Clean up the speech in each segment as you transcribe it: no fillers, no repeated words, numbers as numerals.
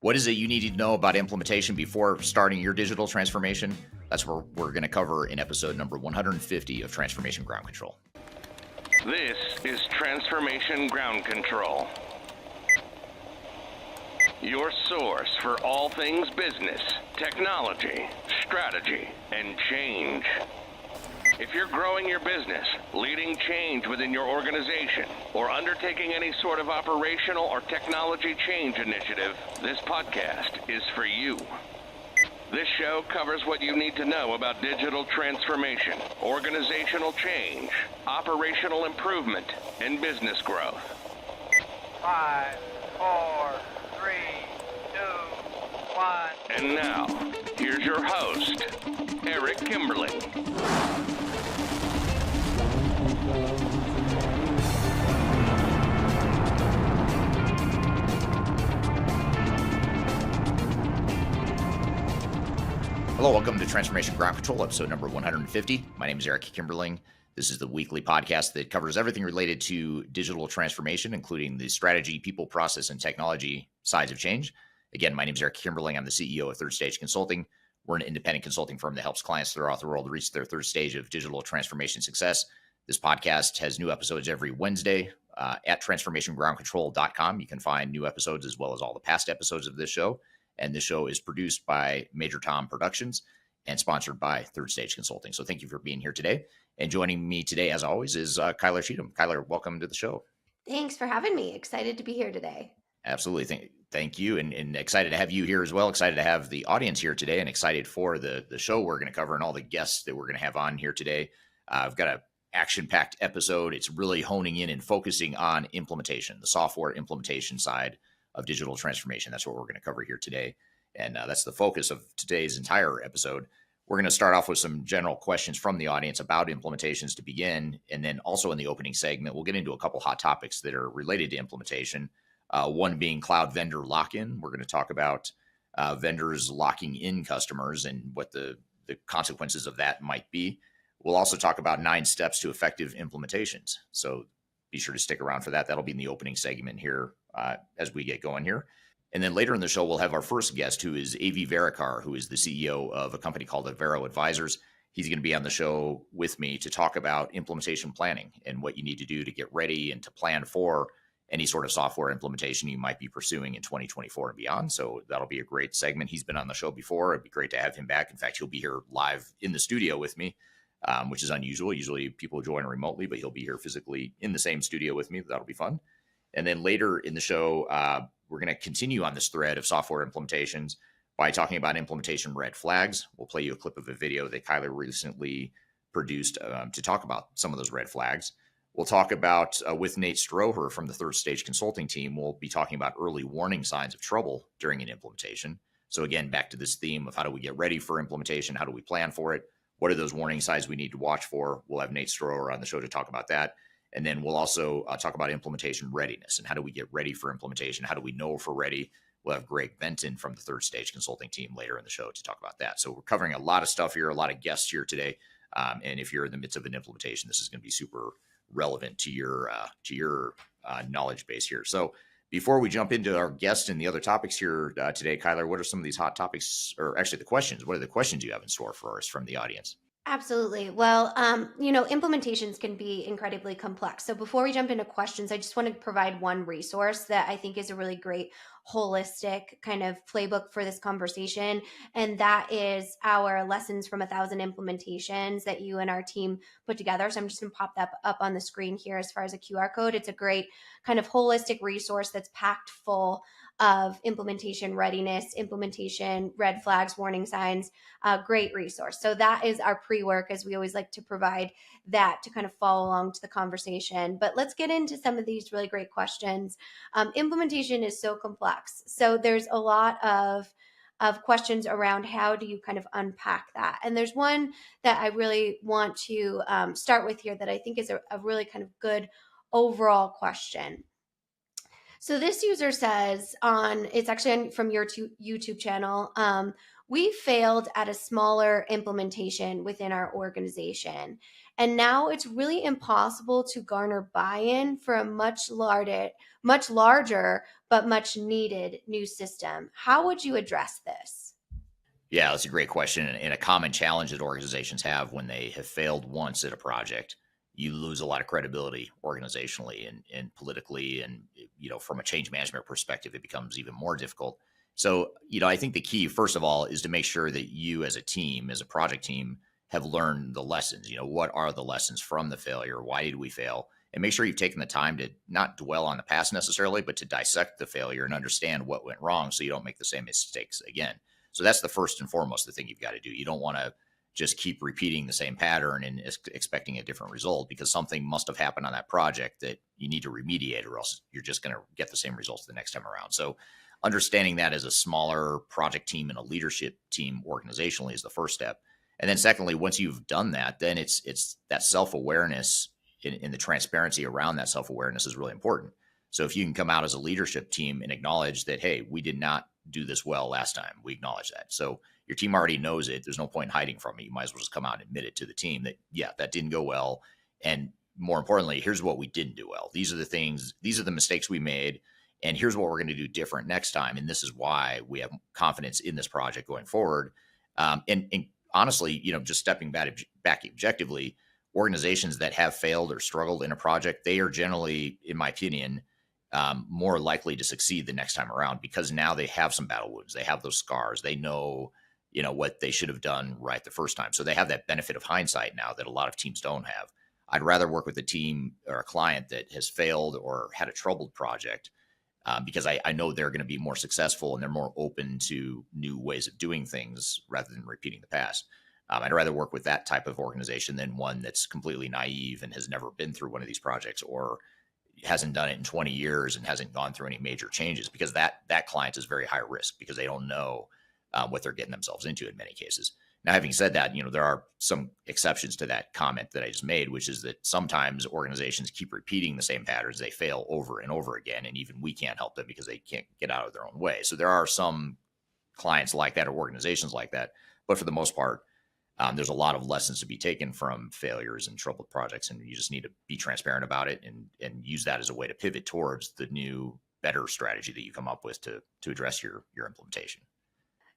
What is it you need to know about implementation before starting your digital transformation? That's what we're going to cover in episode number 150 of Transformation Ground Control. This is Transformation Ground Control, your source for all things business, technology, strategy, and change. If you're growing your business, leading change within your organization, or undertaking any sort of operational or technology change initiative, this podcast is for you. This show covers what you need to know about digital transformation, organizational change, operational improvement, and business growth. 5, 4, 3, 2, 1. And now, here's your host, Eric Kimberling. Hello, welcome to Transformation Ground Control, episode number 150. My name is Eric Kimberling. This is the weekly podcast that covers everything related to digital transformation, including the strategy, people, process, and technology sides of change. Again, my name is Eric Kimberling. I'm the CEO of Third Stage Consulting. We're an independent consulting firm that helps clients throughout the world reach their third stage of digital transformation success. This podcast has new episodes every Wednesday at transformationgroundcontrol.com. You can find new episodes as well as all the past episodes of this show. And this show is produced by Major Tom Productions and sponsored by Third Stage Consulting. So thank you for being here today. And joining me today, as always, is Kyler Cheatham. Kyler, welcome to the show. Thanks for having me. Excited to be here today. Absolutely. Thank you. And excited to have you here as well. Excited to have the audience here today and excited for the show we're going to cover and all the guests that we're going to have on here today. I've got an action-packed episode. It's really honing in and focusing on implementation, the software implementation side of digital transformation. That's what we're going to cover here today. And that's the focus of today's entire episode. We're going to start off with some general questions from the audience about implementations to begin. And then also in the opening segment, we'll get into a couple hot topics that are related to implementation. One being cloud vendor lock-in. We're going to talk about vendors locking in customers and what the consequences of that might be. We'll also talk about 9 steps to effective implementations. So be sure to stick around for that. That'll be in the opening segment here as we get going here. And then later in the show, we'll have our first guest, who is Verekar, who is the CEO of a company called Avero Advisors. He's going to be on the show with me to talk about implementation planning and what you need to do to get ready and to plan for any sort of software implementation you might be pursuing in 2024 and beyond. So that'll be a great segment. He's been on the show before. It'd be great to have him back. In fact, he'll be here live in the studio with me, which is unusual. Usually people join remotely, but he'll be here physically in the same studio with me. That'll be fun. And then later in the show, we're going to continue on this thread of software implementations by talking about implementation red flags. We'll play you a clip of a video that Kyler recently produced to talk about some of those red flags. We'll talk about, with Nate Stroeher from the Third Stage Consulting team, we'll be talking about early warning signs of trouble during an implementation. So again, back to this theme of how do we get ready for implementation? How do we plan for it? What are those warning signs we need to watch for? We'll have Nate Stroeher on the show to talk about that. And then we'll also talk about implementation readiness and how do we get ready for implementation? How do we know if we're ready? We'll have Benton from the Third Stage Consulting team later in the show to talk about that. So we're covering a lot of stuff here, a lot of guests here today. And if you're in the midst of an implementation, this is going to be super relevant to your knowledge base here. So before we jump into our guests and the other topics here today, Kyler, what are some of these hot topics, or actually the questions? What are the questions you have in store for us from the audience? Absolutely. Well, implementations can be incredibly complex. So before we jump into questions, I just want to provide one resource that I think is a really great holistic kind of playbook for this conversation. And that is our Lessons from 1,000 Implementations that you and our team put together. So I'm just going to pop that up on the screen here as far as a QR code. It's a great kind of holistic resource that's packed full of implementation readiness, implementation red flags, warning signs, great resource. So that is our pre-work, as we always like to provide that to kind of follow along to the conversation. But let's get into some of these really great questions. Implementation is so complex. So there's a lot of questions around how do you kind of unpack that. And there's one that I really want to start with here that I think is a really kind of good overall question. So this user says it's actually from your YouTube channel, we failed at a smaller implementation within our organization. And now it's really impossible to garner buy-in for a much larger, but much needed new system. How would you address this? Yeah, that's a great question. And a common challenge that organizations have when they have failed once at a project, you lose a lot of credibility organizationally and politically. And, from a change management perspective, it becomes even more difficult. So, I think the key, first of all, is to make sure that you as a team, as a project team, have learned the lessons. What are the lessons from the failure? Why did we fail? And make sure you've taken the time to not dwell on the past necessarily, but to dissect the failure and understand what went wrong so you don't make the same mistakes again. So that's the first and foremost the thing you've got to do. You don't want to just keep repeating the same pattern and expecting a different result, because something must have happened on that project that you need to remediate, or else you're just going to get the same results the next time around. So understanding that as a smaller project team and a leadership team organizationally is the first step. And then secondly, once you've done that, then it's that self-awareness in the transparency around that self-awareness is really important. So if you can come out as a leadership team and acknowledge that, hey, we did not do this well last time, we acknowledge that. So your team already knows it. There's no point in hiding from it. You might as well just come out and admit it to the team that, yeah, that didn't go well. And more importantly, here's what we didn't do well. These are the things, these are the mistakes we made. And here's what we're going to do different next time. And this is why we have confidence in this project going forward. And honestly, just stepping back objectively, organizations that have failed or struggled in a project, they are generally, in my opinion, more likely to succeed the next time around, because now they have some battle wounds. They have those scars. They know, what they should have done right the first time. So they have that benefit of hindsight now that a lot of teams don't have. I'd rather work with a team or a client that has failed or had a troubled project, because I know they're going to be more successful and they're more open to new ways of doing things rather than repeating the past. I'd rather work with that type of organization than one that's completely naive and has never been through one of these projects, or hasn't done it in 20 years and hasn't gone through any major changes, because that client is very high risk because they don't know what they're getting themselves into in many cases. Now, having said that, there are some exceptions to that comment that I just made, which is that sometimes organizations keep repeating the same patterns. They fail over and over again, and even we can't help them because they can't get out of their own way. So there are some clients like that or organizations like that. But for the most part, there's a lot of lessons to be taken from failures and troubled projects, and you just need to be transparent about it and use that as a way to pivot towards the new, better strategy that you come up with to address your implementation.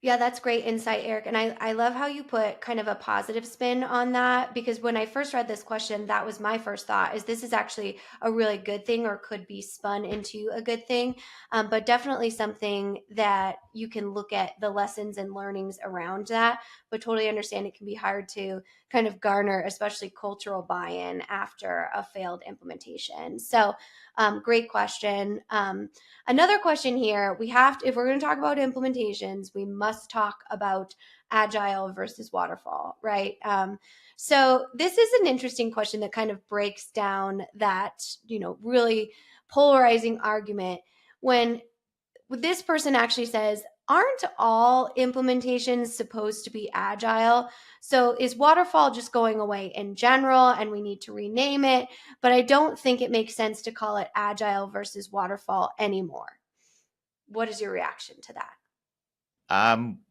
Yeah, that's great insight, Eric. And I love how you put kind of a positive spin on that, because when I first read this question, that was my first thought, is this is actually a really good thing or could be spun into a good thing. But definitely something that you can look at the lessons and learnings around that, but totally understand it can be hard to kind of garner, especially cultural buy-in after a failed implementation. So great question. Another question here, if we're going to talk about implementations, we must talk about agile versus waterfall, right? So this is an interesting question that kind of breaks down that, really polarizing argument when this person actually says, aren't all implementations supposed to be agile? So is waterfall just going away in general and we need to rename it? But I don't think it makes sense to call it agile versus waterfall anymore. What is your reaction to that?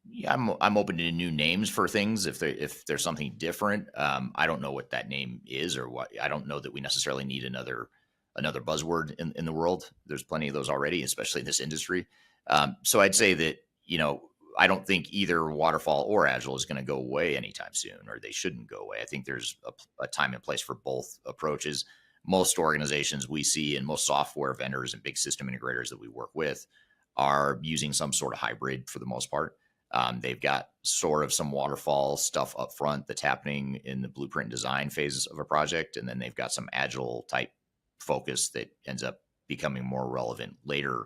Yeah, I'm open to new names for things if there's something different. I don't know what that name is or what. I don't know that we necessarily need another buzzword in the world. There's plenty of those already, especially in this industry. So I'd say that, I don't think either waterfall or agile is going to go away anytime soon, or they shouldn't go away. I think there's a time and place for both approaches. Most organizations we see and most software vendors and big system integrators that we work with are using some sort of hybrid for the most part. They've got sort of some waterfall stuff up front that's happening in the blueprint design phases of a project. And then they've got some agile type focus that ends up becoming more relevant later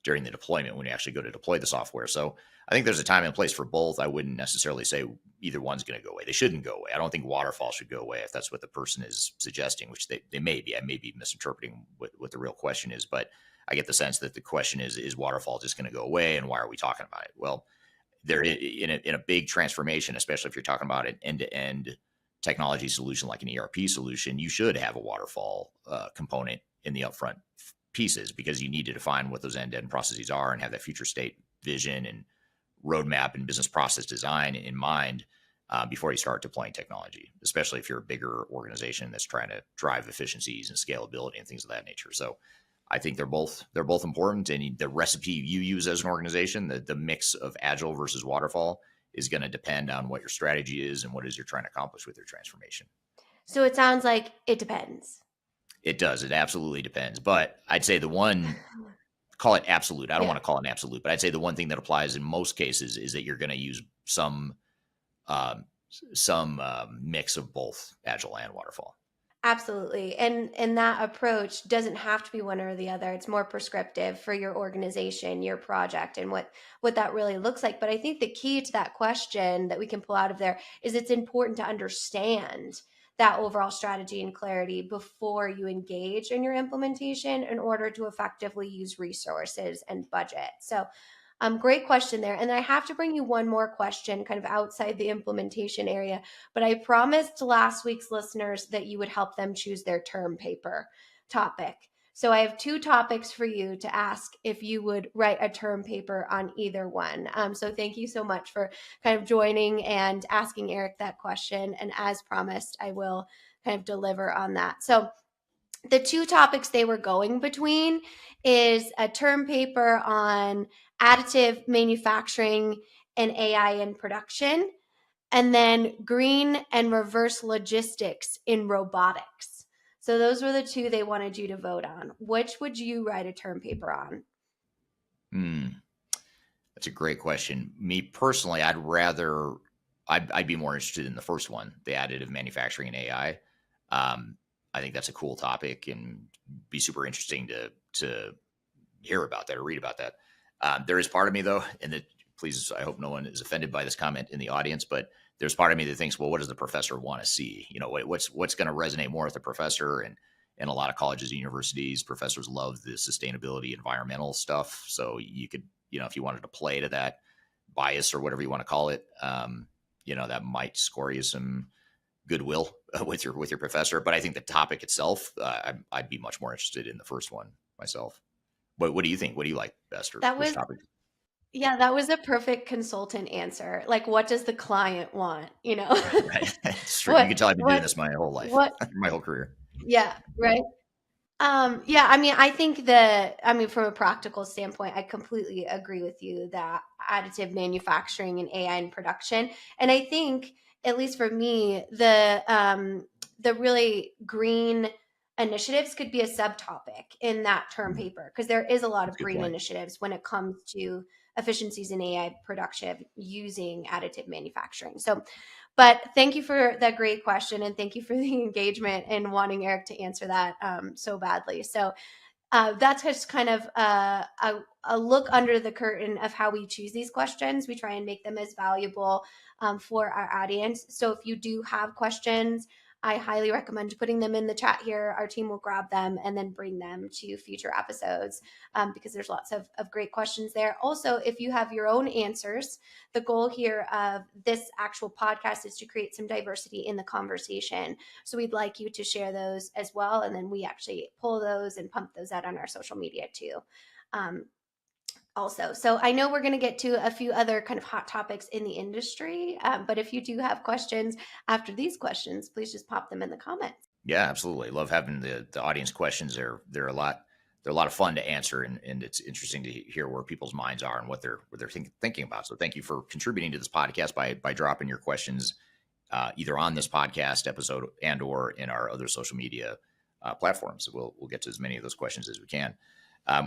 during the deployment when you actually go to deploy the software. So I think there's a time and place for both. I wouldn't necessarily say either one's going to go away. They shouldn't go away. I don't think waterfall should go away if that's what the person is suggesting, which they may be. I may be misinterpreting what the real question is, but I get the sense that the question is waterfall just going to go away, and why are we talking about it? Well, they're in a big transformation, especially if you're talking about an end-to-end technology solution like an ERP solution. You should have a waterfall component in the upfront pieces, because you need to define what those end-to-end processes are and have that future state vision and roadmap and business process design in mind before you start deploying technology, especially if you're a bigger organization that's trying to drive efficiencies and scalability and things of that nature. So I think they're both important, and the recipe you use as an organization, the mix of agile versus waterfall, is going to depend on what your strategy is and what it is you're trying to accomplish with your transformation. So it sounds like it depends. It does. It absolutely depends. But I'd say the one, call it absolute. I don't Yeah. want to call it an absolute, but I'd say the one thing that applies in most cases is that you're going to use some mix of both agile and waterfall. Absolutely. And that approach doesn't have to be one or the other. It's more prescriptive for your organization, your project, and what that really looks like. But I think the key to that question that we can pull out of there is it's important to understand that overall strategy and clarity before you engage in your implementation in order to effectively use resources and budget. So great question there. And I have to bring you one more question kind of outside the implementation area, but I promised last week's listeners that you would help them choose their term paper topic. So I have 2 topics for you to ask if you would write a term paper on either one. So thank you so much for kind of joining and asking Eric that question. And as promised, I will kind of deliver on that. So the 2 topics they were going between is a term paper on additive manufacturing and AI in production, and then green and reverse logistics in robotics. So those were the 2 they wanted you to vote on. Which would you write a term paper on? That's a great question. Me personally, I'd be more interested in the first one, the additive manufacturing and AI. I think that's a cool topic and be super interesting to hear about that or read about that. There is part of me though, and please, I hope no one is offended by this comment in the audience, but there's part of me that thinks, well, what does the professor want to see? What's going to resonate more with the professor? And in a lot of colleges and universities, professors love the sustainability, environmental stuff. So you could, if you wanted to play to that bias or whatever you want to call it, that might score you some goodwill with your professor. But I think the topic itself, I'd be much more interested in the first one myself. What do you think? What do you like best? Or which topic? Yeah, that was a perfect consultant answer. Like, what does the client want? Right. It's true. You can tell I've been doing this my whole life, my whole career. Yeah, right. Yeah, I think from a practical standpoint, I completely agree with you that additive manufacturing and AI in production. And I think, at least for me, the really green initiatives could be a subtopic in that term paper, because there is a lot of green initiatives when it comes to efficiencies in AI production using additive manufacturing. So, but thank you for that great question, and thank you for the engagement and wanting Eric to answer that so badly. So that's just kind of a look under the curtain of how we choose these questions. We try and make them as valuable for our audience. So if you do have questions, I highly recommend putting them in the chat here. Our team will grab them and then bring them to future episodes because there's lots of great questions there. Also, if you have your own answers, the goal here of this actual podcast is to create some diversity in the conversation. So we'd like you to share those as well. And then we actually pull those and pump those out on our social media too. Also. So I know we're going to get to a few other kind of hot topics in the industry, but if you do have questions after these questions, please just pop them in the comments. Yeah, absolutely. Love having the audience questions. They're a lot of fun to answer, and it's interesting to hear where people's minds are and what they're thinking about. So thank you for contributing to this podcast by dropping your questions either on this podcast episode and or in our other social media platforms. So we'll get to as many of those questions as we can.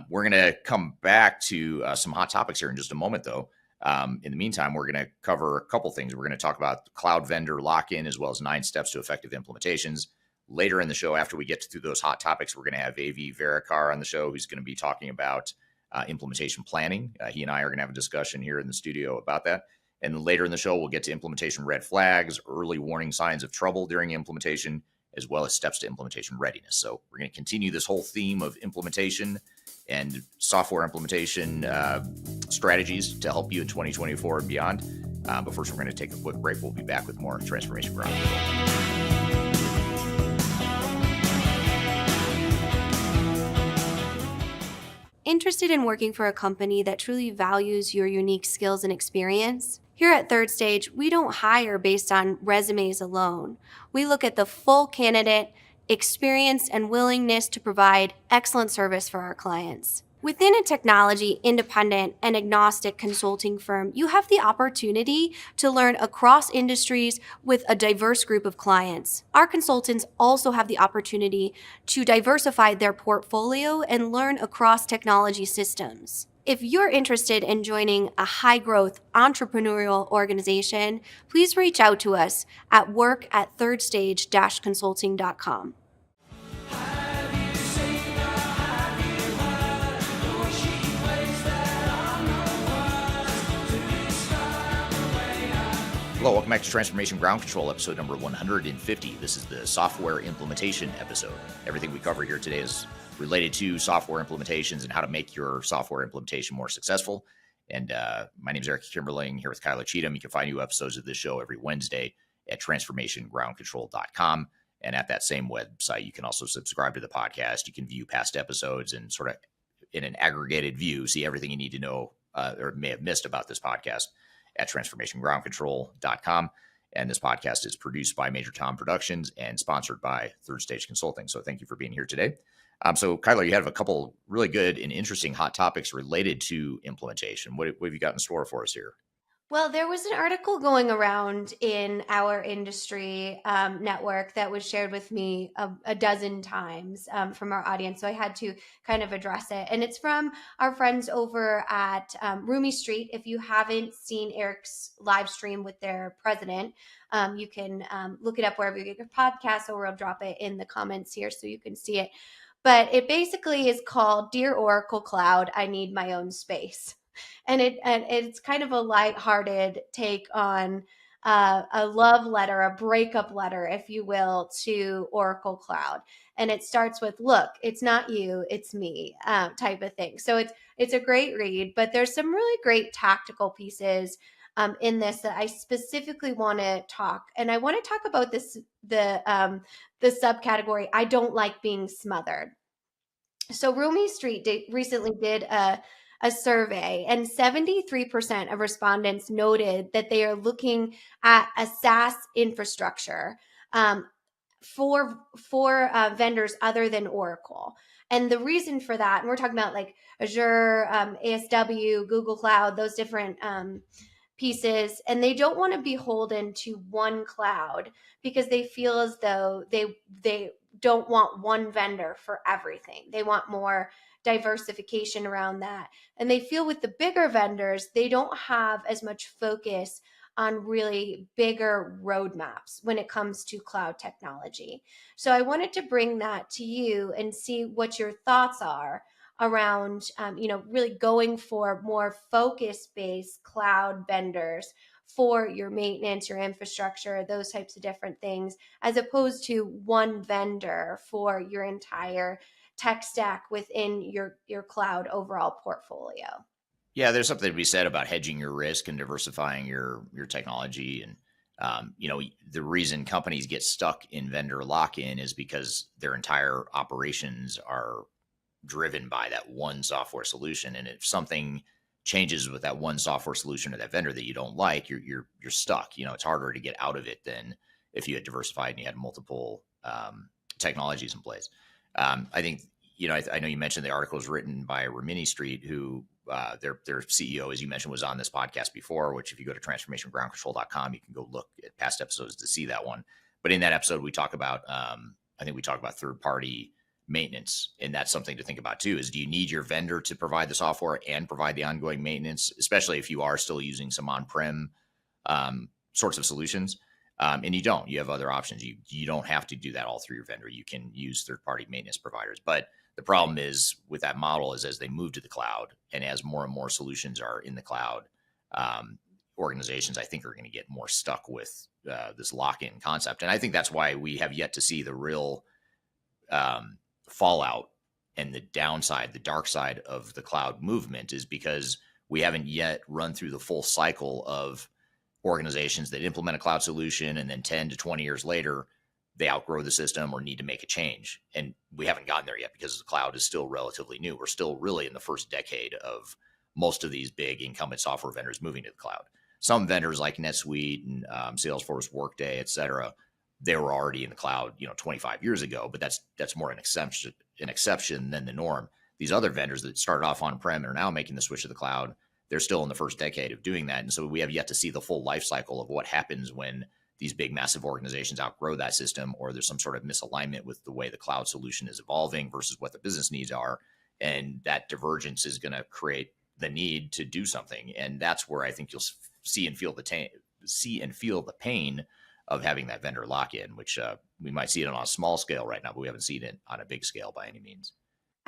We're going to come back to some hot topics here in just a moment, though. In the meantime, we're going to cover a couple things. We're going to talk about cloud vendor lock-in as well as 9 steps to effective implementations. Later in the show, after we get through those hot topics, we're going to have Verekar on the show, who's going to be talking about implementation planning. He and I are going to have a discussion here in the studio about that. And then later in the show, we'll get to implementation red flags, early warning signs of trouble during implementation, as well as steps to implementation readiness. So we're going to continue this whole theme of implementation and software implementation strategies to help you in 2024 and beyond. But first, we're going to take a quick break. We'll be back with more Transformation Ground. interested in working for a company that truly values your unique skills and experience? Here at Third Stage, we don't hire based on resumes alone. We look at the full candidate, experience, and willingness to provide excellent service for our clients. Within a technology, independent, and agnostic consulting firm, you have the opportunity to learn across industries with a diverse group of clients. Our consultants also have the opportunity to diversify their portfolio and learn across technology systems. If you're interested in joining a high-growth entrepreneurial organization, please reach out to us at work@thirdstage-consulting.com. Hello, welcome back to Transformation Ground Control, episode number 150. This is the software implementation episode. Everything we cover here today is related to software implementations and how to make your software implementation more successful. And my name is Eric Kimberling, here with Kyler Cheatham. You can find new episodes of this show every Wednesday at transformationgroundcontrol.com. And at that same website, you can also subscribe to the podcast. You can view past episodes and sort of in an aggregated view, see everything you need to know or may have missed about this podcast at transformationgroundcontrol.com. And this podcast is produced by Major Tom Productions and sponsored by Third Stage Consulting. So thank you for being here today. So Kyler, you have a couple really good and interesting hot topics related to implementation. What have you got in store for us here? Well, there was an article going around in our industry network that was shared with me a dozen times from our audience. So I had to kind of address it. And it's from our friends over at Roomy Street. If you haven't seen Eric's live stream with their president, you can look it up wherever you get your podcast, or I'll drop it in the comments here so you can see it. But it basically is called Dear Oracle Cloud, I Need My Own Space. And it's kind of a lighthearted take on a love letter, a breakup letter, if you will, to Oracle Cloud. And it starts with, look, it's not you, it's me, type of thing. So it's a great read, but there's some really great tactical pieces in this that I specifically want to talk. And I want to talk about the subcategory, I don't like being smothered. So Roomy Street recently did a survey, and 73% of respondents noted that they are looking at a SaaS infrastructure for vendors other than Oracle. And the reason for that, and we're talking about like Azure, ASW, Google Cloud, those different pieces, and they don't want to be beholden to one cloud because they feel as though they don't want one vendor for everything. They want more diversification around that. And they feel with the bigger vendors, they don't have as much focus on really bigger roadmaps when it comes to cloud technology. So I wanted to bring that to you and see what your thoughts are around, really going for more focus-based cloud vendors for your maintenance, your infrastructure, those types of different things, as opposed to one vendor for your entire tech stack within your cloud overall portfolio. Yeah, there's something to be said about hedging your risk and diversifying your technology. And the reason companies get stuck in vendor lock-in is because their entire operations are driven by that one software solution. And if something changes with that one software solution or that vendor that you don't like, you're stuck. It's harder to get out of it than if you had diversified and you had multiple technologies in place. I think, I know you mentioned the article was written by Roomy Street, who their CEO, as you mentioned, was on this podcast before, which if you go to transformationgroundcontrol.com, you can go look at past episodes to see that one. But in that episode, we talk about, third-party maintenance. And that's something to think about too, is do you need your vendor to provide the software and provide the ongoing maintenance, especially if you are still using some on-prem sorts of solutions? And you don't. You have other options. You don't have to do that all through your vendor. You can use third-party maintenance providers. But the problem is with that model is as they move to the cloud and as more and more solutions are in the cloud, organizations, I think, are going to get more stuck with this lock-in concept. And I think that's why we have yet to see the real fallout and the downside, the dark side of the cloud movement, is because we haven't yet run through the full cycle of organizations that implement a cloud solution and then 10 to 20 years later they outgrow the system or need to make a change. And we haven't gotten there yet because the cloud is still relatively new. We're still really in the first decade of most of these big incumbent software vendors moving to the cloud. Some vendors like NetSuite and Salesforce, Workday, et cetera, they were already in the cloud, 25 years ago, but that's more an exception than the norm. These other vendors that started off on-prem and are now making the switch to the cloud, they're still in the first decade of doing that. And so we have yet to see the full life cycle of what happens when these big, massive organizations outgrow that system, or there's some sort of misalignment with the way the cloud solution is evolving versus what the business needs are. And that divergence is going to create the need to do something. And that's where I think you'll see and feel the pain of having that vendor lock in, which we might see it on a small scale right now, but we haven't seen it on a big scale by any means.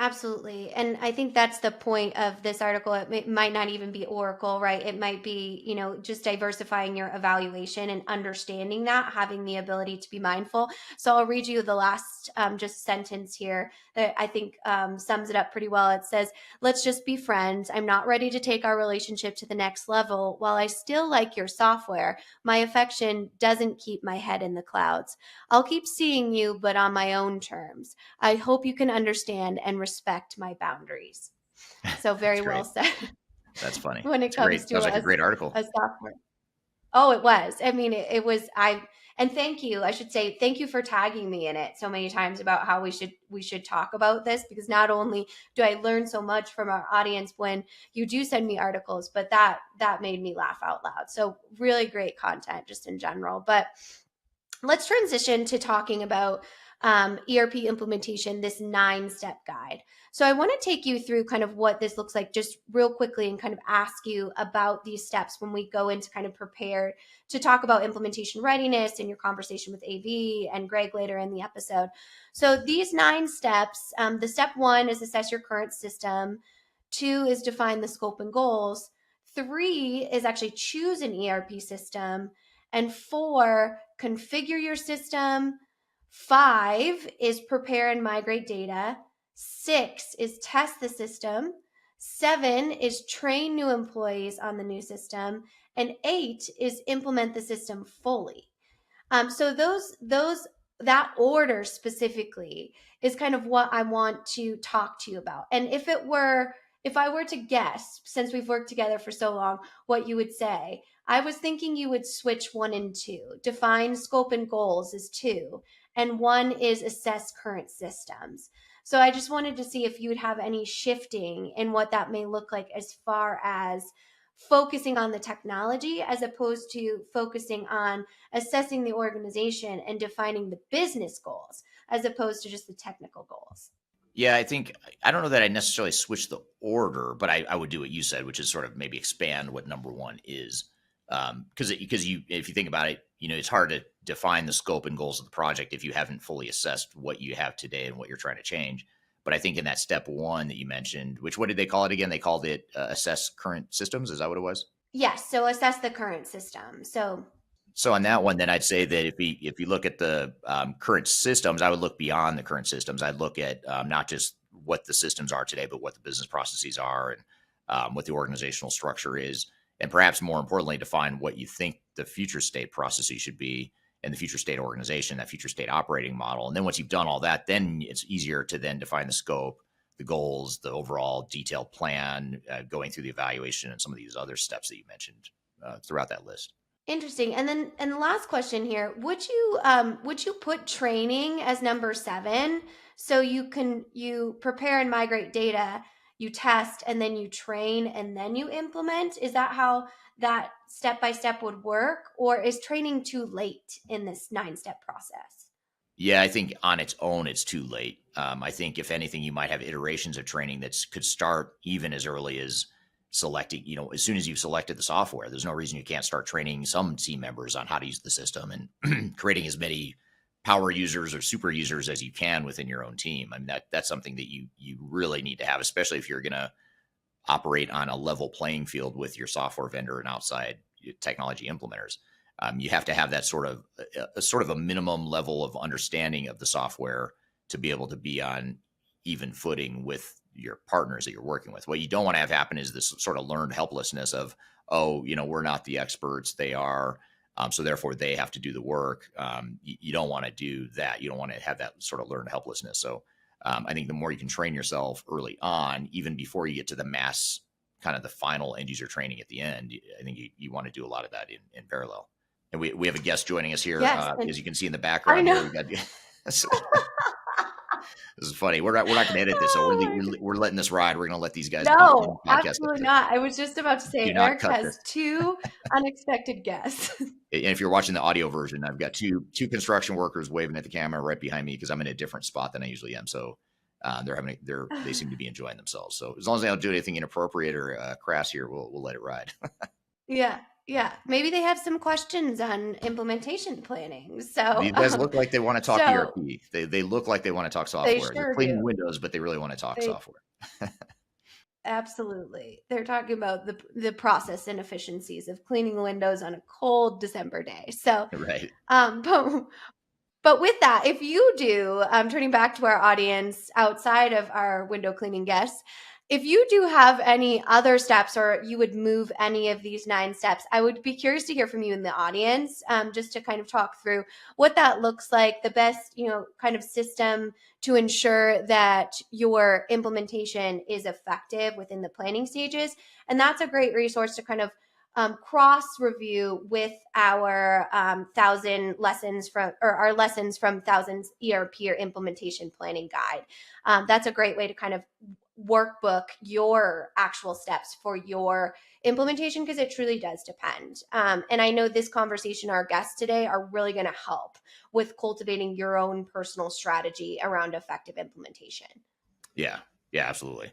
Absolutely. And I think that's the point of this article. It might not even be Oracle, right? It might be, just diversifying your evaluation and understanding that, having the ability to be mindful. So I'll read you the last just sentence here that I think sums it up pretty well. It says, "Let's just be friends. I'm not ready to take our relationship to the next level. While I still like your software, my affection doesn't keep my head in the clouds. I'll keep seeing you, but on my own terms. I hope you can understand and respect my boundaries." So very well said. That's funny. When it comes to sounds like a great article. a software. Oh, it was. I mean, it was. And thank you. I should say thank you for tagging me in it so many times about how we should talk about this, because not only do I learn so much from our audience when you do send me articles, but that made me laugh out loud. So really great content just in general. But let's transition to talking about ERP implementation, this 9-step guide. So I want to take you through kind of what this looks like just real quickly and kind of ask you about these steps when we go into kind of prepare to talk about implementation readiness in your conversation with AV and Greg later in the episode. So these 9 steps, the step 1 is assess your current system. 2 is define the scope and goals. 3 is actually choose an ERP system. And 4, configure your system. 5 is prepare and migrate data. 6 is test the system. 7 is train new employees on the new system. And 8 is implement the system fully. So that order specifically is kind of what I want to talk to you about. And if I were to guess, since we've worked together for so long, what you would say, I was thinking you would switch 1 and 2. Define scope and goals is 2. And 1 is assess current systems. So I just wanted to see if you would have any shifting in what that may look like as far as focusing on the technology as opposed to focusing on assessing the organization and defining the business goals as opposed to just the technical goals. Yeah, I don't know that I necessarily switch the order, but I would do what you said, which is sort of maybe expand what number 1 is. Because if you think about it, it's hard to define the scope and goals of the project if you haven't fully assessed what you have today and what you're trying to change. But I think in that step 1 that you mentioned, what did they call it again? They called it assess current systems. Is that what it was? Yes. So assess the current system. So on that one, then I'd say that if you look at the current systems, I would look beyond the current systems. I'd look at not just what the systems are today, but what the business processes are and what the organizational structure is. And perhaps more importantly, define what you think the future state processes should be and the future state organization, that future state operating model. And then once you've done all that, then it's easier to then define the scope, the goals, the overall detailed plan, going through the evaluation and some of these other steps that you mentioned throughout that list. Interesting. And the last question here, would you put training as number 7? So you prepare and migrate data, you test, and then you train, and then you implement? Is that how that step-by-step would work? Or is training too late in this 9-step process? Yeah, I think on its own, it's too late. I think if anything, you might have iterations of training that could start even as early as selecting, as soon as you've selected the software. There's no reason you can't start training some team members on how to use the system and creating as many power users or super users as you can within your own team. I mean, that's something that you really need to have, especially if you're going to operate on a level playing field with your software vendor and outside technology implementers. You have to have that sort of a minimum level of understanding of the software to be able to be on even footing with your partners that you're working with. What you don't want to have happen is this sort of learned helplessness of, we're not the experts, they are. So therefore, they have to do the work. You don't want to do that. You don't want to have that sort of learned helplessness. So I think the more you can train yourself early on, even before you get to the mass, kind of the final end user training at the end, I think you want to do a lot of that in parallel. And we have a guest joining us here, Yes, as you can see in the I background here. know. We got so, this is funny. We're not going to edit this, so Oh my God. we're letting this ride. We're going to let these guys do the No, podcast up absolutely there. not. I was just about to say Do not Eric cut has this. 2 unexpected guests. And if you're watching the audio version, I've got two construction workers waving at the camera right behind me because I'm in a different spot than I usually am. So they seem to be enjoying themselves. So as long as they don't do anything inappropriate or crass here, we'll let it ride. Yeah, yeah. Maybe they have some questions on implementation planning. So These guys look like they want to talk so ERP. They look like they want to talk they software. They're sure cleaning do. Windows, but they really want to talk They software. absolutely. They're talking about the process inefficiencies of cleaning windows on a cold December day. So Right. But with that, if you do, turning back to our audience outside of our window cleaning guests, if you do have any other steps or you would move any of these 9 steps, I would be curious to hear from you in the audience, just to kind of talk through what that looks like, the best, kind of system to ensure that your implementation is effective within the planning stages. And that's a great resource to kind of cross review with our 1,000 lessons from, or our lessons from thousands ERP or implementation planning guide. That's a great way to kind of workbook your actual steps for your implementation, because it truly does depend. And I know this conversation, our guests today are really going to help with cultivating your own personal strategy around effective implementation. Yeah, absolutely.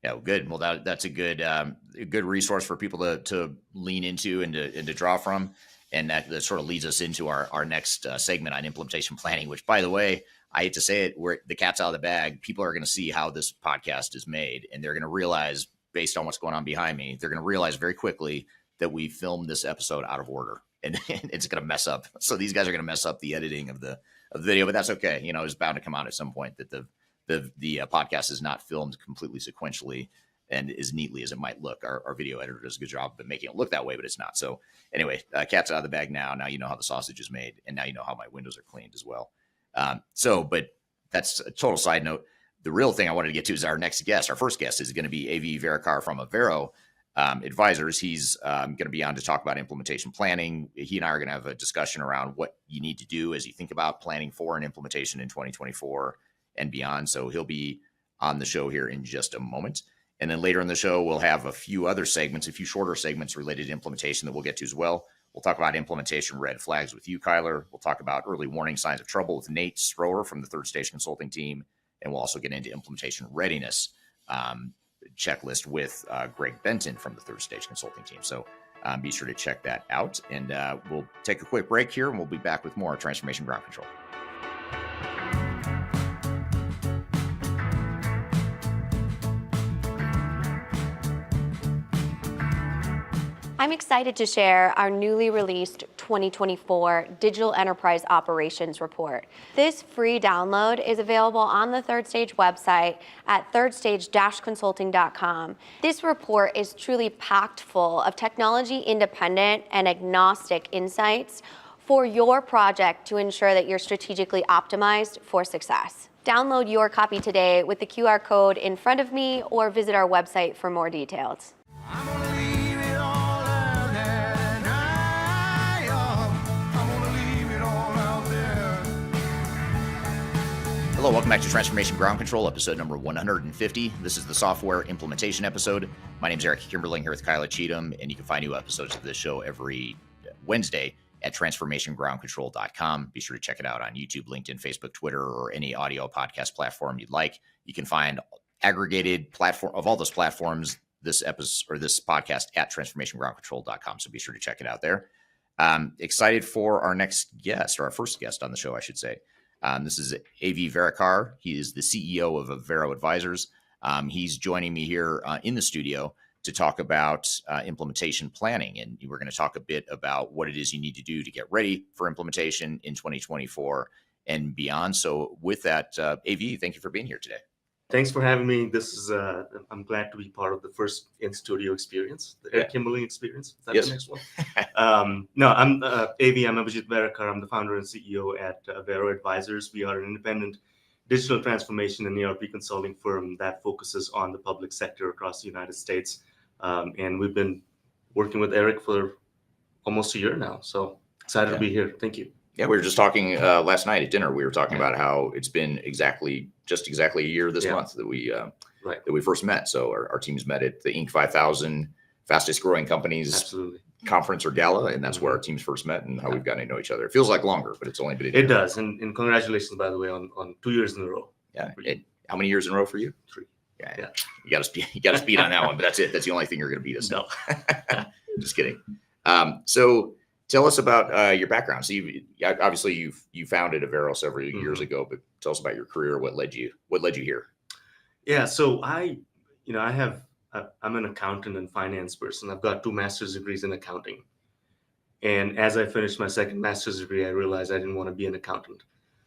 Yeah, well, good. Well, that's a good resource for people to lean into and to draw from, and that sort of leads us into our next segment on implementation planning. Which, by the way, I hate to say it, where the cat's out of the bag. People are going to see how this podcast is made, and they're going to realize, based on what's going on behind me, they're going to realize very quickly that we filmed this episode out of order, and it's going to mess up. So these guys are going to mess up the editing of the video, but that's okay. It's bound to come out at some point that the podcast is not filmed completely sequentially and as neatly as it might look. Our video editor does a good job of making it look that way, but it's not. So anyway, cat's out of the bag now. Now you know how the sausage is made, and now you know how my windows are cleaned as well. But that's a total side note. The real thing I wanted to get to is our next guest. Our first guest is going to be AV Verekar from Avero Advisors. He's going to be on to talk about implementation planning. He and I are going to have a discussion around what you need to do as you think about planning for an implementation in 2024 and beyond. So he'll be on the show here in just a moment. And then later in the show, we'll have a few other segments, a few shorter segments related to implementation that we'll get to as well. We'll talk about implementation red flags with you, Kyler. We'll talk about early warning signs of trouble with Nate Stroeher from the Third Stage Consulting team. And we'll also get into implementation readiness checklist with Greg Benton from the Third Stage Consulting team. So be sure to check that out. And we'll take a quick break here, and we'll be back with more Transformation Ground Control. I'm excited to share our newly released 2024 Digital Enterprise Operations Report. This free download is available on the Third Stage website at thirdstage-consulting.com. This report is truly packed full of technology-independent and agnostic insights for your project to ensure that you're strategically optimized for success. Download your copy today with the QR code in front of me, or visit our website for more details. Hello, welcome back to Transformation Ground Control, episode number 150. This is the software implementation episode. My name is Eric Kimberling here with Kyla Cheatham, and you can find new episodes of this show every Wednesday at transformationgroundcontrol.com. Be sure to check it out on YouTube, LinkedIn, Facebook, Twitter, or any audio podcast platform you'd like. You can find aggregated platform of all those platforms, this episode or this podcast at transformationgroundcontrol.com. So be sure to check it out there. Excited for our next guest, or our first guest on the show, I should say. This is AV Verekar. He is the CEO of Avero Advisors. He's joining me here in the studio to talk about implementation planning. And we're going to talk a bit about what it is you need to do to get ready for implementation in 2024 and beyond. So with that, AV, thank you for being here today. Thanks for having me. This is I'm glad to be part of the first in studio experience, the Eric Kimberling experience. Is that the next one? No, I'm AV. I'm Abhijit Verekar. I'm the founder and CEO at Avero Advisors. We are an independent digital transformation and ERP consulting firm that focuses on the public sector across the United States. And we've been working with Eric for almost a year now. So excited to be here. Thank you. Yeah, we were just talking last night at dinner. We were talking about how it's been just exactly a year this month that we first met. So our teams met at the Inc. 5000 fastest growing companies conference or gala, and that's where our teams first met and how we've gotten to know each other. It feels like longer, but it's only been a year. It does, and congratulations, by the way, on 2 years in a row. Yeah. How many years in a row for you? 3. Yeah. You got to speed on that one, but that's it. That's the only thing you're going to beat us. No. Just kidding. So tell us about your background. So you founded Avero several years ago, but tell us about your career. What led you here? Yeah. So I'm an accountant and finance person. I've got 2 master's degrees in accounting. And as I finished my second master's degree, I realized I didn't want to be an accountant.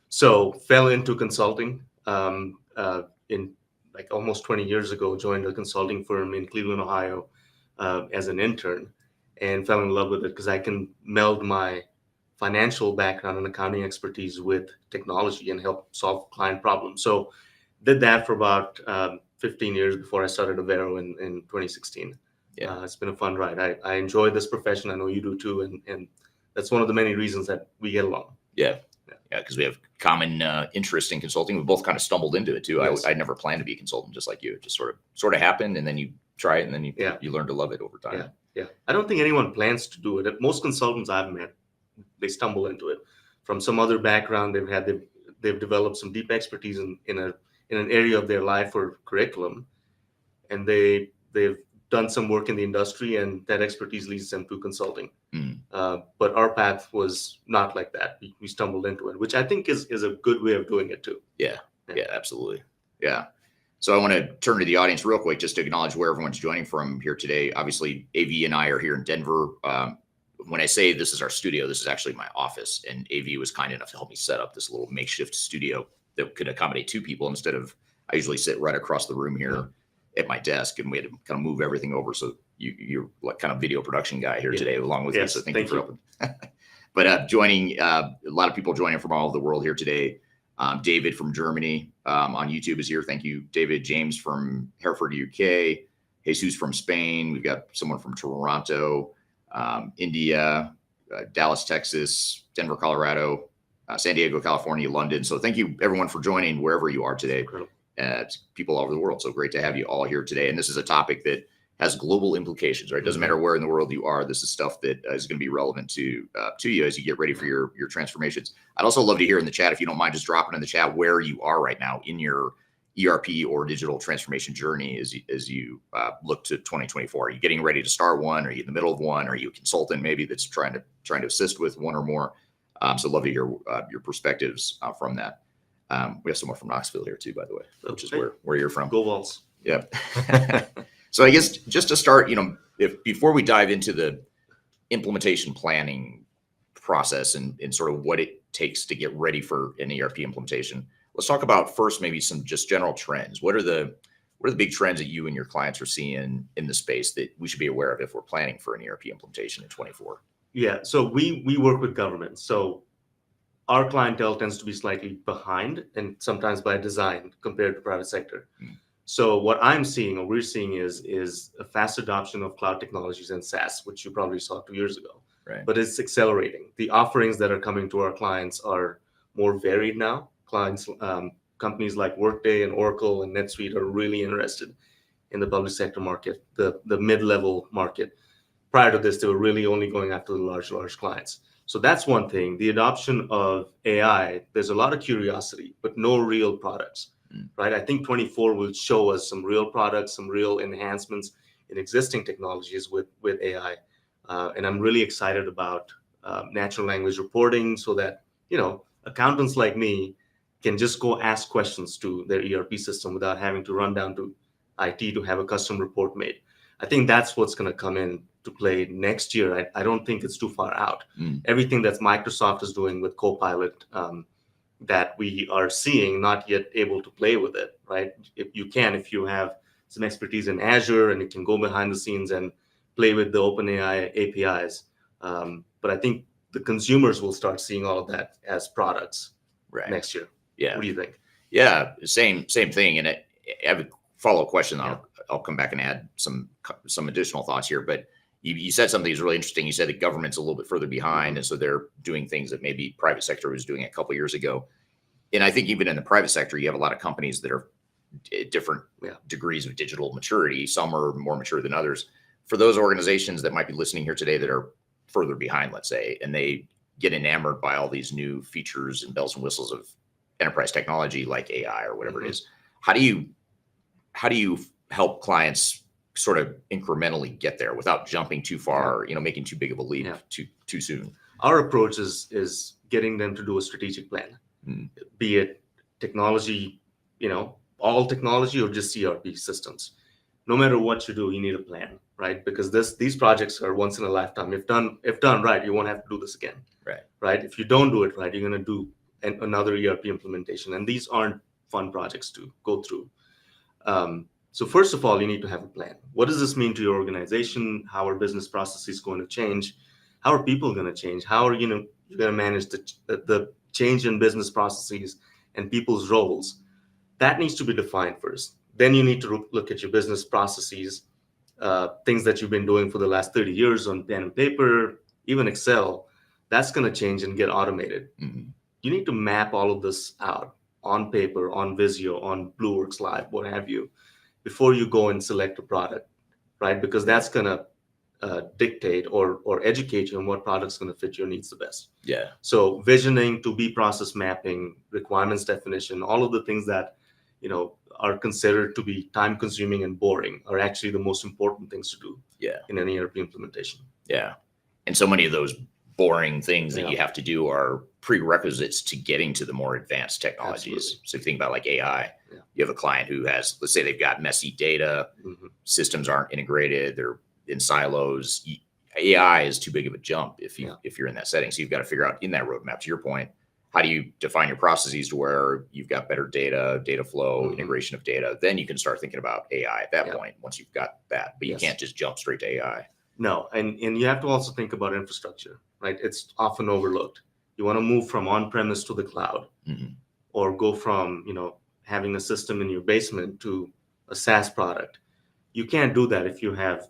So fell into consulting in like almost 20 years ago, joined a consulting firm in Cleveland, Ohio as an intern, and fell in love with it because I can meld my financial background and accounting expertise with technology and help solve client problems. So did that for about 15 years before I started Avero in 2016. Yeah, it's been a fun ride. I enjoy this profession. I know you do too. And that's one of the many reasons that we get along. Yeah, because we have common interest in consulting. We both kind of stumbled into it too. Yes. I never planned to be a consultant just like you. It just sort of happened, and then you try it, and then you learn to love it over time. Yeah. I don't think anyone plans to do it. Most consultants I've met, they stumble into it from some other background they've developed some deep expertise in an area of their life or curriculum, and they've done some work in the industry, and that expertise leads them to consulting. But our path was not like that. We stumbled into it, which I think is a good way of doing it too. Yeah, absolutely. Yeah. So I want to turn to the audience real quick just to acknowledge where everyone's joining from here today. Obviously, AV and I are here in Denver. When I say this is our studio, this is actually my office, and AV was kind enough to help me set up this little makeshift studio that could accommodate 2 people instead of, I usually sit right across the room here at my desk, and we had to kind of move everything over. So you're like kind of video production guy here today along with me. So thank you for helping. But joining a lot of people joining from all over the world here today. David from Germany on YouTube is here. Thank you, David. James from Hereford, UK. Jesus from Spain. We've got someone from Toronto, India, Dallas, Texas, Denver, Colorado, San Diego, California, London. So thank you, everyone, for joining wherever you are today. People all over the world. So great to have you all here today. And this is a topic that has global implications, right? It doesn't matter where in the world you are. This is stuff that is going to be relevant to you as you get ready for your transformations. I'd also love to hear in the chat, if you don't mind just dropping in the chat where you are right now in your ERP or digital transformation journey as you look to 2024. Are you getting ready to start one? Are you in the middle of one? Are you a consultant maybe that's trying to assist with one or more? So love to hear your perspectives from that. We have someone from Knoxville here too, by the way, which is where you're from. Go Vols. Yep. So I guess just to start, before we dive into the implementation planning process and sort of what it takes to get ready for an ERP implementation, let's talk about first maybe some just general trends. What are the big trends that you and your clients are seeing in the space that we should be aware of if we're planning for an ERP implementation in 24? Yeah, so we work with government. So our clientele tends to be slightly behind, and sometimes by design compared to private sector. So what I'm seeing, or we're seeing, is a fast adoption of cloud technologies and SaaS, which you probably saw 2 years ago. Right. But it's accelerating. The offerings that are coming to our clients are more varied now. Clients, companies like Workday and Oracle and NetSuite are really interested in the public sector market, the mid-level market. Prior to this, they were really only going after the large clients. So that's one thing. The adoption of AI, there's a lot of curiosity, but no real products. Right? I think 24 will show us some real products, some real enhancements in existing technologies with AI. And I'm really excited about natural language reporting so that, accountants like me can just go ask questions to their ERP system without having to run down to IT to have a custom report made. I think that's what's going to come in to play next year. I don't think it's too far out. Everything that Microsoft is doing with Copilot, that we are seeing, not yet able to play with it, right? If you have some expertise in Azure and you can go behind the scenes and play with the OpenAI APIs. But I think the consumers will start seeing all of that as products next year. Yeah. What do you think? Yeah, same thing. And I have a follow-up question. I'll come back and add some additional thoughts here. But you said something that's really interesting. You said the government's a little bit further behind, and so they're doing things that maybe private sector was doing a couple of years ago. And I think even in the private sector, you have a lot of companies that are at different degrees of digital maturity. Some are more mature than others. For those organizations that might be listening here today that are further behind, let's say, and they get enamored by all these new features and bells and whistles of enterprise technology like AI or whatever it is, how do you help clients sort of incrementally get there without jumping too far, making too big of a leap too soon? Our approach is getting them to do a strategic plan, be it technology, all technology or just ERP systems. No matter what you do, you need a plan, right? Because these projects are once in a lifetime. If done right, you won't have to do this again, right? If you don't do it right, you're going to do another ERP implementation, and these aren't fun projects to go through. So first of all, you need to have a plan. What does this mean to your organization? How are business processes going to change? How are people going to change? How are you're going to manage the change in business processes and people's roles? That needs to be defined first. Then you need to look at your business processes, things that you've been doing for the last 30 years on pen and paper, even Excel. That's going to change and get automated. You need to map all of this out on paper, on Visio, on BlueWorks Live, what have you, before you go and select a product, right? Because that's going to dictate or educate you on what product's going to fit your needs the best. Yeah. So visioning, to-be process mapping, requirements definition, all of the things that are considered to be time-consuming and boring are actually the most important things to do. In an ERP implementation. And so many of those boring things that you have to do are prerequisites to getting to the more advanced technologies. Absolutely. So if you think about like AI, you have a client who has, let's say they've got messy data, systems aren't integrated, they're in silos. AI is too big of a jump if you're in that setting. So you've got to figure out in that roadmap, to your point, how do you define your processes to where you've got better data flow, integration of data? Then you can start thinking about AI at that point, once you've got that. But you can't just jump straight to AI. No, and you have to also think about infrastructure, right? It's often overlooked. You want to move from on-premise to the cloud, or go from having a system in your basement to a SaaS product. You can't do that if you have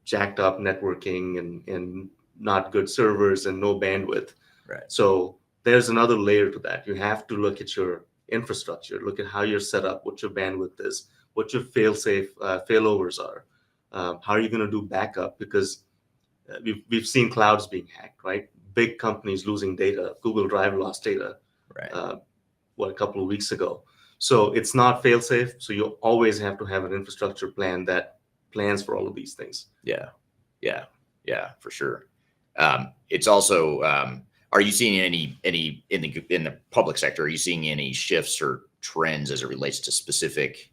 jacked up networking and not good servers and no bandwidth. Right. So there's another layer to that. You have to look at your infrastructure, look at how you're set up, what your bandwidth is, what your failovers are. How are you going to do backup? Because we've seen clouds being hacked, right? Big companies losing data. Google Drive lost data, a couple of weeks ago. So it's not fail-safe. So you always have to have an infrastructure plan that plans for all of these things. Yeah, for sure. It's also, are you seeing any in the public sector? Are you seeing any shifts or trends as it relates to specific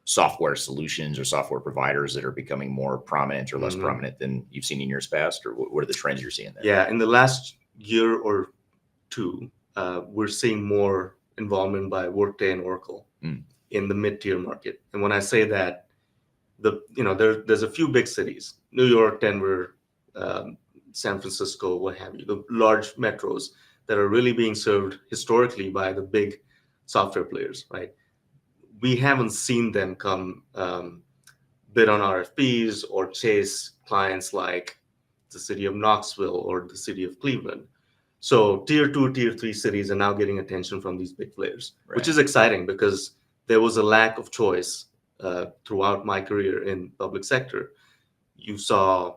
software solutions or software providers that are becoming more prominent or less prominent than you've seen in years past? Or what are the trends you're seeing there? Yeah, in the last year or two, we're seeing more involvement by Workday and Oracle in the mid-tier market. And when I say that, there's a few big cities, New York, Denver, San Francisco, what have you, the large metros that are really being served historically by the big software players, right? We haven't seen them come bid on RFPs or chase clients like the city of Knoxville or the city of Cleveland. So tier 2, tier 3 cities are now getting attention from these big players, which is exciting because there was a lack of choice throughout my career in public sector. You saw,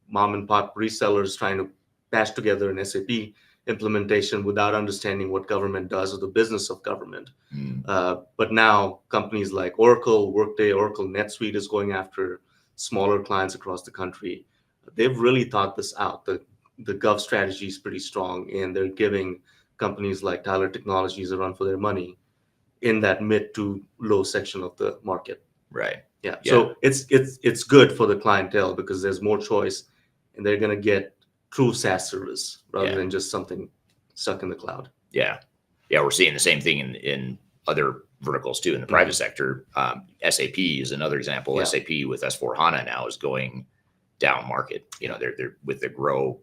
mom and pop resellers trying to patch together an SAP implementation without understanding what government does or the business of government. But now companies like Oracle, Workday, Oracle NetSuite is going after smaller clients across the country. They've really thought this out. The gov strategy is pretty strong, and they're giving companies like Tyler Technologies a run for their money in that mid to low section of the market. Right. Yeah. So it's good for the clientele because there's more choice, and they're going to get true SaaS service rather than just something stuck in the cloud. Yeah. We're seeing the same thing in other verticals too in the private sector. SAP is another example. Yeah. SAP with S4HANA now is going down market. They're with the Grow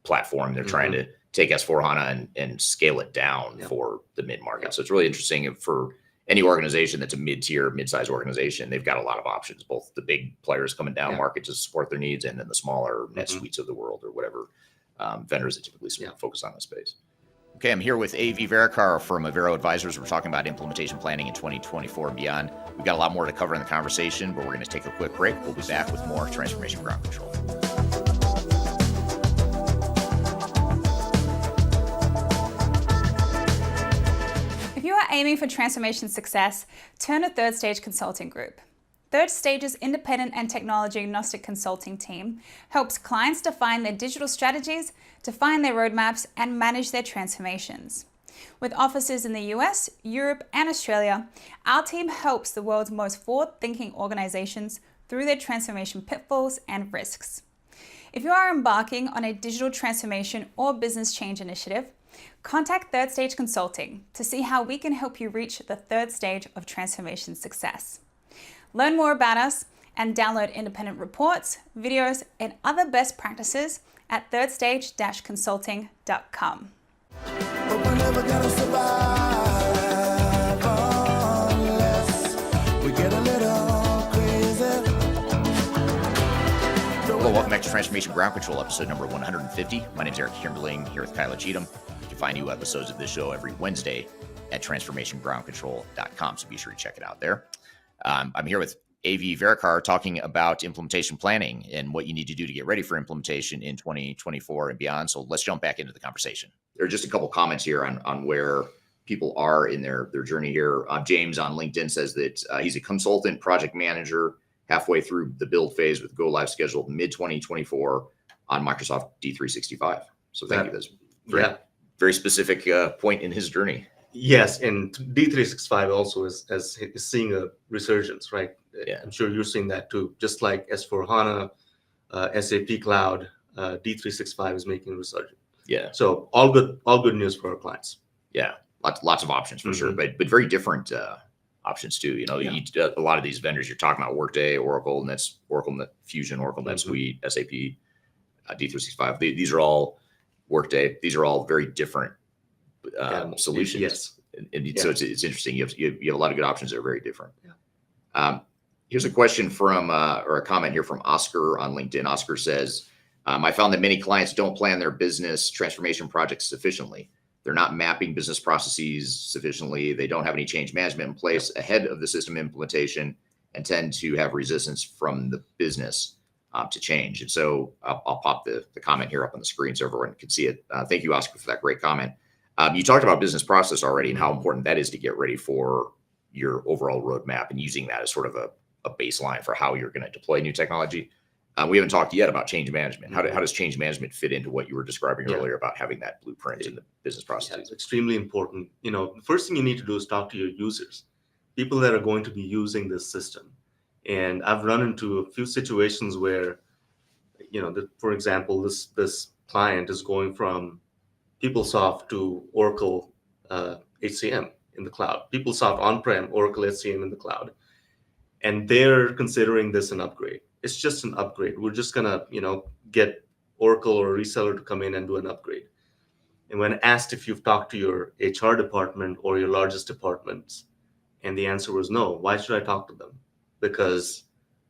platform. They're trying to take S4HANA and scale it down for the mid market. So it's really interesting for any organization that's a mid-tier, mid-sized organization. They've got a lot of options, both the big players coming down market to support their needs, and then the smaller NetSuites of the world or whatever vendors that typically focus on the space. Okay, I'm here with AV Verekar from Avero Advisors. We're talking about implementation planning in 2024 and beyond. We've got a lot more to cover in the conversation, but we're going to take a quick break. We'll be back with more Transformation Ground Control. If you are aiming for transformation success, turn to Third Stage Consulting Group. Third Stage's independent and technology-agnostic consulting team helps clients define their digital strategies, define their roadmaps, and manage their transformations. With offices in the US, Europe, and Australia, our team helps the world's most forward-thinking organizations through their transformation pitfalls and risks. If you are embarking on a digital transformation or business change initiative, contact Third Stage Consulting to see how we can help you reach the third stage of transformation success. Learn more about us and download independent reports, videos, and other best practices at thirdstage-consulting.com. But we're never gonna survive unless we get a little crazy. Hello, welcome back to Transformation Ground Control, episode number 150. My name is Eric Kimberling, here with Kyla Cheatham. You can find new episodes of this show every Wednesday at transformationgroundcontrol.com, so be sure to check it out there. I'm here with AV Verekar talking about implementation planning and what you need to do to get ready for implementation in 2024 and beyond. So let's jump back into the conversation. There are just a couple comments here on where people are in their journey here. James on LinkedIn says that he's a consultant project manager halfway through the build phase with go live scheduled mid-2024 on Microsoft D365. So thank you. That's very specific point in his journey. Yes, and D365 also is seeing a resurgence, right? Yeah. I'm sure you're seeing that too. Just like S4HANA, SAP Cloud, D365 is making a resurgence. Yeah. So all good news for our clients. Yeah, lots of options for sure, but very different options too. A lot of these vendors you're talking about, Workday, Oracle, Oracle Fusion, Oracle NetSuite, SAP, D365. These are all Workday. These are all very different solutions. Yes. So it's interesting. You have a lot of good options that are very different. Yeah. Here's a question from or a comment here from Oscar on LinkedIn. Oscar says, I found that many clients don't plan their business transformation projects sufficiently. They're not mapping business processes sufficiently. They don't have any change management in place ahead of the system implementation and tend to have resistance from the business to change. And so I'll pop the comment here up on the screen so everyone can see it. Thank you, Oscar, for that great comment. You talked about business process already and how important that is to get ready for your overall roadmap and using that as sort of a baseline for how you're going to deploy new technology. We haven't talked yet about change management. How does change management fit into what you were describing earlier about having that blueprint in the business process? It's extremely important. The first thing you need to do is talk to your users, people that are going to be using this system. And I've run into a few situations where, for example, this client is going from PeopleSoft to Oracle HCM in the cloud, PeopleSoft on-prem, Oracle HCM in the cloud. And they're considering this an upgrade. It's just an upgrade. We're just going to, get Oracle or a reseller to come in and do an upgrade. And when asked if you've talked to your HR department or your largest departments, and the answer was no, why should I talk to them? Because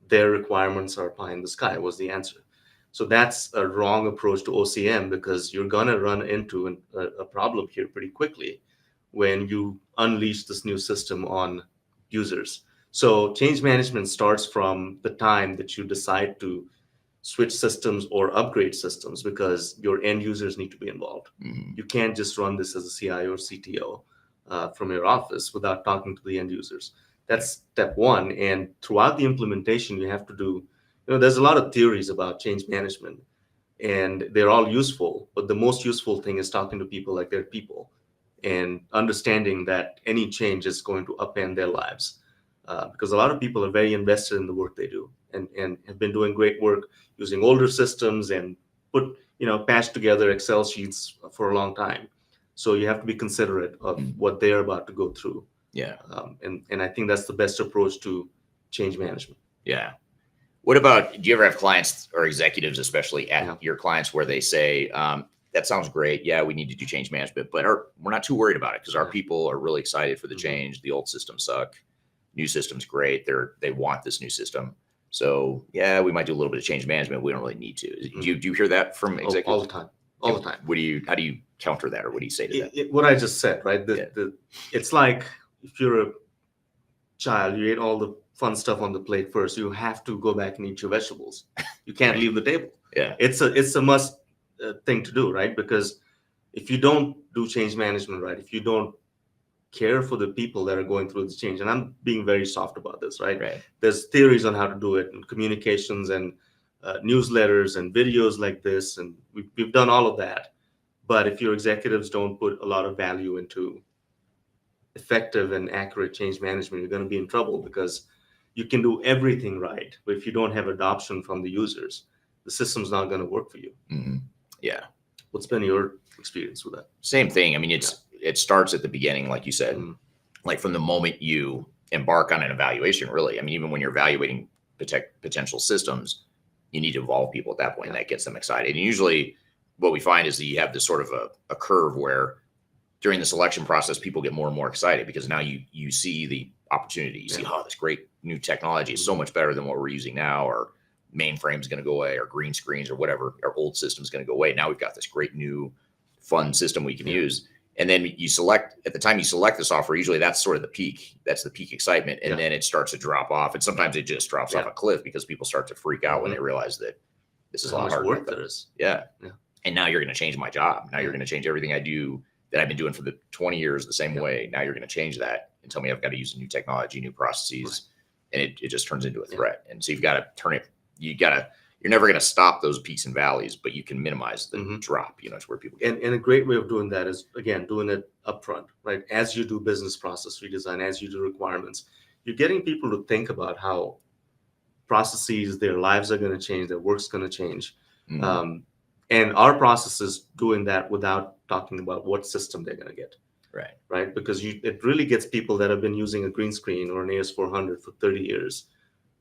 their requirements are pie in the sky was the answer. So that's a wrong approach to OCM because you're going to run into a problem here pretty quickly when you unleash this new system on users. So change management starts from the time that you decide to switch systems or upgrade systems because your end users need to be involved. Mm-hmm. You can't just run this as a CIO or CTO from your office without talking to the end users. That's step one. And throughout the implementation, you have to do, there's a lot of theories about change management and they're all useful, but the most useful thing is talking to people like they're people and understanding that any change is going to upend their lives. Because a lot of people are very invested in the work they do and have been doing great work using older systems and patch together Excel sheets for a long time. So you have to be considerate of what they're about to go through. Yeah. And I think that's the best approach to change management. Yeah. What about, do you ever have clients or executives, especially at Yeah. your clients, where they say, that sounds great. Yeah, we need to do change management, but we're not too worried about it because our people are really excited for the change. The old systems suck. New system's great. They want this new system. So yeah, we might do a little bit of change management. We don't really need to. Do you hear that from executives? All the time. All the time. How do you counter that, or what do you say to that? What I just said, right? It's like if you're a child, you ate all the fun stuff on the plate first. You have to go back and eat your vegetables. You can't leave the table. Yeah. It's a must thing to do, right? Because if you don't do change management right, if you don't care for the people that are going through the change, and I'm being very soft about this, right? There's theories on how to do it, and communications and newsletters and videos like this, and we've done all of that. But if your executives don't put a lot of value into effective and accurate change management, you're going to be in trouble, because you can do everything right, but if you don't have adoption from the users, the system's not going to work for you. Mm-hmm. Yeah. What's been your experience with that? Same thing. I mean, it starts at the beginning, like you said, like from the moment you embark on an evaluation, really. I mean, even when you're evaluating potential systems, you need to involve people at that point, and that gets them excited. And usually what we find is that you have this sort of a curve where during the selection process, people get more and more excited because now you see the opportunity. You see, oh, this great new technology is so much better than what we're using now, or mainframe's going to go away, or green screens, or whatever, our old system's going to go away. Now we've got this great new fun system we can use. And then at the time you select the software, usually that's sort of the peak. That's the peak excitement. And then it starts to drop off. And sometimes it just drops off a cliff because people start to freak out when they realize that this is a lot harder work there is. Yeah. And now you're going to change my job. Now you're going to change everything I do that I've been doing for the 20 years the same way. Now you're going to change that and tell me I've got to use a new technology, new processes, and it just turns into a threat. And so you've got to turn it. You're never going to stop those peaks and valleys, but you can minimize the drop. To where people get. And a great way of doing that is, again, doing it upfront, right? As you do business process redesign, as you do requirements, you're getting people to think about how processes, their lives are going to change, their work's going to change. And our process is doing that without talking about what system they're going to get. Right. Because it really gets people that have been using a green screen or an AS400 for 30 years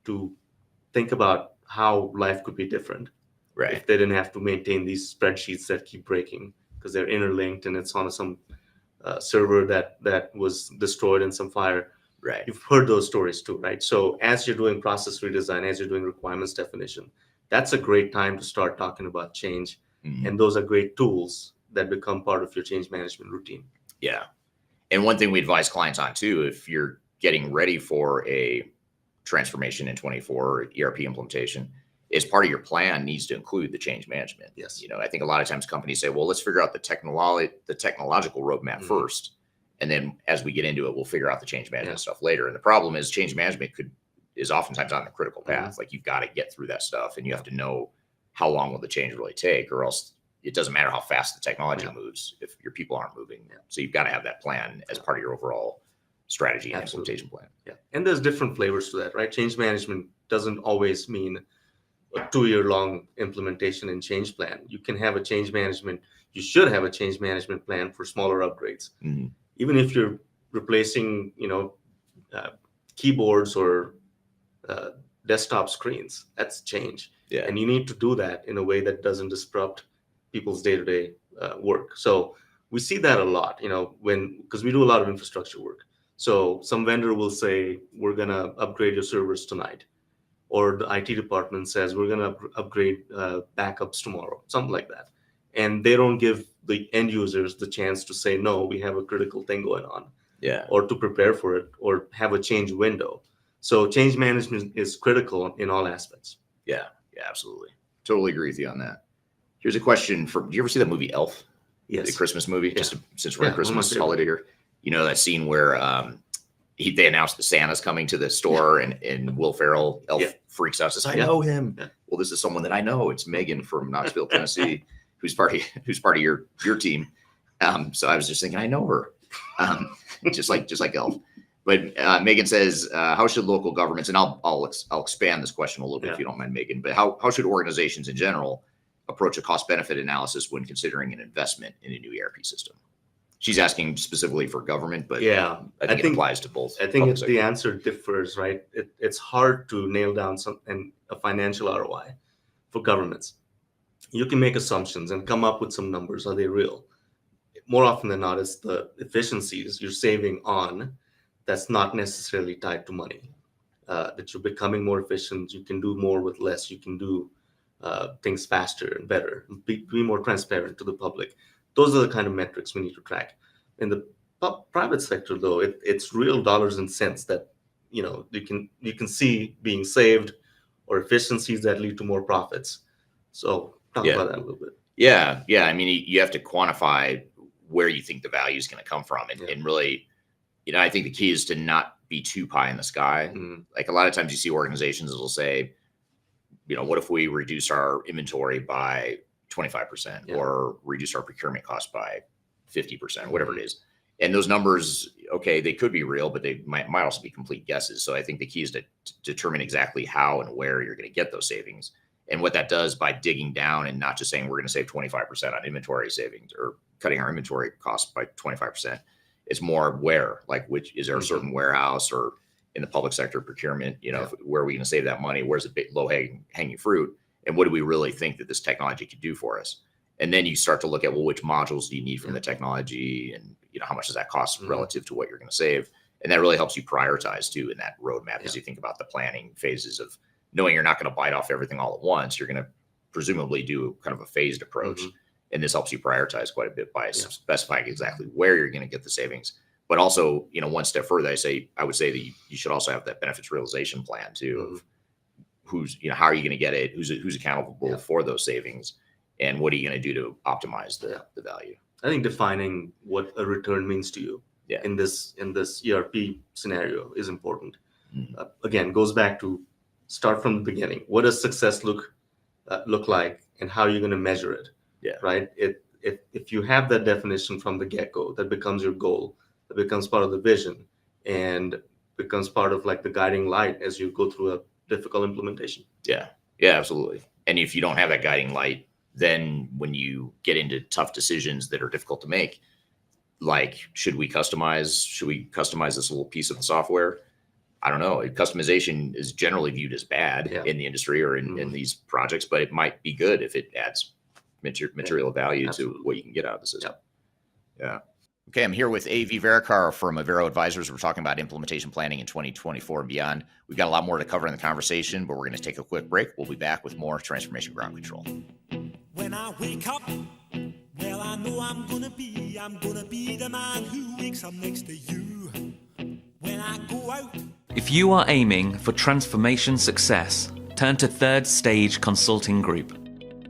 to think about how life could be different. If they didn't have to maintain these spreadsheets that keep breaking because they're interlinked and it's on some server that was destroyed in some fire. You've heard those stories too, right? So as you're doing process redesign, as you're doing requirements definition, that's a great time to start talking about change. And those are great tools that become part of your change management routine. Yeah. And one thing we advise clients on too, if you're getting ready for a transformation in 24 ERP implementation, is part of your plan needs to include the change management. I think a lot of times companies say, well, let's figure out the technological roadmap first. And then as we get into it, we'll figure out the change management stuff later. And the problem is change management is oftentimes on the critical path. Like you've got to get through that stuff, and you have to know how long will the change really take, or else it doesn't matter how fast the technology moves if your people aren't moving. So you've got to have that plan as part of your overall strategy and implementation plan. And there's different flavors to that, right? Change management doesn't always mean a 2-year-long implementation and change plan. You can have a change management. You should have a change management plan for smaller upgrades. Even if you're replacing, keyboards or desktop screens, that's change. And you need to do that in a way that doesn't disrupt people's day-to-day work. So we see that a lot, because we do a lot of infrastructure work. So some vendor will say, we're going to upgrade your servers tonight. Or the IT department says, we're going to upgrade backups tomorrow, something like that. And they don't give the end users the chance to say, no, we have a critical thing going on. Or to prepare for it, or have a change window. So change management is critical in all aspects. Yeah, absolutely. Totally agree with you on that. Here's a question do you ever see that movie Elf? Yes. The Christmas movie, since we're in Christmas holiday here. That scene where they announced that Santa's coming to the store, and Will Ferrell, Elf, freaks out, says, I know him. Well, this is someone that I know. It's Megan from Knoxville, Tennessee, who's part of your team. So I was just thinking, I know her. just like Elf. But Megan says, how should local governments, and I'll expand this question a little bit if you don't mind, Megan, but how should organizations in general approach a cost-benefit analysis when considering an investment in a new ERP system? She's asking specifically for government, but Yeah, I think it applies to both. I think public sector. the answer differs, right? It's hard to nail down a financial ROI for governments. You can make assumptions and come up with some numbers. Are they real? More often than not, it's the efficiencies you're saving on that's not necessarily tied to money. That you're becoming more efficient, you can do more with less, you can do things faster and better, be more transparent to the public. Those are the kind of metrics we need to track. In the private sector, though, it's real dollars and cents that you can see being saved, or efficiencies that lead to more profits. So talk about that a little bit. Yeah. I mean, you have to quantify where you think the value is going to come from, and really, I think the key is to not be too pie in the sky. Like a lot of times you see organizations will say, what if we reduce our inventory by 25% or reduce our procurement cost by 50%, whatever it is. And those numbers, okay, they could be real, but they might also be complete guesses. So I think the key is to determine exactly how and where you're going to get those savings. And what that does by digging down and not just saying we're going to save 25% on inventory savings or cutting our inventory costs by 25%. It's more where, like, which is there a certain warehouse or in the public sector procurement, where are we going to save that money? Where's the low hanging fruit? And what do we really think that this technology could do for us? And then you start to look at, well, which modules do you need from the technology? And, how much does that cost relative to what you're going to save? And that really helps you prioritize too in that roadmap as you think about the planning phases of knowing you're not going to bite off everything all at once. You're going to presumably do kind of a phased approach. And this helps you prioritize quite a bit by specifying exactly where you're going to get the savings. But also, one step further, I would say that you should also have that benefits realization plan too, of who's, how are you going to get it? Who's accountable for those savings, and what are you going to do to optimize the value? I think defining what a return means to you in this ERP scenario is important. Again, goes back to start from the beginning. What does success look like, and how are you going to measure it? Right. If you have that definition from the get-go, that becomes your goal. That becomes part of the vision, and becomes part of like the guiding light as you go through a difficult implementation. Yeah, absolutely. And if you don't have that guiding light, then when you get into tough decisions that are difficult to make, like should we customize this little piece of the software? I don't know. Customization is generally viewed as bad in the industry or in these projects, but it might be good if it adds material value to what you can get out of the system. Okay, I'm here with A.V. Verekar from Avero Advisors. We're talking about implementation planning in 2024 and beyond. We've got a lot more to cover in the conversation, but we're going to take a quick break. We'll be back with more Transformation Ground Control. When I wake up, well, I know I'm gonna be the man who wakes up next to you. When I go out. If you are aiming for transformation success, turn to Third Stage Consulting Group.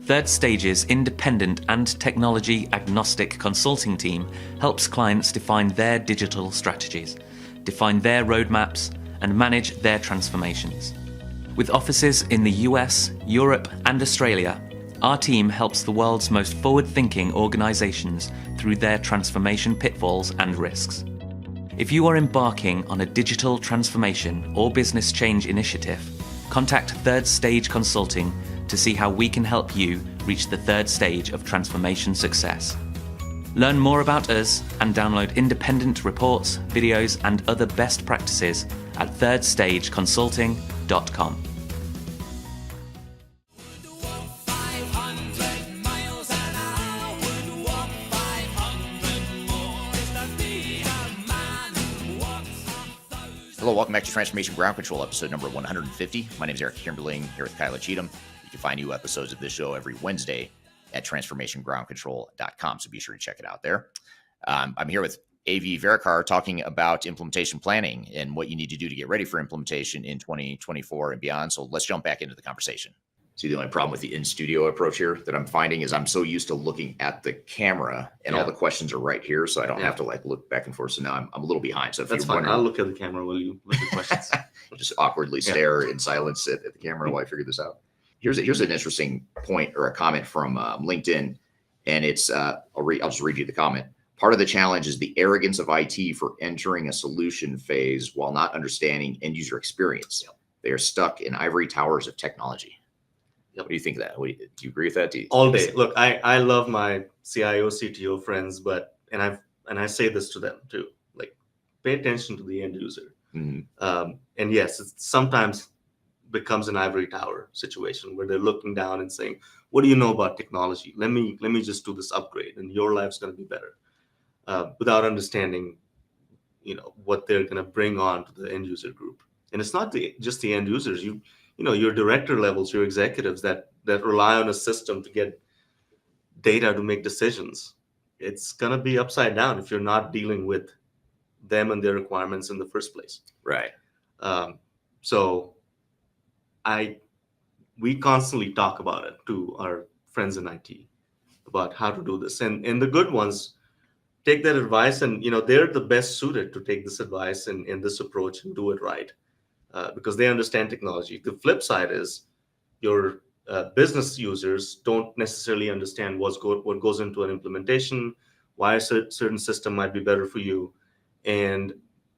Third Stage's independent and technology-agnostic consulting team helps clients define their digital strategies, define their roadmaps, and manage their transformations. With offices in the US, Europe, and Australia, our team helps the world's most forward-thinking organizations through their transformation pitfalls and risks. If you are embarking on a digital transformation or business change initiative, contact Third Stage Consulting to see how we can help you reach the third stage of transformation success. Learn more about us and download independent reports, videos, and other best practices at thirdstageconsulting.com. Hello, welcome back to Transformation Ground Control, episode number 150. My name is Eric Kimberling, here with Kyla Cheatham. You can find new episodes of this show every Wednesday at transformationgroundcontrol.com, so be sure to check it out there. I'm here with A.V. Verekar talking about implementation planning and what you need to do to get ready for implementation in 2024 and beyond. So let's jump back into the conversation. See, the only problem with the in-studio approach here that I'm finding is I'm so used to looking at the camera and all the questions are right here, so I don't have to like look back and forth. So now I'm a little behind. So if that's fine. I'll look at the camera while you look at questions. Just awkwardly stare in silence at the camera while I figure this out. Here's an interesting point or a comment from LinkedIn, and it's I'll just read you the comment. Part of the challenge is the arrogance of IT for entering a solution phase while not understanding end user experience. They are stuck in ivory towers of technology. What do you think of that? Do you agree with that? All day. Look, I love my CIO, CTO friends, and I've and I say this to them too, like, pay attention to the end user. Mhm. And yes, it sometimes becomes an ivory tower situation where they're looking down and saying, "What do you know about technology? Let me just do this upgrade, and your life's going to be better," without understanding, what they're going to bring on to the end user group. And it's not just the end users. Your director levels, your executives that rely on a system to get data to make decisions. It's going to be upside down if you're not dealing with them and their requirements in the first place. Right. So we constantly talk about it to our friends in IT about how to do this. And the good ones take that advice, and they're the best suited to take this advice and this approach and do it right, because they understand technology. The flip side is your business users don't necessarily understand what goes into an implementation, why a certain system might be better for you. And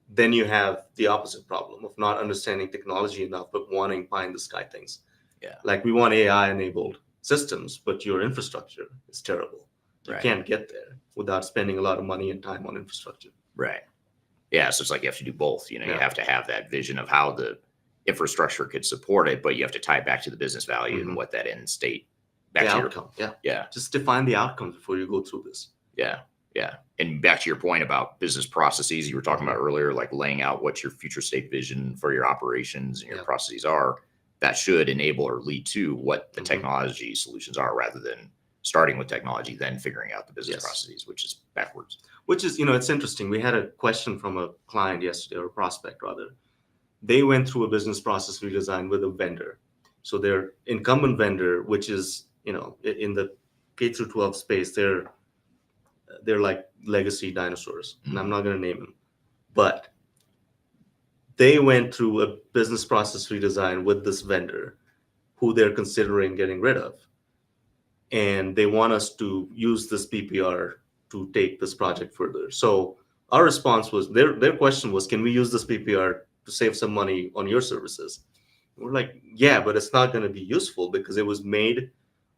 then you have the opposite problem of not understanding technology enough, but wanting pie in the sky things. Yeah. Like, we want AI enabled systems, but your infrastructure is terrible. You Right. can't get there without spending a lot of money and time on infrastructure. Right. Yeah. So it's like you have to do both. You Yeah. have to have that vision of how the infrastructure could support it, but you have to tie it back to the business value and what that end state back The to your outcome. Yeah. Yeah. Just define the outcomes before you go through this. Yeah. Yeah. And back to your point about business processes, you were talking about earlier, like laying out what your future state vision for your operations and your Yeah. processes are. That should enable or lead to what the technology solutions are, rather than starting with technology, then figuring out the business Yes. processes, which is backwards. Which is, it's interesting. We had a question from a client yesterday, or a prospect rather. They went through a business process redesign with a vendor. So their incumbent vendor, which is, in the K through 12 space, they're like legacy dinosaurs, and I'm not going to name them, but they went through a business process redesign with this vendor who they're considering getting rid of. And they want us to use this PPR to take this project further. So our response was, their question was, can we use this PPR to save some money on your services? We're like, yeah, but it's not going to be useful because it was made,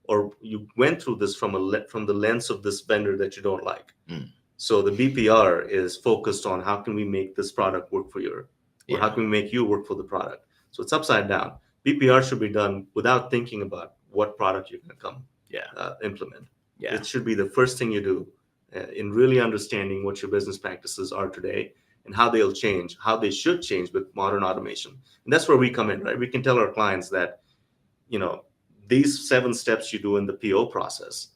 or you went through this from the lens of this vendor that you don't like. So the BPR is focused on how can we make this product work for you, or how can we make you work for the product. So it's upside down. BPR should be done without thinking about what product you're going to come implement. Yeah. It should be the first thing you do in really understanding what your business practices are today and how they'll change, how they should change with modern automation. And that's where we come in, right? We can tell our clients that, these 7 steps you do in the PO process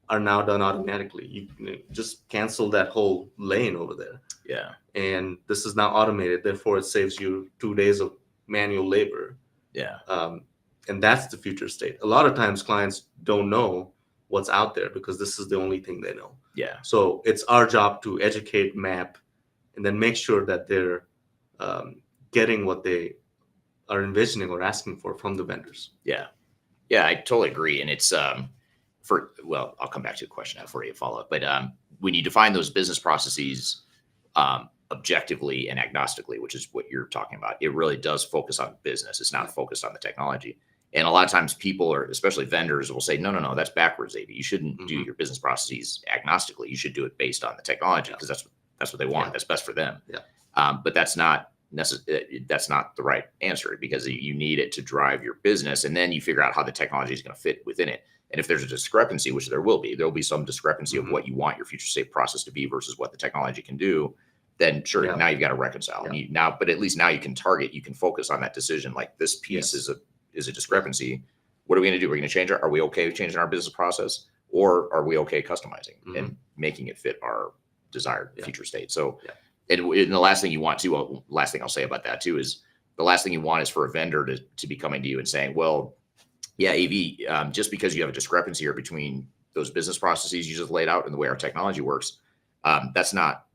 are now done automatically. You just cancel that whole lane over there. Yeah. And this is now automated. Therefore, it saves you 2 days of manual labor. Yeah. And that's the future state. A lot of times clients don't know what's out there because this is the only thing they know. Yeah. So it's our job to educate, map, and then make sure that they're getting what they are envisioning or asking for from the vendors. Yeah. Yeah, I totally agree. And it's I'll come back to a question for you to follow up. But when you define those business processes objectively and agnostically, which is what you're talking about, it really does focus on business. It's not focused on the technology. And a lot of times people, or especially vendors, will say, no, that's backwards, AB. You shouldn't do your business processes agnostically. You should do it based on the technology, because that's what they want. That's best for them. Yeah. But that's not the right answer, because you need it to drive your business, and then you figure out how the technology is going to fit within it. And if there's a discrepancy, which there'll be some discrepancy of what you want your future state process to be versus what the technology can do, then sure, now you've got to reconcile. But at least now you can target, you can focus on that decision. Like, this piece is a discrepancy. What are we going to do? We're going to change it. Are we okay changing our business process, or are we okay customizing and making it fit our desired future state? So, and the last thing you want to, last thing I'll say about that too, is the last thing you want is for a vendor to be coming to you and saying, well, yeah, AV, just because you have a discrepancy here between those business processes you just laid out and the way our technology works, that's not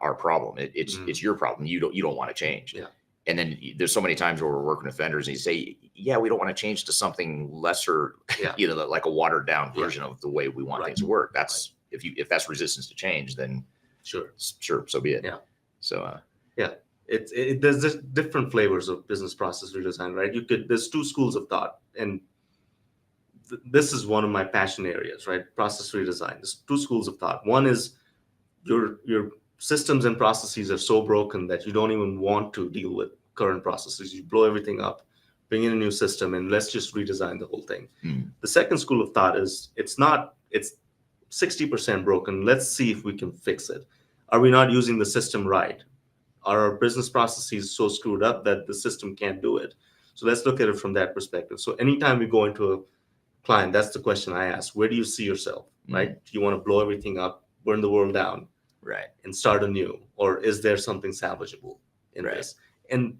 our problem. It's your problem. You don't want to change. Yeah. And then there's so many times where we're working with vendors and you say, yeah, we don't want to change to something lesser, like a watered down version of the way we want things to work. That's if that's resistance to change, then sure, so be it. Yeah. So there's just different flavors of business process redesign, right? There's 2 schools of thought, and this is one of my passion areas, right? Process redesign. There's 2 schools of thought. One is your systems and processes are so broken that you don't even want to deal with current processes. You blow everything up, bring in a new system, and let's just redesign the whole thing. The second school of thought is it's 60% broken. Let's see if we can fix it. Are we not using the system right? Are our business processes so screwed up that the system can't do it? So let's look at it from that perspective. So anytime we go into a client, that's the question I ask. Where do you see yourself, right? Do you want to blow everything up, burn the world down, right, and start anew? Or is there something salvageable in this? And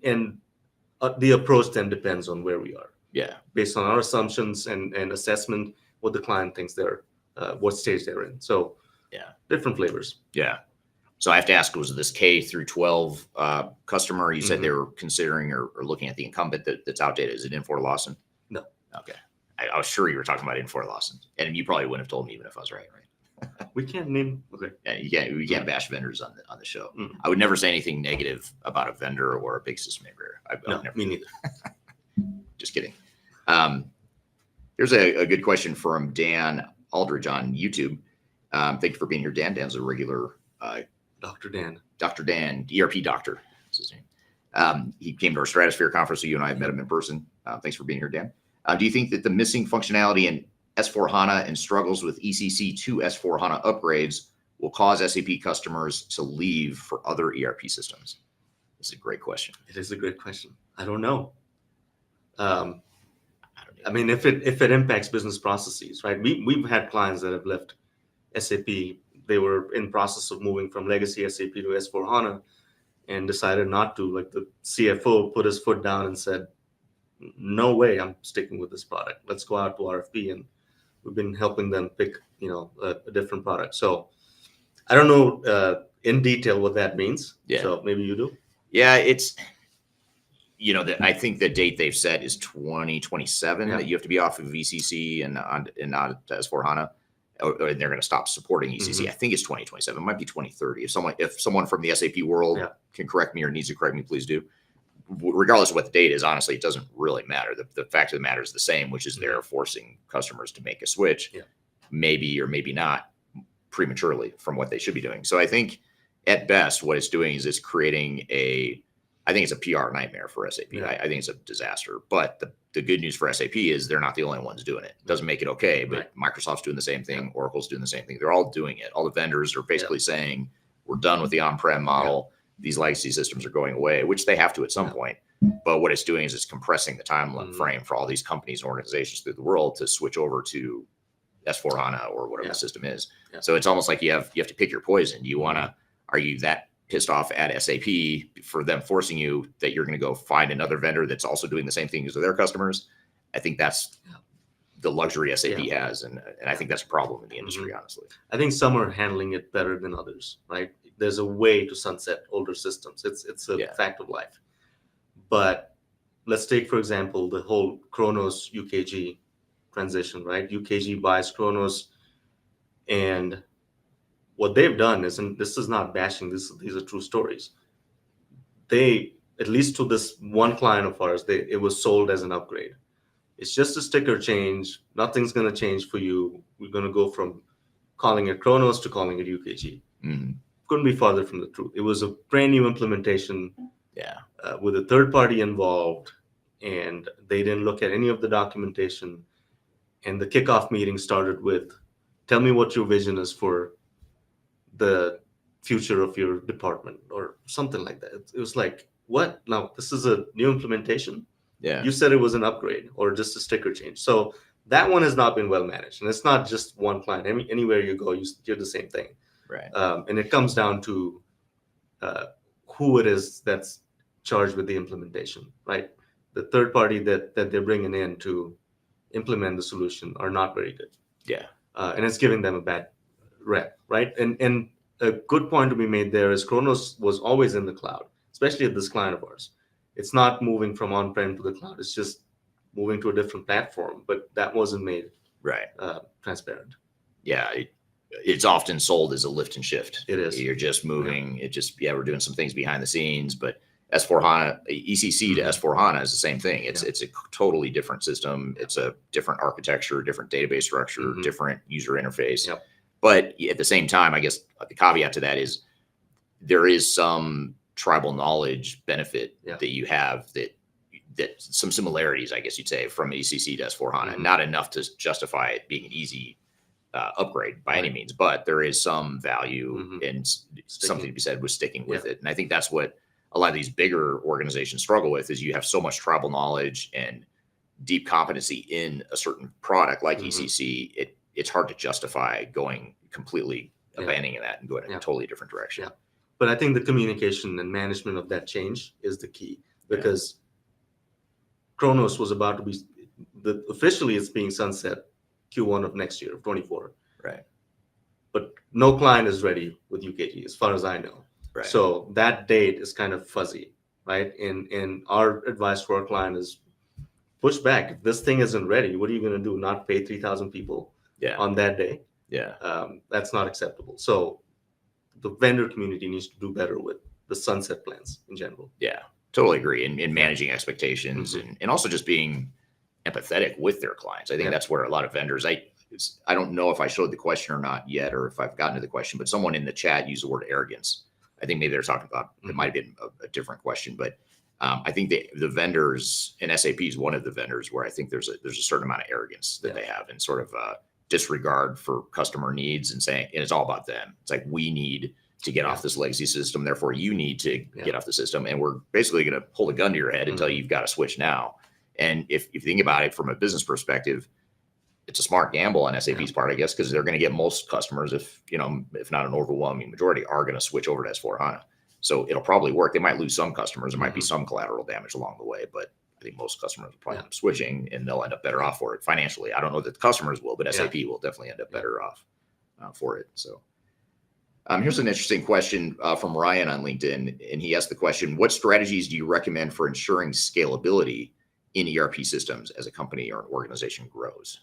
the approach then depends on where we are. Yeah. Based on our assumptions and assessment, what the client thinks what stage they're in. So different flavors. Yeah. So I have to ask, was this K through 12 customer, you said they were considering or looking at the incumbent that's outdated. Is it Infor Lawson? No. Okay. I was sure you were talking about Infor Lawson. And you probably wouldn't have told me even if I was right? We can't name. Okay. Yeah, we can't bash vendors on the show. I would never say anything negative about a vendor or a big system integrator. No, me neither. Just kidding. Here's a good question from Dan Aldridge on YouTube. Thank you for being here, Dan. Dan's a regular Dr. Dan. Dr. Dan, ERP doctor. That's his name. He came to our Stratosphere conference, so you and I have met him in person. Thanks for being here, Dan. Do you think that the missing functionality in S4HANA and struggles with ECC to S4HANA upgrades will cause SAP customers to leave for other ERP systems? This is a great question. It is a great question. I don't know. I mean, if it impacts business processes, right? We've had clients that have left SAP. They were in process of moving from legacy SAP to S4HANA and decided not to. Like the CFO put his foot down and said, no way, I'm sticking with this product. Let's go out to RFP. And we've been helping them pick, a different product. So I don't know in detail what that means. Yeah. So maybe you do. Yeah, it's, I think the date they've set is 2027 that you have to be off of VCC and not S4HANA, or they're going to stop supporting ECC. I think it's 2027. It might be 2030. If someone from the SAP world can correct me or needs to correct me, please do. Regardless of what the date is, honestly, it doesn't really matter. The fact of the matter is the same, which is they're forcing customers to make a switch, maybe or maybe not prematurely from what they should be doing. So I think at best, what it's doing is it's creating I think it's a PR nightmare for SAP. I think it's a disaster. But the good news for SAP is they're not the only ones doing it. It doesn't make it okay, but Microsoft's doing the same thing. Oracle's doing the same thing. They're all doing it. All the vendors are basically saying, we're done with the on-prem model. These legacy systems are going away, which they have to at some point. But what it's doing is it's compressing the time frame for all these companies and organizations through the world to switch over to S4HANA or whatever the system is. So it's almost like you have to pick your poison. Are you that pissed off at SAP for them forcing you that you're going to go find another vendor that's also doing the same thing as their customers? I think that's the luxury SAP has. And I think that's a problem in the industry, honestly. I think some are handling it better than others, right? There's a way to sunset older systems. It's a fact of life. But let's take, for example, the whole Kronos UKG transition, right? UKG buys Kronos, and what they've done is, and this is not bashing, these are true stories. They, at least to this one client of ours, it was sold as an upgrade. It's just a sticker change. Nothing's going to change for you. We're going to go from calling it Kronos to calling it UKG. Couldn't be farther from the truth. It was a brand new implementation with a third party involved, and they didn't look at any of the documentation. And the kickoff meeting started with, tell me what your vision is for the future of your department, or something like that. It was like, what? Now, this is a new implementation? You said it was an upgrade or just a sticker change. So that one has not been well managed. And it's not just one client. Anywhere you go, you hear the same thing. Right. And it comes down to who it is that's charged with the implementation, right? The third party that they're bringing in to implement the solution are not very good. And it's giving them a bad rep, right? And a good point to be made there is Kronos was always in the cloud, especially at this client of ours. It's not moving from on-prem to the cloud. It's just moving to a different platform, but that wasn't made transparent. It's often sold as a lift and shift. It is. You're just moving. We're doing some things behind the scenes, but S4HANA, ECC to S4HANA is the same thing. It's a totally different system. It's a different architecture, different database structure, different user interface. But at the same time, I guess the caveat to that is there is some tribal knowledge benefit that you have that some similarities, I guess you'd say, from ECC to S/4HANA. Not enough to justify it being an easy upgrade by any means, but there is some value in something to be said with sticking with it. And I think that's what a lot of these bigger organizations struggle with, is you have so much tribal knowledge and deep competency in a certain product like ECC, it's hard to justify going completely abandoning that and going in a totally different direction. But I think the communication and management of that change is the key, because Kronos was about to be, officially it's being sunset Q1 of next year, of 24. Right. But no client is ready with UKG, as far as I know. Right. So that date is kind of fuzzy, right? And our advice for our client is push back. If this thing isn't ready, what are you going to do? Not pay 3,000 people on that day? That's not acceptable. So the vendor community needs to do better with the sunset plans in general. Yeah, totally agree. And managing expectations and also just being empathetic with their clients. I think that's where a lot of vendors, I don't know if I showed the question or not yet, or if I've gotten to the question, but someone in the chat used the word arrogance. I think maybe they're talking about, it might have been a different question, but I think the vendors, and SAP is one of the vendors where I think there's a certain amount of arrogance that they have, and sort of disregard for customer needs, and saying, and it's all about them. It's like, we need to get off this legacy system, therefore you need to get off the system, and we're basically going to hold a gun to your head and tell you you've got to switch now. And if you think about it from a business perspective, it's a smart gamble on SAP's part, I guess, because they're going to get most customers, if not an overwhelming majority, are going to switch over to S/4HANA. So it'll probably work. They might lose some customers. There might be some collateral damage along the way, but I think most customers will probably end up switching, and they'll end up better off for it financially. I don't know that the customers will, but SAP will definitely end up better off for it. So here's an interesting question from Ryan on LinkedIn, and he asked the question: what strategies do you recommend for ensuring scalability in ERP systems as a company or an organization grows?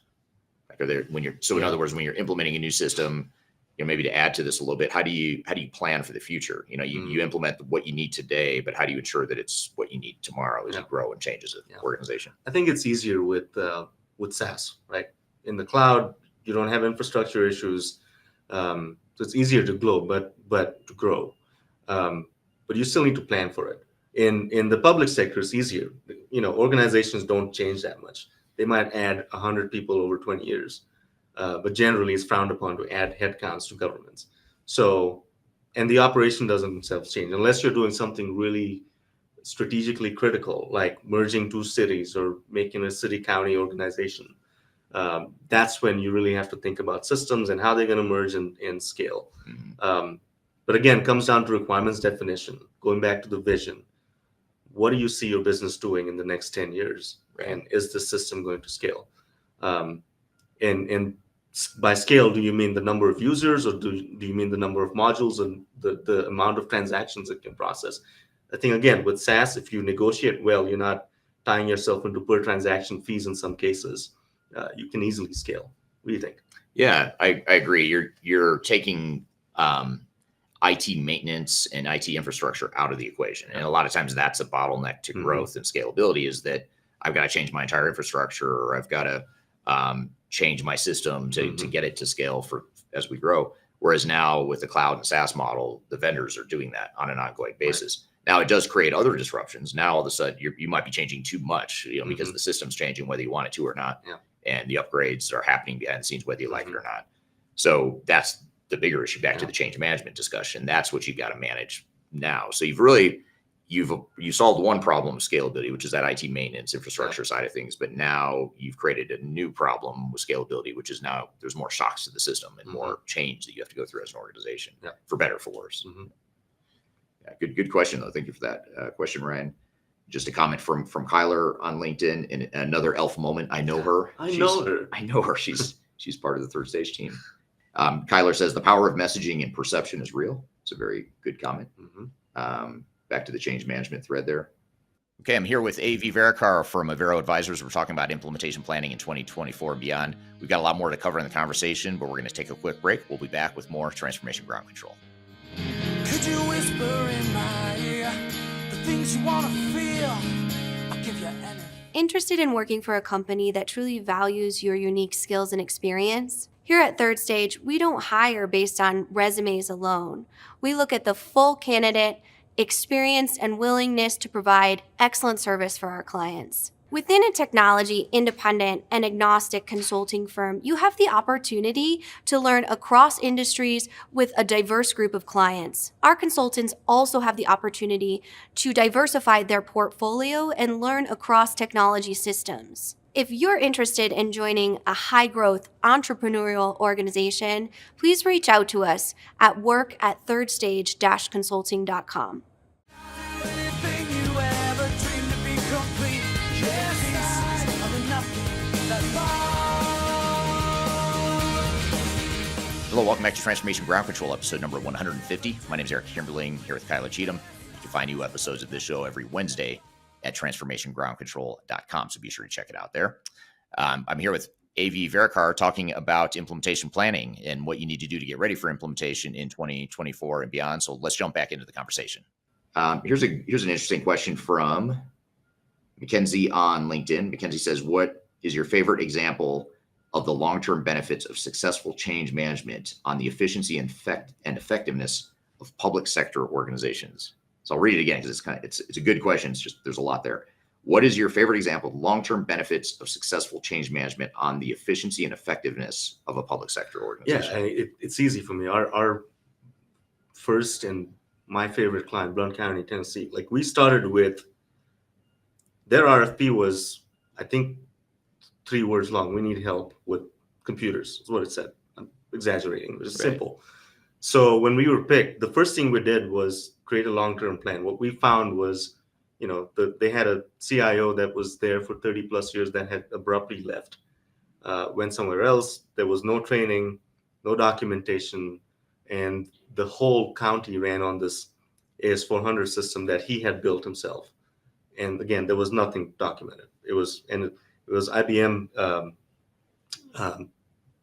Like, are there, in other words, when you're implementing a new system, maybe to add to this a little bit, how do you plan for the future? You implement what you need today, but how do you ensure that it's what you need tomorrow as you grow and change as an organization? I think it's easier with SaaS, right? In the cloud, you don't have infrastructure issues, so it's easier to grow, but you still need to plan for it. In the public sector, it's easier. Organizations don't change that much. They might add 100 people over 20 years. But generally it's frowned upon to add headcounts to governments. So, and the operation doesn't themselves change unless you're doing something really strategically critical, like merging two cities or making a city-county organization. That's when you really have to think about systems and how they're going to merge and scale. But again, it comes down to requirements definition, going back to the vision. What do you see your business doing in the next 10 years? And is the system going to scale? And by scale, do you mean the number of users, or do you mean the number of modules and the amount of transactions it can process? I think, again, with SaaS, if you negotiate well, you're not tying yourself into per transaction fees in some cases. You can easily scale. What do you think? Yeah, I agree. You're taking IT maintenance and IT infrastructure out of the equation. And a lot of times that's a bottleneck to growth and scalability, is that I've got to change my entire infrastructure, or I've got to change my system to get it to scale as we grow. Whereas now with the cloud and SaaS model, the vendors are doing that on an ongoing basis. Now it does create other disruptions. Now all of a sudden you might be changing too much, because the system's changing whether you want it to or not. And the upgrades are happening behind the scenes whether you like it or not. So that's the bigger issue, back to the change management discussion. That's what you've got to manage now. So you solved one problem of scalability, which is that IT maintenance infrastructure side of things. But now you've created a new problem with scalability, which is now there's more shocks to the system and more change that you have to go through as an organization, for better or for worse. Yeah, good question though. Thank you for that question, Ryan. Just a comment from Kyler on LinkedIn, and another elf moment. I know her. I know her. She's part of the third stage team. Kyler says the power of messaging and perception is real. It's a very good comment. Back to the change management thread there. Okay, I'm here with AV Verekar from Avero Advisors. We're talking about implementation planning in 2024 and beyond. We've got a lot more to cover in the conversation, but we're going to take a quick break. We'll be back with more Transformation Ground Control. Could you whisper in my ear the things you want to feel? I'll give you anything. Interested in working for a company that truly values your unique skills and experience? Here at Third Stage, we don't hire based on resumes alone. We look at the full candidate, experience, and willingness to provide excellent service for our clients. Within a technology independent and agnostic consulting firm, you have the opportunity to learn across industries with a diverse group of clients. Our consultants also have the opportunity to diversify their portfolio and learn across technology systems. If you're interested in joining a high-growth entrepreneurial organization, please reach out to us at work@thirdstage-consulting.com. Hello, welcome back to Transformation Ground Control, episode number 150. My name is Eric Kimberling, here with Cheatham. You can find new episodes of this show every Wednesday at transformationgroundcontrol.com, so be sure to check it out there. I'm here with AV Verekar talking about implementation planning and what you need to do to get ready for implementation in 2024 and beyond. So let's jump back into the conversation. Here's an interesting question from Mackenzie on LinkedIn. Mackenzie says, what is your favorite example of the long-term benefits of successful change management on the efficiency and effectiveness of public sector organizations? So I'll read it again because it's a good question. It's just there's a lot there. What is your favorite example of long-term benefits of successful change management on the efficiency and effectiveness of a public sector organization? Yeah, it's easy for me. Our first and my favorite client, Blount County, Tennessee. Like we started with their RFP was, I think, 3 words long. We need help with computers, is what it said. I'm exaggerating. It was simple. So when we were picked, the first thing we did was create a long-term plan. What we found was, they had a CIO that was there for 30 plus years that had abruptly left, went somewhere else. There was no training, no documentation, and the whole county ran on this AS400 system that he had built himself. And again, there was nothing documented. It was IBM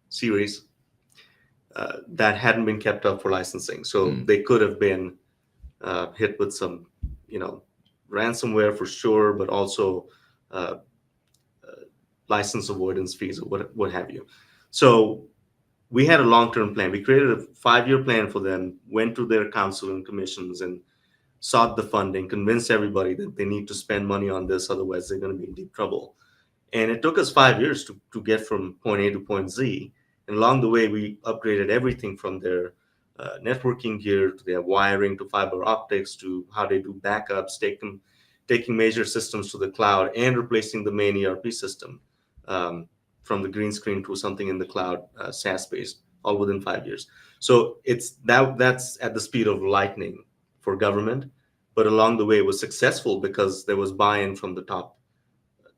series that hadn't been kept up for licensing. So they could have been hit with some, ransomware for sure, but also license avoidance fees or what have you. So we had a long-term plan. We created a 5-year plan for them, went to their council and commissions and sought the funding, convinced everybody that they need to spend money on this, otherwise they're going to be in deep trouble. And it took us 5 years to get from point A to point Z. And along the way, we upgraded everything from their networking gear to their wiring to fiber optics to how they do backups, taking major systems to the cloud and replacing the main ERP system from the green screen to something in the cloud, SaaS-based, all within 5 years. So that's at the speed of lightning for government. But along the way, it was successful because there was buy-in from the top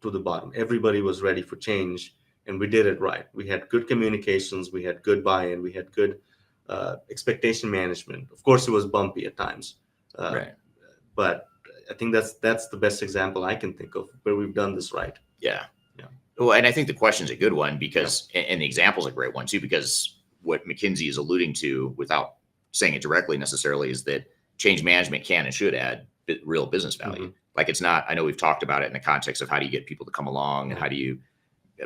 to the bottom. Everybody was ready for change, and we did it right. We had good communications, we had good buy-in, we had good expectation management. Of course, it was bumpy at times, but I think that's the best example I can think of where we've done this right. Yeah. Well, and I think the question's a good one because, and the example's a great one too, because what McKinsey is alluding to, without saying it directly necessarily, is that change management can and should add real business value. Like it's not, I know we've talked about it in the context of how do you get people to come along and how do you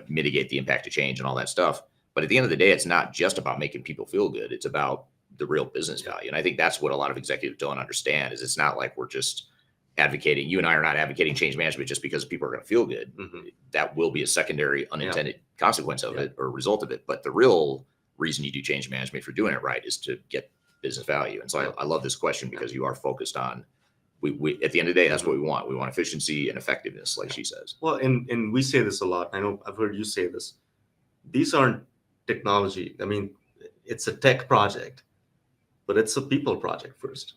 mitigate the impact of change and all that stuff. But at the end of the day, it's not just about making people feel good. It's about the real business value. And I think that's what a lot of executives don't understand is it's not like we're just advocating, you and I are not advocating change management just because people are going to feel good. That will be a secondary unintended consequence of it or result of it. But the real reason you do change management, if you're doing it right, is to get business value. And so I love this question because you are focused on, we at the end of the day, that's what we want. We want efficiency and effectiveness, like she says. Well, and we say this a lot. I know I've heard you say this. These aren't technology. I mean, it's a tech project, but it's a people project first,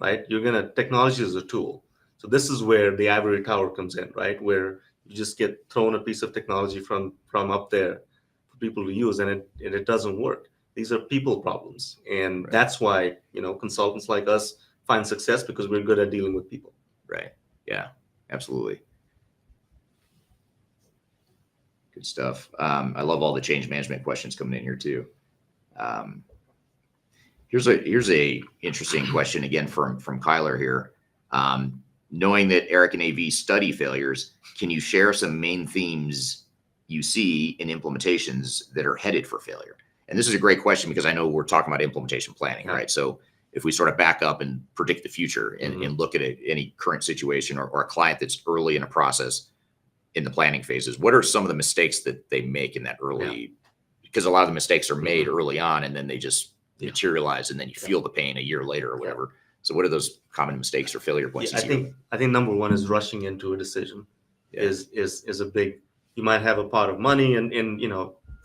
right? Technology is a tool. So this is where the ivory tower comes in, right? Where you just get thrown a piece of technology from up there for people to use, and it doesn't work. These are people problems, and that's why consultants like us find success because we're good at dealing with people. Right. Yeah. Absolutely. Good stuff. I love all the change management questions coming in here too. Here's a interesting question again from Kyler here. Knowing that Eric and AV study failures, can you share some main themes you see in implementations that are headed for failure? And this is a great question because I know we're talking about implementation planning, right? So if we sort of back up and predict the future and look at any current situation or a client that's early in a process in the planning phases, what are some of the mistakes that they make in that early? Because a lot of the mistakes are made early on and then they just materialize and then you feel the pain a year later or whatever. So what are those common mistakes or failure points? I think number one is rushing into a decision is a big. You might have a pot of money, and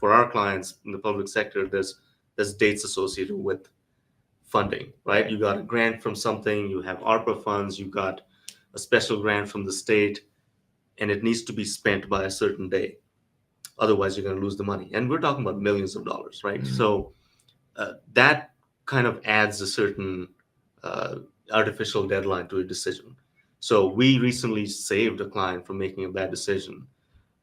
for our clients in the public sector, there's dates associated with funding, right? You got a grant from something, you have ARPA funds, you got a special grant from the state, and it needs to be spent by a certain day. Otherwise, you're going to lose the money. And we're talking about millions of dollars, right? So that kind of adds a certain artificial deadline to a decision. So we recently saved a client from making a bad decision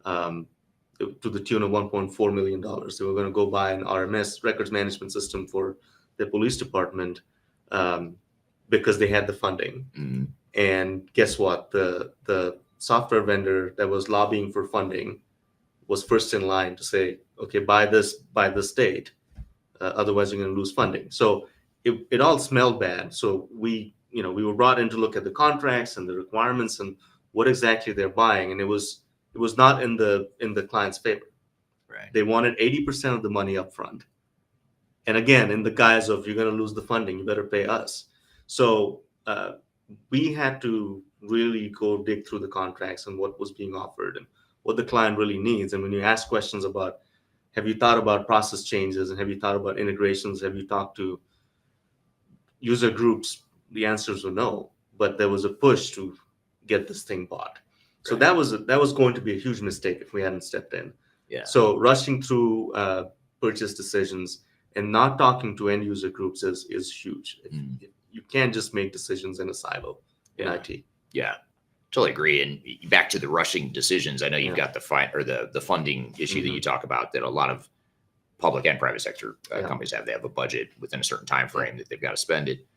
to the tune of $1.4 million. They were going to go buy an RMS, records management system, for the police department because they had the funding. And guess what? The software vendor that was lobbying for funding was first in line to say, okay, buy this date, otherwise you're going to lose funding. So it all smelled bad. So we were brought in to look at the contracts and the requirements and what exactly they're buying, and it was not in the client's favor. Right. They wanted 80% of the money up front, and again, in the guise of, you're going to lose the funding, you better pay us. So we had to really go dig through the contracts and what was being offered and what the client really needs. And when you ask questions about, have you thought about process changes and have you thought about integrations, have you talked to user groups, the answers were no. But there was a push to get this thing bought. So that was going to be a huge mistake if we hadn't stepped in. So rushing through purchase decisions and not talking to end user groups is huge. You can't just make decisions in a silo in IT. Yeah, totally agree. And back to the rushing decisions, I know you've got the funding issue that you talk about, that a lot of public and private sector companies have. They have a budget within a certain time frame that they've got to spend it.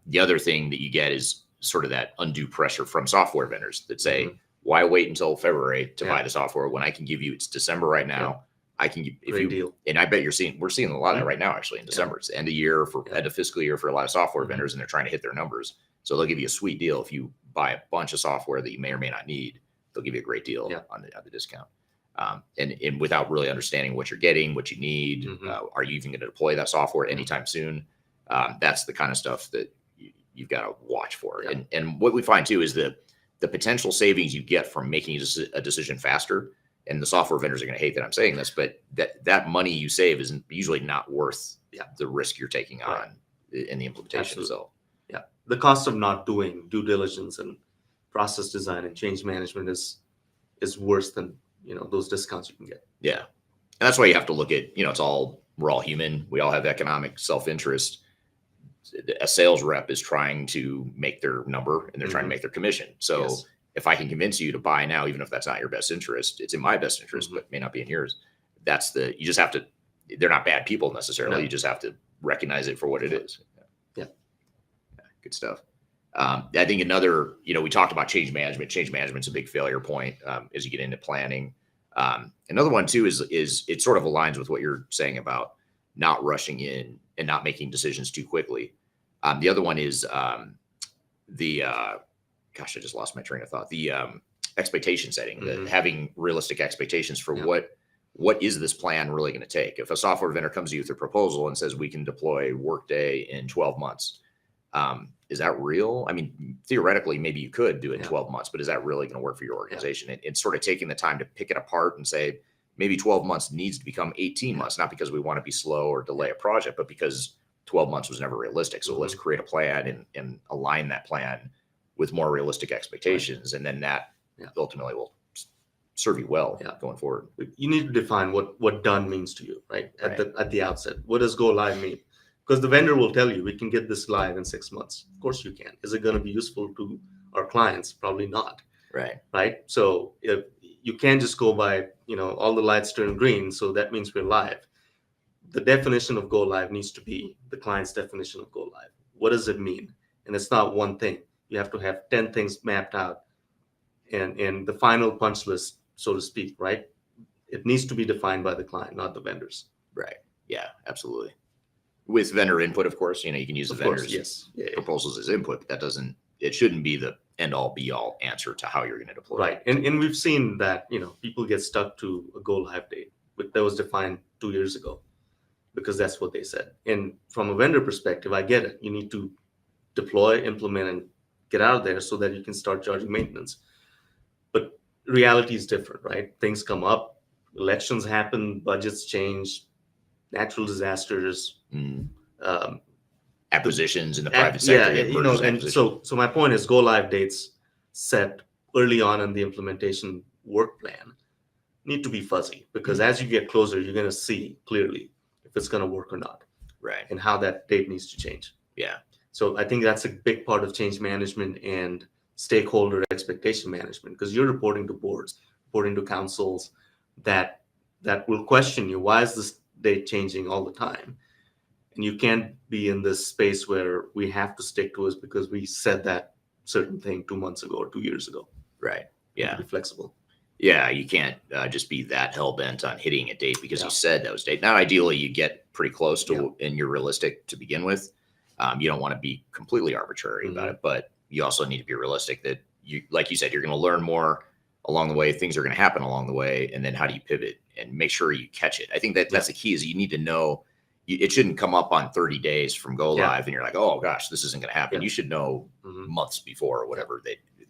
The other thing that you get is sort of that undue pressure from software vendors that say, why wait until February to buy the software when I can give you, it's December right now. I can give deal. And I bet we're seeing a lot of that right now, actually, in December. It's the end of year end of fiscal year for a lot of software vendors, and they're trying to hit their numbers. So they'll give you a sweet deal if you buy a bunch of software that you may or may not need. They'll give you a great deal on the discount. And without really understanding what you're getting, what you need, are you even going to deploy that software anytime soon? That's the kind of stuff that you've got to watch for. And what we find too is the potential savings you get from making a decision faster. And the software vendors are going to hate that I'm saying this, but that money you save is usually not worth the risk you're taking on in the implementation. So the cost of not doing due diligence and process design and change management is worse than those discounts you can get. Yeah, and that's why you have to look at we're all human. We all have economic self-interest. A sales rep is trying to make their number and they're trying to make their commission. So if I can convince you to buy now, even if that's not your best interest, it's in my best interest, but may not be in yours. You just have to, they're not bad people necessarily. No. You just have to recognize it for what it is. Yeah. Good stuff. I think another, we talked about change management. Change management's a big failure point as you get into planning. Another one too is it sort of aligns with what you're saying about not rushing in and not making decisions too quickly. The other one is gosh, I just lost my train of thought. The expectation setting, having realistic expectations for what is this plan really going to take? If a software vendor comes to you with a proposal and says we can deploy Workday in 12 months, is that real? I mean, theoretically, maybe you could do it in 12 months, but is that really going to work for your organization? It's sort of taking the time to pick it apart and say, maybe 12 months needs to become 18 months, not because we want to be slow or delay a project, but because 12 months was never realistic. So let's create a plan and align that plan with more realistic expectations. And then that ultimately will serve you well going forward. You need to define what done means to you, right? At the outset. What does go live mean? Because the vendor will tell you, we can get this live in 6 months. Of course you can. Is it going to be useful to our clients? Probably not. Right. So if you can't just go by, all the lights turn green, so that means we're live. The definition of go live needs to be the client's definition of go live. What does it mean? And it's not one thing. You have to have 10 things mapped out and the final punch list, so to speak, right? It needs to be defined by the client, not the vendors. Right. Yeah, absolutely. With vendor input, of course, you can use the Of course, vendors' yes. Yeah, yeah. proposals as input, but it shouldn't be the end all be all answer to how you're going to deploy. Right. And we've seen that, people get stuck to a go live date, but that was defined 2 years ago because that's what they said. And from a vendor perspective, I get it. You need to deploy, implement, and get out of there so that you can start charging maintenance. But reality is different, right? Things come up, elections happen, budgets change, natural disasters, acquisitions in the private sector. And so my point is, go live dates set early on in the implementation work plan need to be fuzzy, because as you get closer, you're going to see clearly if it's going to work or not, right? And how that date needs to change. Yeah. So I think that's a big part of change management and stakeholder expectation management, because you're reporting to boards, reporting to councils that will question you. Why is this date changing all the time? And you can't be in this space where we have to stick to it because we said that certain thing 2 months ago or 2 years ago. Right. Yeah. Be flexible. Yeah. You can't just be that hell bent on hitting a date because you said those dates. Now, ideally, you get pretty close to, and you're realistic to begin with. You don't want to be completely arbitrary about it, but you also need to be realistic that like you said, you're going to learn more along the way. Things are going to happen along the way. And then how do you pivot and make sure you catch it? I think that's the key, is you need to know. It shouldn't come up on 30 days from go live and you're like, oh gosh, this isn't going to happen. You should know months before or whatever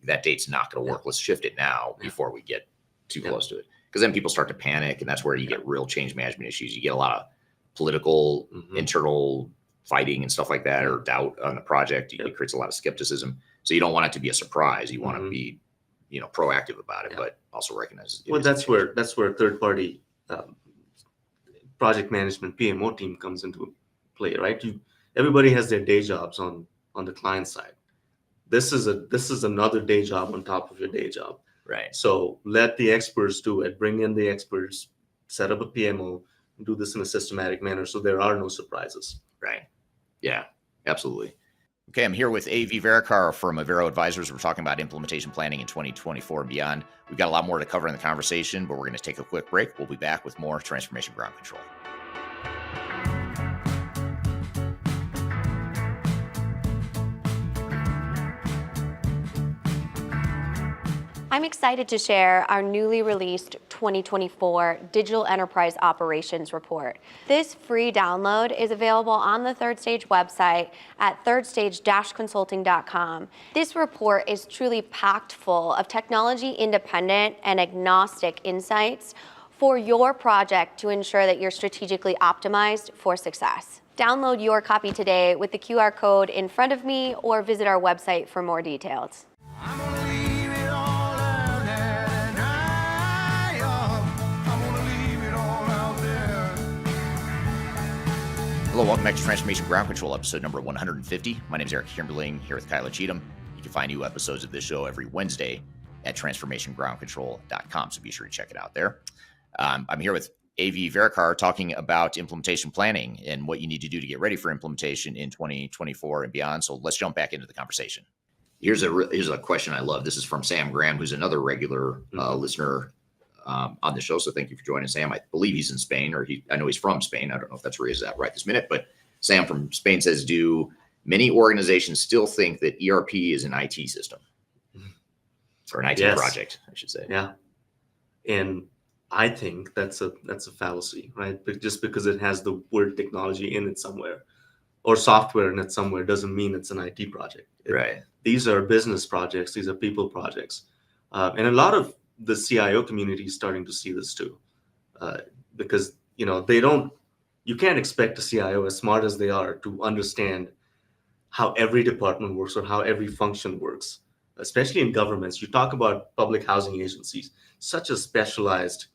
that date's not going to work. Let's shift it now before we get too close to it. Because then people start to panic, and that's where you get real change management issues. You get a lot of political, internal fighting and stuff like that, or doubt on the project. It creates a lot of skepticism. So you don't want it to be a surprise. You want to be, proactive about it, but also recognize. That's where third party project management PMO team comes into play, right? Everybody has their day jobs on the client side. This is another day job on top of your day job, right? So let the experts do it. Bring in the experts, set up a PMO, do this in a systematic manner so there are no surprises. Right. Yeah, absolutely. Okay, I'm here with AV Verekar from Avero Advisors. We're talking about implementation planning in 2024 and beyond. We've got a lot more to cover in the conversation, but we're going to take a quick break. We'll be back with more Transformation Ground Control. I'm excited to share our newly released 2024 Digital Enterprise Operations Report. This free download is available on the Third Stage website at thirdstage-consulting.com. This report is truly packed full of technology-independent and agnostic insights for your project to ensure that you're strategically optimized for success. Download your copy today with the QR code in front of me, or visit our website for more details. Hello, welcome back to Transformation Ground Control, episode number 150. My name is Eric Kimberling, here with Kyla Cheatham. You can find new episodes of this show every Wednesday at transformationgroundcontrol.com, so be sure to check it out there. I'm here with AV Verekar talking about implementation planning and what you need to do to get ready for implementation in 2024 and beyond. So let's jump back into the conversation. Here's a question I love. This is from Sam Graham, who's another regular listener on the show. So thank you for joining, Sam. I believe he's in Spain, I know he's from Spain. I don't know if that's where he's at right this minute, but Sam from Spain says, do many organizations still think that ERP is an IT system or an IT project, I should say? Yeah. And I think that's a fallacy, right? But just because it has the word technology in it somewhere or software in it somewhere doesn't mean it's an IT project. Right. These are business projects. These are people projects. And a lot of the CIO community is starting to see this too, because you can't expect a CIO, as smart as they are, to understand how every department works or how every function works, especially in governments. You talk about public housing agencies, such a specialized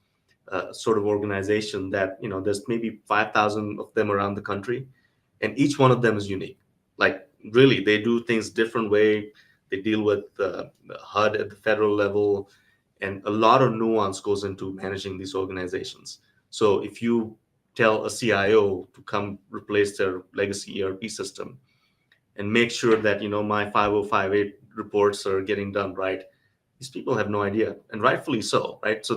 sort of organization that, there's maybe 5,000 of them around the country, and each one of them is unique. Like, really, they do things different way. They deal with the HUD at the federal level, and a lot of nuance goes into managing these organizations. So if you tell a CIO to come replace their legacy ERP system and make sure that, my 5058 reports are getting done right, these people have no idea, and rightfully so, right? So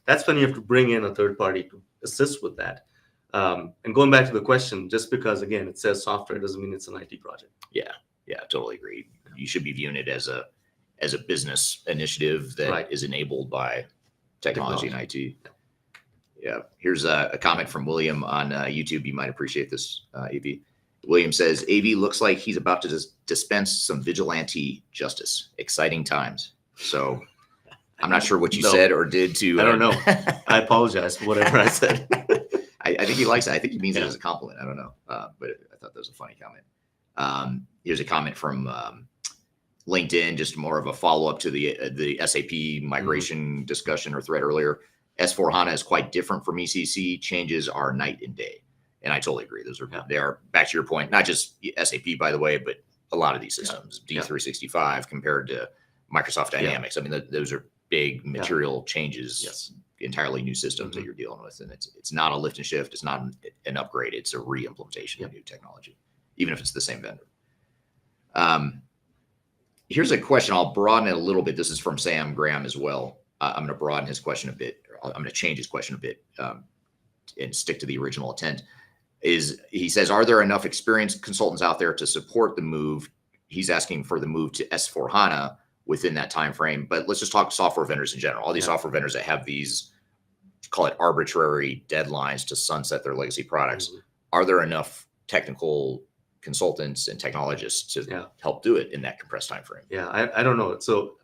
that's when you have to bring in a third party to assist with that. And going back to the question, just because again it says software doesn't mean it's an IT project. Yeah, totally agree. You should be viewing it as a business initiative that is enabled by technology and IT. Yeah. Here's a comment from William on YouTube. You might appreciate this, AV. William says, AV looks like he's about to dispense some vigilante justice. Exciting times. So I'm not sure what you said or did to. I don't know. I apologize for whatever I said. I think he likes it. I think he means it as a compliment. I don't know. But I thought that was a funny comment. Here's a comment from LinkedIn, just more of a follow-up to the SAP migration discussion or thread earlier. S/4HANA is quite different from ECC. Changes are night and day. And I totally agree. They are, back to your point, not just SAP, by the way, but a lot of these systems, D365 compared to Microsoft Dynamics. I mean, those are big material changes, entirely new systems that you're dealing with. And it's not a lift and shift. It's not an upgrade. It's a re-implementation of new technology, even if it's the same vendor. Here's a question. I'll broaden it a little bit. This is from Sam Graham as well. I'm going to broaden his question a bit. I'm going to change his question a bit and stick to the original intent. He says, are there enough experienced consultants out there to support the move? He's asking for the move to S/4HANA within that time frame. But let's just talk software vendors in general. All these software vendors that have these, call it arbitrary deadlines to sunset their legacy products. Are there enough technical consultants and technologists to help do it in that compressed time frame? Yeah, I don't know. So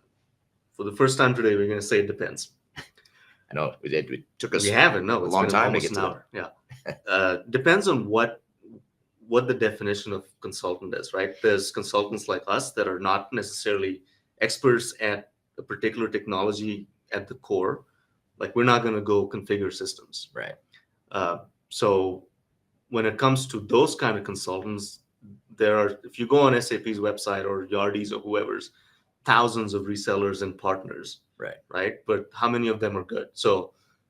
for the first time today, we're going to say it depends. I know it took us a long time to get to it. Yeah. Depends on what the definition of consultant is, right? There's consultants like us that are not necessarily experts at a particular technology at the core. Like we're not going to go configure systems. Right. So when it comes to those kind of consultants, if you go on SAP's website or Yardi's or whoever's, thousands of resellers and partners. Right. But how many of them are good?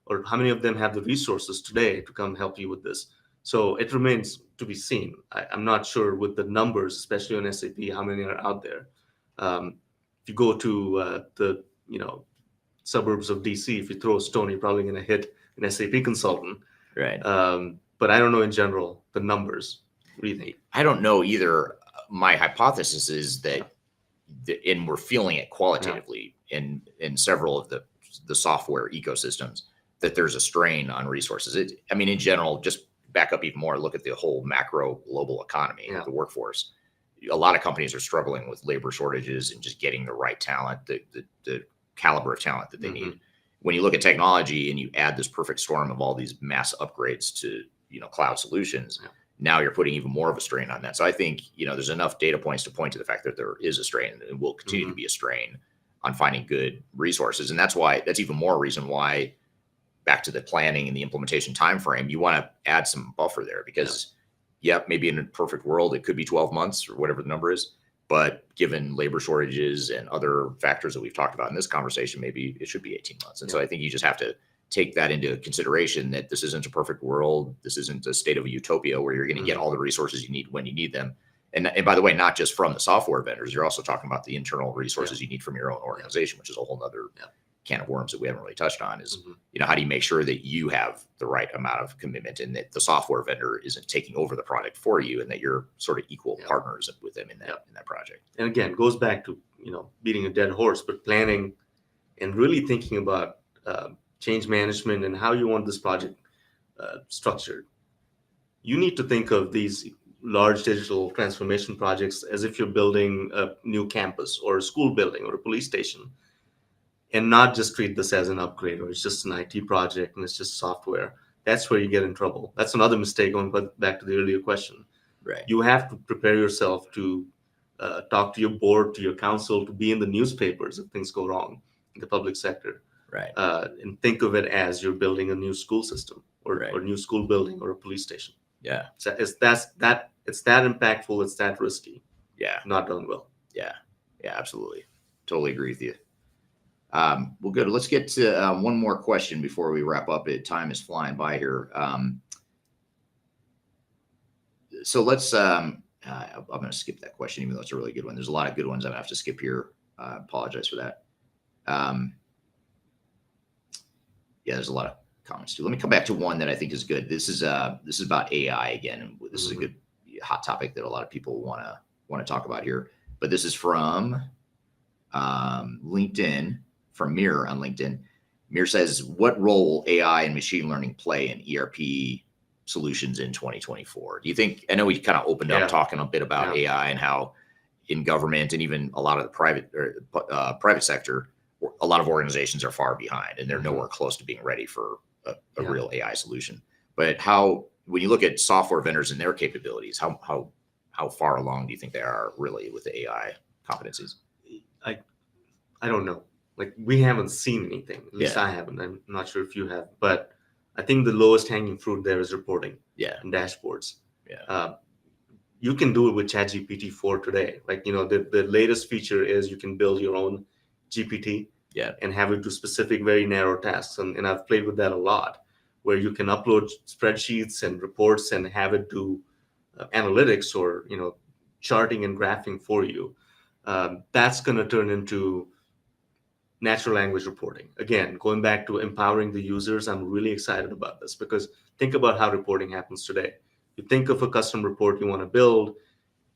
Or how many of them have the resources today to come help you with this? So it remains to be seen. I'm not sure with the numbers, especially on SAP, how many are out there. If you go to the suburbs of DC, if you throw a stone, you're probably going to hit an SAP consultant. Right. But I don't know in general the numbers. What do you think? I don't know either. My hypothesis is that, and we're feeling it qualitatively in several of the software ecosystems, that there's a strain on resources. In general, just back up even more, look at the whole macro global economy, the workforce. A lot of companies are struggling with labor shortages and just getting the right talent, the caliber of talent that they need. When you look at technology and you add this perfect storm of all these mass upgrades to cloud solutions, now you're putting even more of a strain on that. So I think there's enough data points to point to the fact that there is a strain and will continue to be a strain on finding good resources. And that's even more reason why, back to the planning and the implementation timeframe, you want to add some buffer there because, maybe in a perfect world, it could be 12 months or whatever the number is. But given labor shortages and other factors that we've talked about in this conversation, maybe it should be 18 months. And so I think you just have to take that into consideration, that this isn't a perfect world. This isn't a state of a utopia where you're going to get all the resources you need when you need them. And by the way, not just from the software vendors, you're also talking about the internal resources you need from your own organization, which is a whole nother can of worms that we haven't really touched on. Is how do you make sure that you have the right amount of commitment and that the software vendor isn't taking over the product for you, and that you're sort of equal partners with them in that project. And again, it goes back to beating a dead horse, but planning and really thinking about change management and how you want this project structured. You need to think of these large digital transformation projects as if you're building a new campus or a school building or a police station, and not just treat this as an upgrade or it's just an IT project and it's just software. That's where you get in trouble. That's another mistake, going back to the earlier question. Right. You have to prepare yourself to talk to your board, to your council, to be in the newspapers if things go wrong in the public sector. Right. And think of it as you're building a new school system or a new school building or a police station. Yeah. So it's that impactful. It's that risky. Yeah. Not done well. Yeah. Yeah, absolutely. Totally agree with you. Well, good. Let's get to one more question before we wrap up. Time is flying by here. So let's, I'm going to skip that question, even though it's a really good one. There's a lot of good ones I'm going to have to skip here. I apologize for that. Yeah, there's a lot comments too. Let me come back to one that I think is good. This is about AI again, and this is a good hot topic that a lot of people want to talk about here. But this is from LinkedIn, from Mir on LinkedIn. Mir says, "What role will AI and machine learning play in ERP solutions in 2024?" Do you think? I know we kind of opened up talking a bit about AI and how in government and even a lot of the private sector, a lot of organizations are far behind and they're nowhere close to being ready for a real AI solution. But when you look at software vendors and their capabilities, how far along do you think they are really with the AI competencies? I don't know. Like, we haven't seen anything. At least I haven't. I'm not sure if you have, but I think the lowest hanging fruit there is reporting. And dashboards. You can do it with ChatGPT 4 today. Like, the latest feature is you can build your own GPT and have it do specific, very narrow tasks. And I've played with that a lot, where you can upload spreadsheets and reports and have it do analytics or, charting and graphing for you. That's going to turn into natural language reporting. Again, going back to empowering the users, I'm really excited about this, because think about how reporting happens today. You think of a custom report you want to build,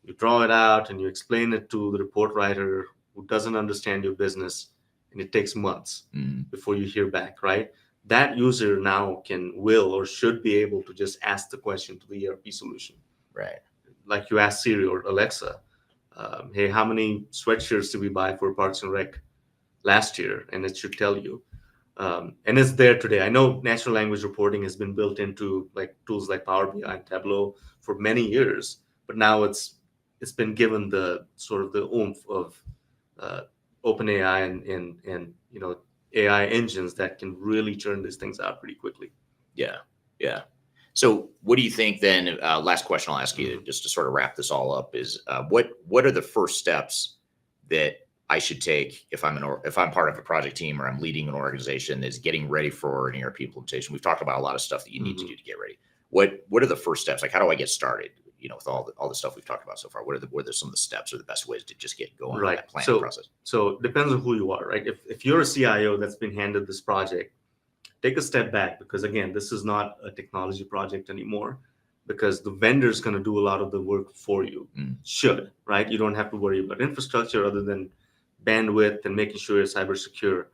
you draw it out and you explain it to the report writer who doesn't understand your business, and it takes months before you hear back, right? That user now will or should be able to just ask the question to the ERP solution. Right. Like you ask Siri or Alexa, hey, how many sweatshirts did we buy for Parks and Rec last year? And it should tell you. And it's there today. I know natural language reporting has been built into like tools like Power BI and Tableau for many years, but now it's been given the sort of the oomph of OpenAI and AI engines that can really churn these things out pretty quickly. Yeah. So what do you think then? Last question I'll ask you, just to sort of wrap this all up, is what are the first steps that I should take if I'm part of a project team or I'm leading an organization that's getting ready for an ERP implementation? We've talked about a lot of stuff that you need to do to get ready. What are the first steps? Like, how do I get started? With all the stuff we've talked about so far, what are some of the steps or the best ways to just get going on that planning process? So it depends on who you are, right? If you're a CIO that's been handed this project, take a step back, because again, this is not a technology project anymore, because the vendor's going to do a lot of the work for you. Should, right? You don't have to worry about infrastructure other than bandwidth and making sure you're cyber secure.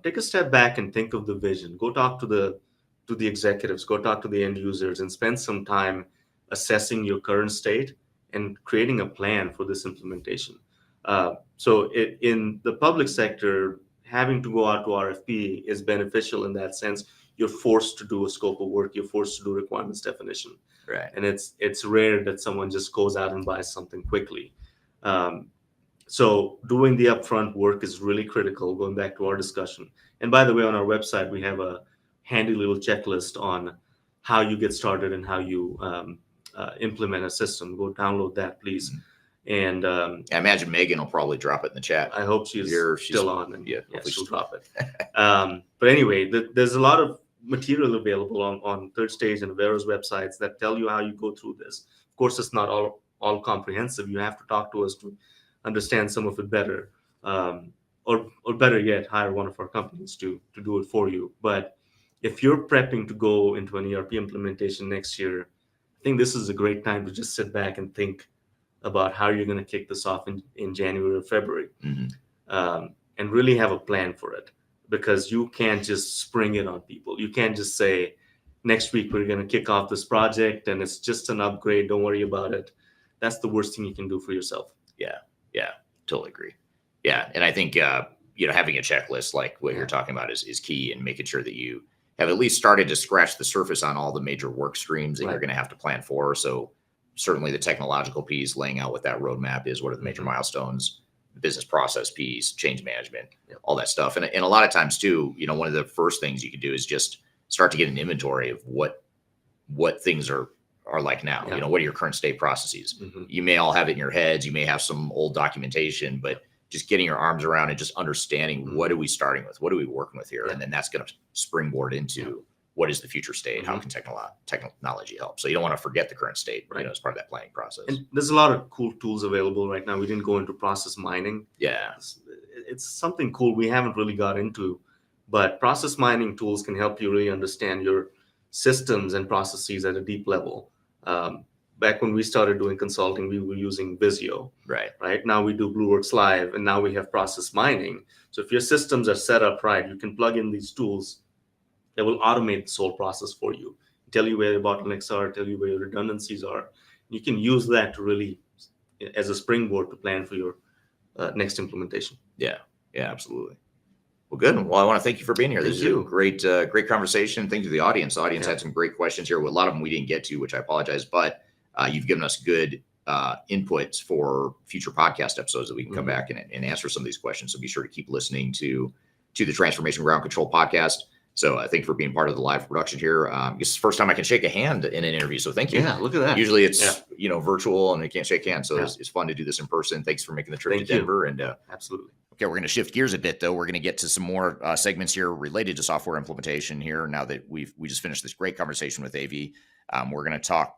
Take a step back and think of the vision. Go talk to the executives, go talk to the end users, and spend some time assessing your current state and creating a plan for this implementation. So in the public sector, having to go out to RFP is beneficial in that sense. You're forced to do a scope of work. You're forced to do requirements definition. Right. And it's rare that someone just goes out and buys something quickly. So doing the upfront work is really critical, going back to our discussion. And by the way, on our website, we have a handy little checklist on how you get started and how you implement a system. Go download that, please. And I imagine Megan will probably drop it in the chat. I hope she's still on, and she'll drop it. But anyway, there's a lot of material available on Third Stage and Avero's websites that tell you how you go through this. Of course, it's not all comprehensive. You have to talk to us to understand some of it better, or better yet, hire one of our companies to do it for you. But if you're prepping to go into an ERP implementation next year, I think this is a great time to just sit back and think about how you're going to kick this off in January or February, and really have a plan for it, because you can't just spring it on people. You can't just say, next week we're going to kick off this project and it's just an upgrade, don't worry about it. That's the worst thing you can do for yourself. Yeah, totally agree. Yeah, and I think having a checklist like what you're talking about is key, and making sure that you have at least started to scratch the surface on all the major work streams that you're going to have to plan for. So certainly the technological piece, laying out what that roadmap is, what are the major milestones, the business process piece, change management, all that stuff. And a lot of times too, one of the first things you can do is just start to get an inventory of what things are like now. What are your current state processes? You may all have it in your heads. You may have some old documentation, but just getting your arms around and just understanding what are we starting with? What are we working with here? And then that's going to springboard into what is the future state? How can technology help? So you don't want to forget the current state, as part of that planning process. And there's a lot of cool tools available right now. We didn't go into process mining. Yeah. It's something cool we haven't really got into But process mining tools can help you really understand your systems and processes at a deep level. Back when we started doing consulting, we were using Visio. Right now we do BlueWorks Live, and now we have process mining. So if your systems are set up right, you can plug in these tools that will automate this whole process for you, tell you where your bottlenecks are, tell you where your redundancies are. You can use that to really, as a springboard to plan for your next implementation. Yeah, absolutely. Well, good. Well, I want to thank you for being here. This is a great conversation. Thank you to the audience. The audience had some great questions here. A lot of them we didn't get to, which I apologize, but you've given us good inputs for future podcast episodes that we can come back and answer some of these questions. So be sure to keep listening to the Transformation Ground Control podcast. So thank you for being part of the live production here. This is the first time I can shake a hand in an interview. So thank you. Yeah, look at that. Usually it's virtual and I can't shake hands. So it's fun to do this in person. Thanks for making the trip to Denver. And absolutely. Okay, we're going to shift gears a bit, though. We're going to get to some more segments here related to software implementation here. Now that we just finished this great conversation with AV, we're going to talk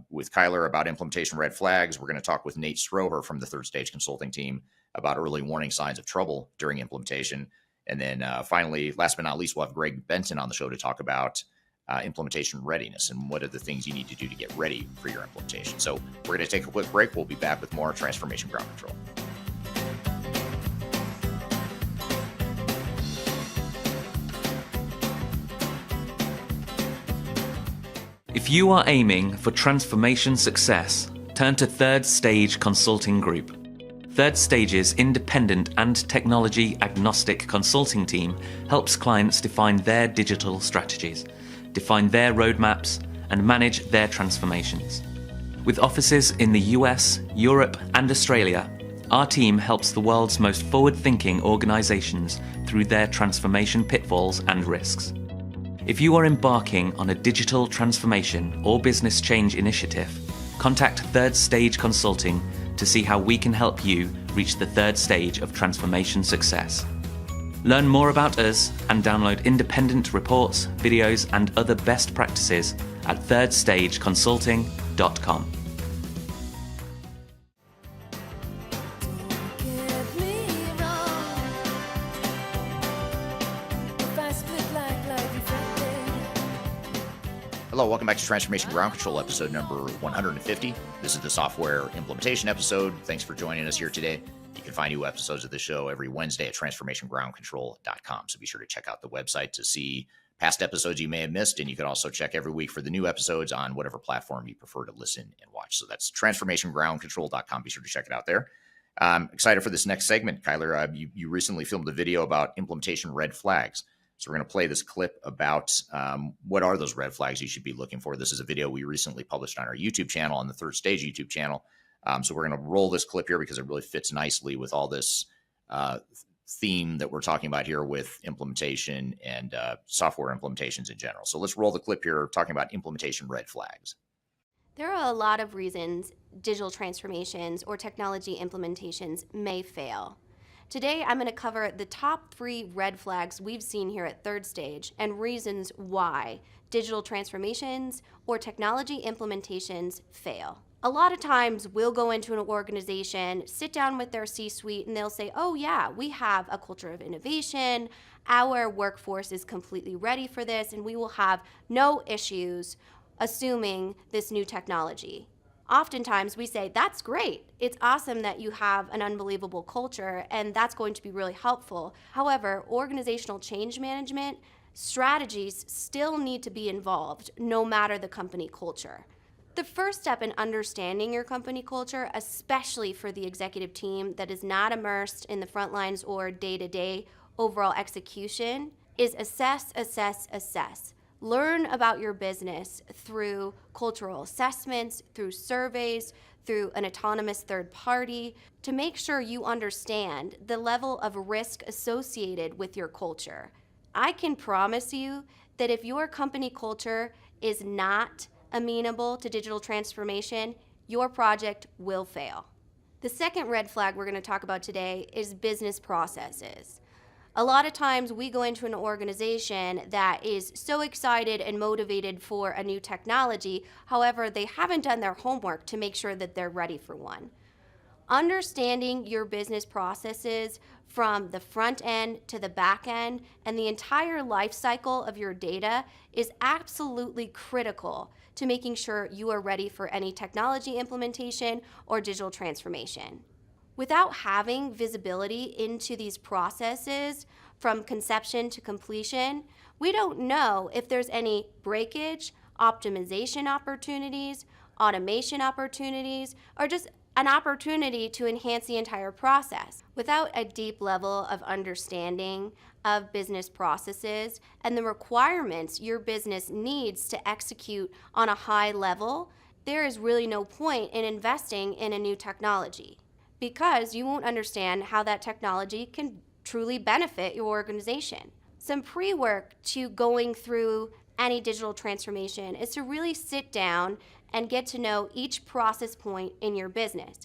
with Kyler about implementation red flags. We're going to talk with Nate Stroeher from the Third Stage Consulting team about early warning signs of trouble during implementation. And then finally, last but not least, we'll have Greg Benton on the show to talk about implementation readiness and what are the things you need to do to get ready for your implementation. So we're going to take a quick break. We'll be back with more Transformation Ground Control. If you are aiming for transformation success, turn to Third Stage Consulting Group. Third Stage's independent and technology agnostic consulting team helps clients define their digital strategies, define their roadmaps, and manage their transformations. With offices in the US, Europe, and Australia, our team helps the world's most forward-thinking organizations through their transformation pitfalls and risks. If you are embarking on a digital transformation or business change initiative, contact Third Stage Consulting to see how we can help you reach the third stage of transformation success. Learn more about us and download independent reports, videos, and other best practices at thirdstageconsulting.com. Hello, welcome back to Transformation Ground Control, episode number 150. This is the software implementation episode. Thanks for joining us here today. You can find new episodes of the show every Wednesday at transformationgroundcontrol.com. So be sure to check out the website to see past episodes you may have missed. And you can also check every week for the new episodes on whatever platform you prefer to listen and watch. So that's transformationgroundcontrol.com. Be sure to check it out there. I'm excited for this next segment, Kyler. You recently filmed a video about implementation red flags. So we're going to play this clip about what are those red flags you should be looking for. This is a video we recently published on our YouTube channel, on the Third Stage YouTube channel. So we're going to roll this clip here because it really fits nicely with all this theme that we're talking about here with implementation and software implementations in general. So let's roll the clip here talking about implementation red flags. There are a lot of reasons digital transformations or technology implementations may fail. Today, I'm going to cover the top 3 red flags we've seen here at Third Stage and reasons why digital transformations or technology implementations fail. A lot of times we'll go into an organization, sit down with their C-suite, and they'll say, oh yeah, we have a culture of innovation, our workforce is completely ready for this, and we will have no issues assuming this new technology. Oftentimes we say, that's great. It's awesome that you have an unbelievable culture, and that's going to be really helpful. However, organizational change management strategies still need to be involved, no matter the company culture. The first step in understanding your company culture, especially for the executive team that is not immersed in the front lines or day-to-day overall execution, is assess. Learn about your business through cultural assessments, through surveys, through an autonomous third party, to make sure you understand the level of risk associated with your culture. I can promise you that if your company culture is not amenable to digital transformation, your project will fail. The second red flag we're going to talk about today is business processes. A lot of times we go into an organization that is so excited and motivated for a new technology, however, they haven't done their homework to make sure that they're ready for one. Understanding your business processes from the front end to the back end and the entire life cycle of your data is absolutely critical to making sure you are ready for any technology implementation or digital transformation. Without having visibility into these processes from conception to completion, we don't know if there's any breakage, optimization opportunities, automation opportunities, or just an opportunity to enhance the entire process. Without a deep level of understanding of business processes and the requirements your business needs to execute on a high level, there is really no point in investing in a new technology because you won't understand how that technology can truly benefit your organization. Some pre-work to going through any digital transformation is to really sit down and get to know each process point in your business.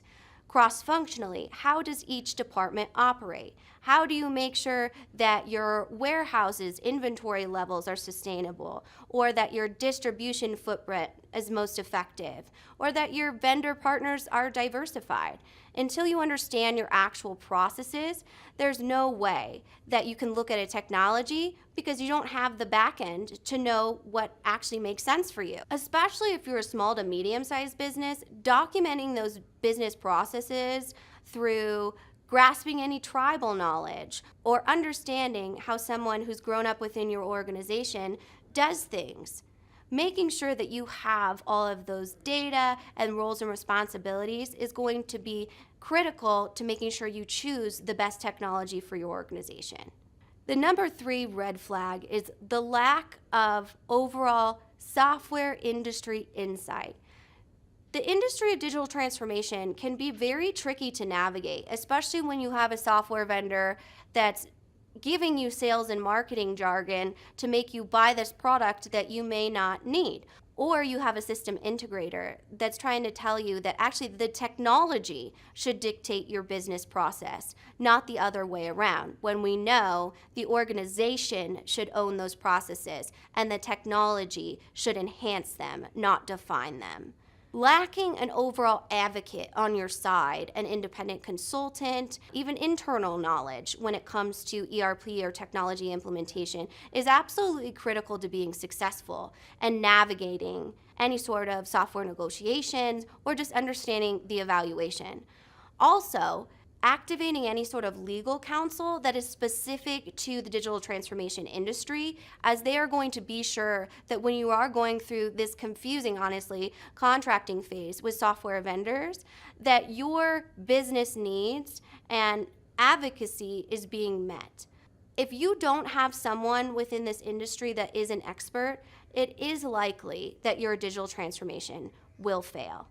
Cross-functionally, how does each department operate? How do you make sure that your warehouses' inventory levels are sustainable, or that your distribution footprint is most effective, or that your vendor partners are diversified? Until you understand your actual processes, there's no way that you can look at a technology because you don't have the back end to know what actually makes sense for you. Especially if you're a small to medium-sized business, documenting those business processes through grasping any tribal knowledge or understanding how someone who's grown up within your organization does things. Making sure that you have all of those data and roles and responsibilities is going to be critical to making sure you choose the best technology for your organization. The number 3 red flag is the lack of overall software industry insight. The industry of digital transformation can be very tricky to navigate, especially when you have a software vendor that's giving you sales and marketing jargon to make you buy this product that you may not need. Or you have a system integrator that's trying to tell you that actually the technology should dictate your business process, not the other way around, when we know the organization should own those processes and the technology should enhance them, not define them. Lacking an overall advocate on your side, an independent consultant, even internal knowledge when it comes to ERP or technology implementation is absolutely critical to being successful and navigating any sort of software negotiations or just understanding the evaluation. Also, activating any sort of legal counsel that is specific to the digital transformation industry, as they are going to be sure that when you are going through this confusing, honestly, contracting phase with software vendors, that your business needs and advocacy is being met. If you don't have someone within this industry that is an expert, it is likely that your digital transformation will fail.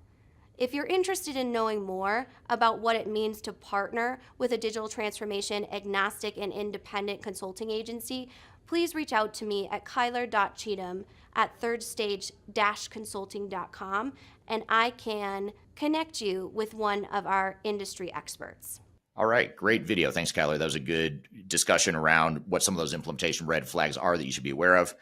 If you're interested in knowing more about what it means to partner with a digital transformation agnostic and independent consulting agency, please reach out to me at kyler.cheatham@thirdstage-consulting.com and I can connect you with one of our industry experts. All right, great video. Thanks, Kyler. That was a good discussion around what some of those implementation red flags are that you should be aware of.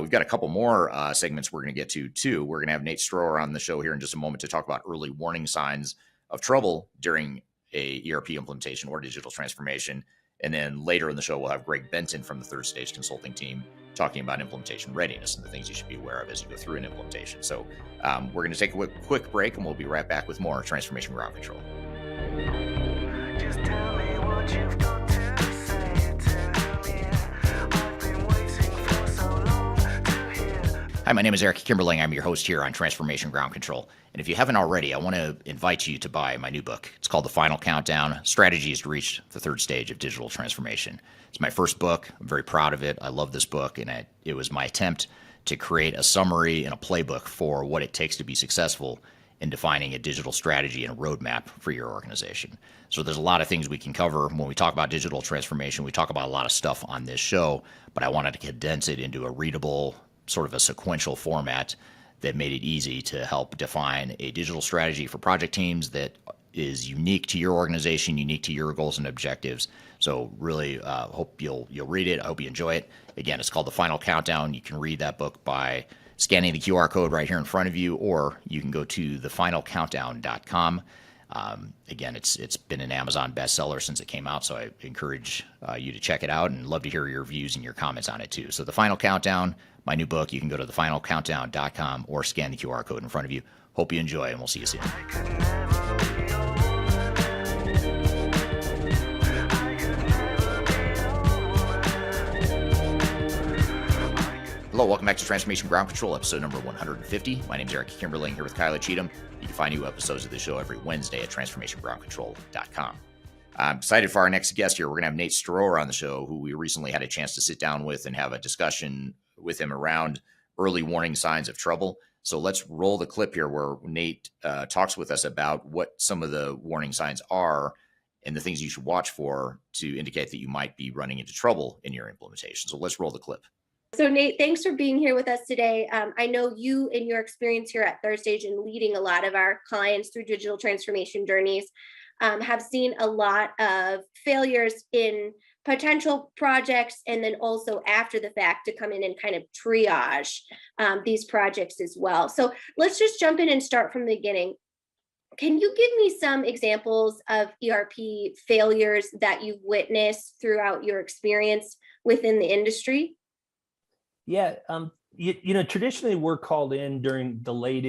We've got a couple more segments we're going to get to, too. We're going to have Nate Stroeher on the show here in just a moment to talk about early warning signs of trouble during a ERP implementation or digital transformation. And then later in the show, we'll have Greg Benton from the Third Stage Consulting team talking about implementation readiness and the things you should be aware of as you go through an implementation. So we're going to take a quick break, and we'll be right back with more Transformation Ground Control. Just tell me what you've got to say to me. I've been waiting for so long to hear. Hi, my name is Eric Kimberling. I'm your host here on Transformation Ground Control. And if you haven't already, I want to invite you to buy my new book. It's called The Final Countdown: Strategies to Reach the Third Stage of Digital Transformation. It's my first book. I'm very proud of it. I love this book, and it was my attempt to create a summary and a playbook for what it takes to be successful in defining a digital strategy and a roadmap for your organization. So there's a lot of things we can cover when we talk about digital transformation. We talk about a lot of stuff on this show, but I wanted to condense it into a readable, sort of a sequential format that made it easy to help define a digital strategy for project teams that is unique to your organization, unique to your goals and objectives. So really hope you'll read it. I hope you enjoy it. Again, it's called The Final Countdown. You can read that book by scanning the QR code right here in front of you, or you can go to thefinalcountdown.com. Again, it's been an Amazon bestseller since it came out, so I encourage you to check it out, and love to hear your views and your comments on it too. So The Final Countdown, my new book, you can go to thefinalcountdown.com or scan the QR code in front of you. Hope you enjoy, and we'll see you soon. Hello, welcome back to Transformation Ground Control, episode number 150. My name is Eric Kimberling, here with Kyla Cheatham. You can find new episodes of the show every Wednesday at transformationgroundcontrol.com. I'm excited for our next guest here. We're going to have Nate Stroeher on the show, who we recently had a chance to sit down with and have a discussion with him around early warning signs of trouble. So let's roll the clip here where Nate talks with us about what some of the warning signs are and the things you should watch for to indicate that you might be running into trouble in your implementation. So let's roll the clip. So Nate, thanks for being here with us today. I know you, in your experience here at Third Stage and leading a lot of our clients through digital transformation journeys, have seen a lot of failures in potential projects, and then also after the fact to come in and kind of triage these projects as well. So let's just jump in and start from the beginning. Can you give me some examples of ERP failures that you've witnessed throughout your experience within the industry? Yeah, traditionally we're called in during the late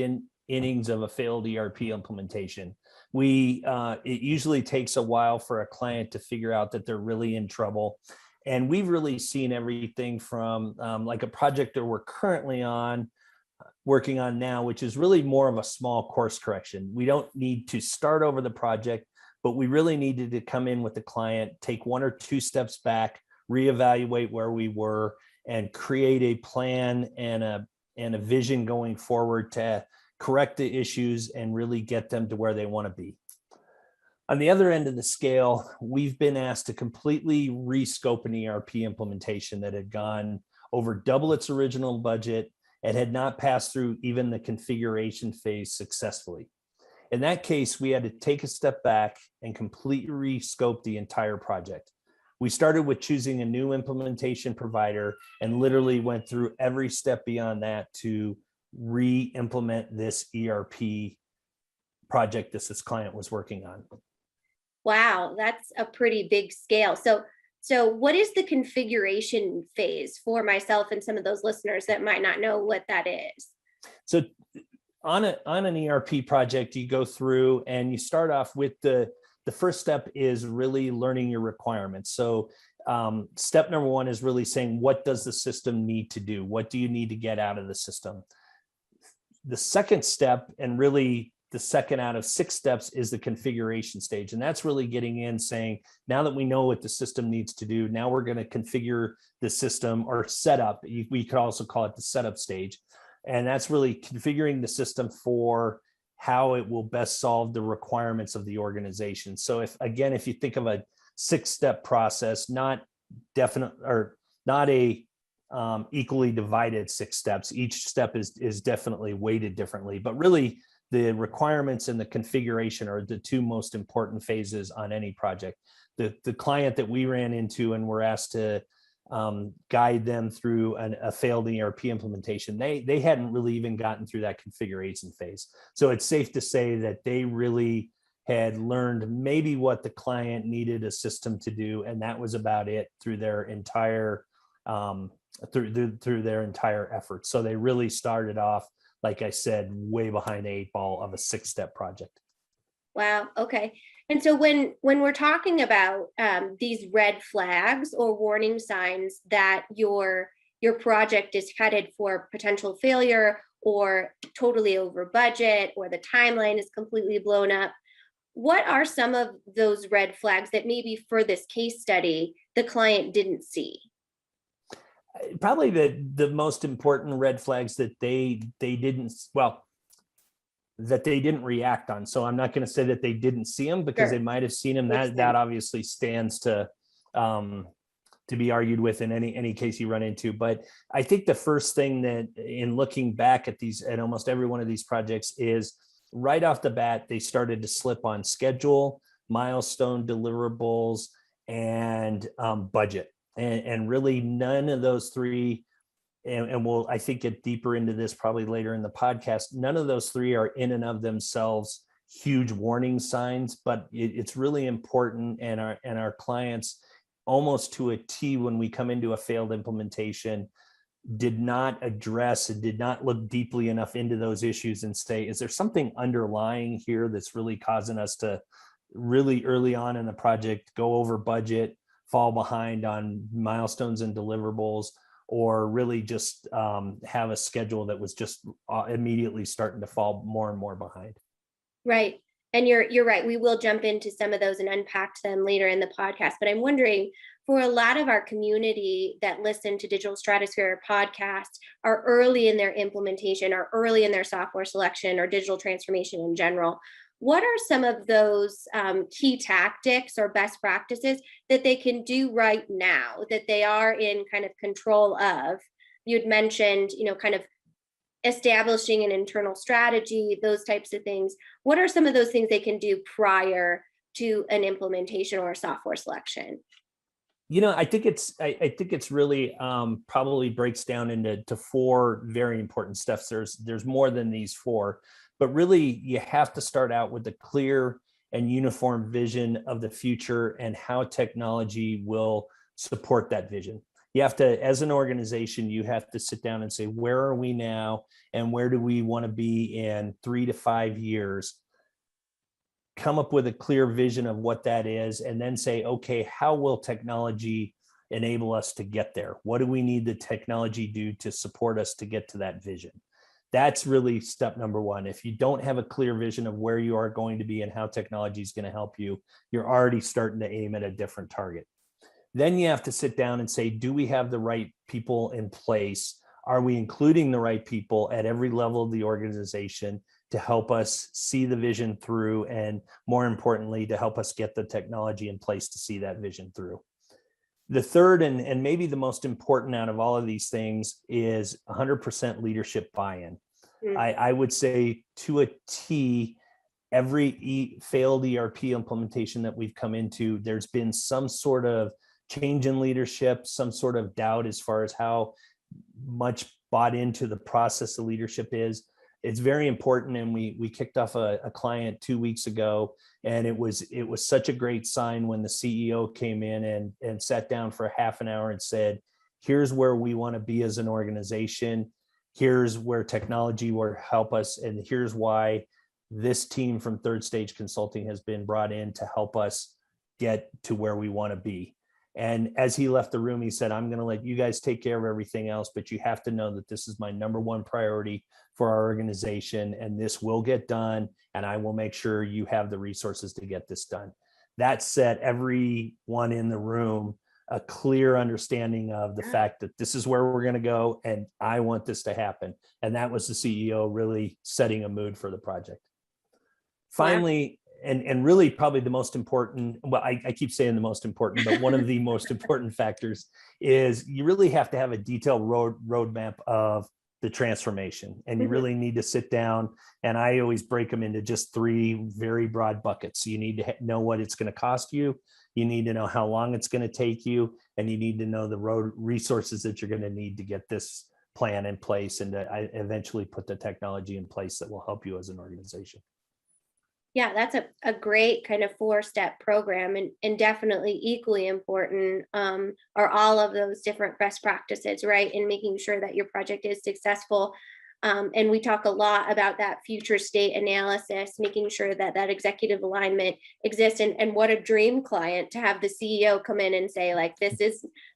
innings of a failed ERP implementation. It usually takes a while for a client to figure out that they're really in trouble. And we've really seen everything from like a project that we're currently working on now, which is really more of a small course correction. We don't need to start over the project, but we really needed to come in with the client, take 1 or 2 steps back, reevaluate where we were, and create a plan and a vision going forward to correct the issues and really get them to where they want to be. On the other end of the scale, we've been asked to completely rescope an ERP implementation that had gone over double its original budget and had not passed through even the configuration phase successfully. In that case, we had to take a step back and completely rescope the entire project. We started with choosing a new implementation provider and literally went through every step beyond that to re-implement this ERP project this client was working on. Wow, that's a pretty big scale. So what is the configuration phase for myself and some of those listeners that might not know what that is? So on an ERP project, you go through and you start off with the first step is really learning your requirements. So step number 1 is really saying, what does the system need to do? What do you need to get out of the system? The second step, and really the second out of 6 steps, is the configuration stage. And that's really getting in saying, now that we know what the system needs to do, now we're going to configure the system or setup. We could also call it the setup stage. And that's really configuring the system for how it will best solve the requirements of the organization. So if you think of a 6-step process, not a equally divided 6 steps, each step is definitely weighted differently, but really the requirements and the configuration are the 2 most important phases on any project. The client that we ran into and were asked to guide them through a failed ERP implementation, they hadn't really even gotten through that configuration phase. So it's safe to say that they really had learned maybe what the client needed a system to do, and that was about it through their entire through their entire effort. So they really started off, like I said, way behind the 8 ball of a 6-step project. Wow. Okay. And so when we're talking about these red flags or warning signs that your project is headed for potential failure or totally over budget or the timeline is completely blown up, what are some of those red flags that maybe for this case study the client didn't see? Probably the most important red flags that they didn't react on. So I'm not going to say that they didn't see them, because They might have seen them. That obviously stands to be argued with in any case you run into. But I think the first thing that, in looking back at almost every one of these projects, is right off the bat they started to slip on schedule, milestone deliverables, and budget. And really none of those 3, and we'll, I think, get deeper into this probably later in the podcast, none of those 3 are in and of themselves huge warning signs, but it's really important. And our clients, almost to a T, when we come into a failed implementation, did not address and did not look deeply enough into those issues and say, is there something underlying here that's really causing us to really early on in the project go over budget, fall behind on milestones and deliverables, or really just have a schedule that was just immediately starting to fall more and more behind. Right. And you're right. We will jump into some of those and unpack them later in the podcast. But I'm wondering, for a lot of our community that listen to Digital Stratosphere podcast, are early in their implementation, or early in their software selection or digital transformation in general, what are some of those key tactics or best practices that they can do right now that they are in kind of control of? You'd mentioned, kind of establishing an internal strategy, those types of things. What are some of those things they can do prior to an implementation or a software selection? I think it's really probably breaks down into four very important steps. There's more than these four, but really you have to start out with a clear and uniform vision of the future and how technology will support that vision. You have to, as an organization, you have to sit down and say, where are we now and where do we want to be in 3 to 5 years? Come up with a clear vision of what that is, and then say, okay, how will technology enable us to get there? What do we need the technology do to support us to get to that vision? That's really step number one. If you don't have a clear vision of where you are going to be and how technology is going to help you, you're already starting to aim at a different target. Then you have to sit down and say, do we have the right people in place? Are we including the right people at every level of the organization to help us see the vision through, and more importantly, to help us get the technology in place to see that vision through? The third, and maybe the most important out of all of these things, is 100% leadership buy-in. I would say to a T, every failed ERP implementation that we've come into, there's been some sort of change in leadership, some sort of doubt as far as how much bought into the process the leadership is. It's very important. And we kicked off a client 2 weeks ago, and it was such a great sign when the CEO came in and sat down for half an hour and said, here's where we want to be as an organization. Here's where technology will help us. And here's why this team from Third Stage Consulting has been brought in to help us get to where we want to be. And as he left the room, he said, I'm going to let you guys take care of everything else, but you have to know that this is my number one priority for our organization, and this will get done, and I will make sure you have the resources to get this done. That set everyone in the room a clear understanding of the fact that this is where we're going to go, and I want this to happen. And that was the CEO really setting a mood for the project. Finally, and really probably the most important, well, I keep saying the most important, but one of the most important factors is you really have to have a detailed roadmap of the transformation. And you really need to sit down, and I always break them into just 3 very broad buckets. You need to know what it's going to cost you. You need to know how long it's going to take you, and you need to know the road resources that you're going to need to get this plan in place and to eventually put the technology in place that will help you as an organization. Yeah, that's a great kind of 4-step program, and definitely equally important are all of those different best practices, right? In making sure that your project is successful. And we talk a lot about that future state analysis, making sure that that executive alignment exists. And what a dream client to have the CEO come in and say, like, this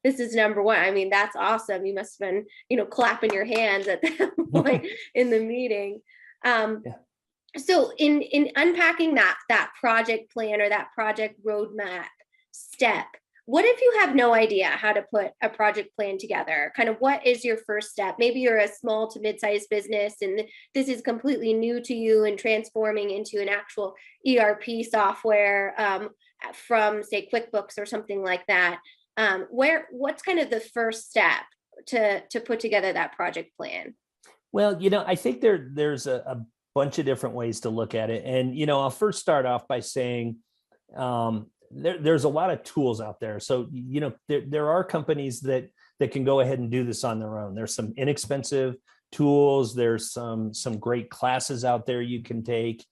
is number one. I mean, that's awesome. You must have been, clapping your hands at that point in the meeting. So in unpacking that project plan or that project roadmap step, what if you have no idea how to put a project plan together? Kind of what is your first step? Maybe you're a small to mid-sized business and this is completely new to you and transforming into an actual ERP software from, say, QuickBooks or something like that. What's kind of the first step to put together that project plan? Well, I think there's a bunch of different ways to look at it. And, I'll first start off by saying there's a lot of tools out there. So, there are companies that can go ahead and do this on their own. There's some inexpensive tools. There's some great classes out there you can take.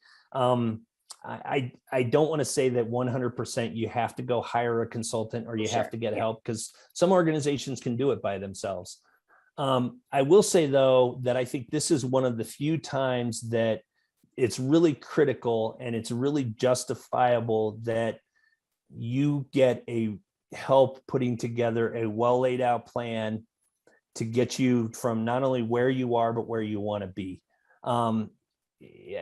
I don't want to say that 100% you have to go hire a consultant or you have to get help, because some organizations can do it by themselves. I will say, though, that I think this is one of the few times that it's really critical and it's really justifiable that you get a help putting together a well laid out plan to get you from not only where you are, but where you want to be.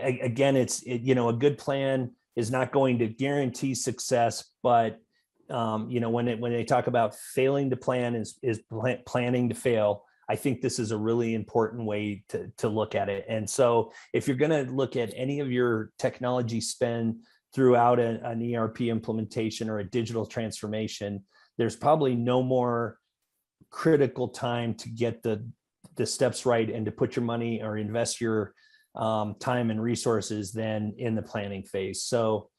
Again, a good plan is not going to guarantee success, but when they talk about failing to plan is planning to fail, I think this is a really important way to look at it. And so if you're going to look at any of your technology spend throughout an ERP implementation or a digital transformation, there's probably no more critical time to get the steps right and to put your money or invest your time and resources than in the planning phase. So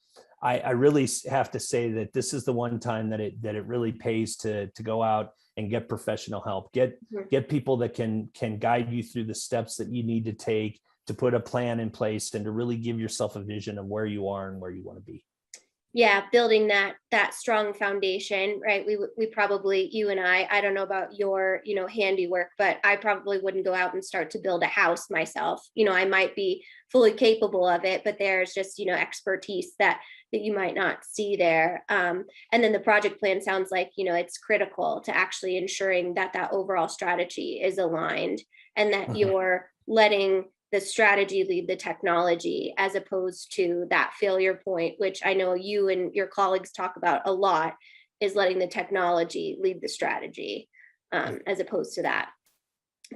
I really have to say that this is the one time that it really pays to go out and get professional help, get people that can guide you through the steps that you need to take to put a plan in place and to really give yourself a vision of where you are and where you want to be. Yeah, building that strong foundation, right? We probably, you and I don't know about your, handiwork, but I probably wouldn't go out and start to build a house myself. I might be fully capable of it, but there's just, expertise that you might not see there. And then the project plan sounds like, it's critical to actually ensuring that overall strategy is aligned and that you're letting the strategy lead the technology, as opposed to that failure point, which I know you and your colleagues talk about a lot, is letting the technology lead the strategy, as opposed to that.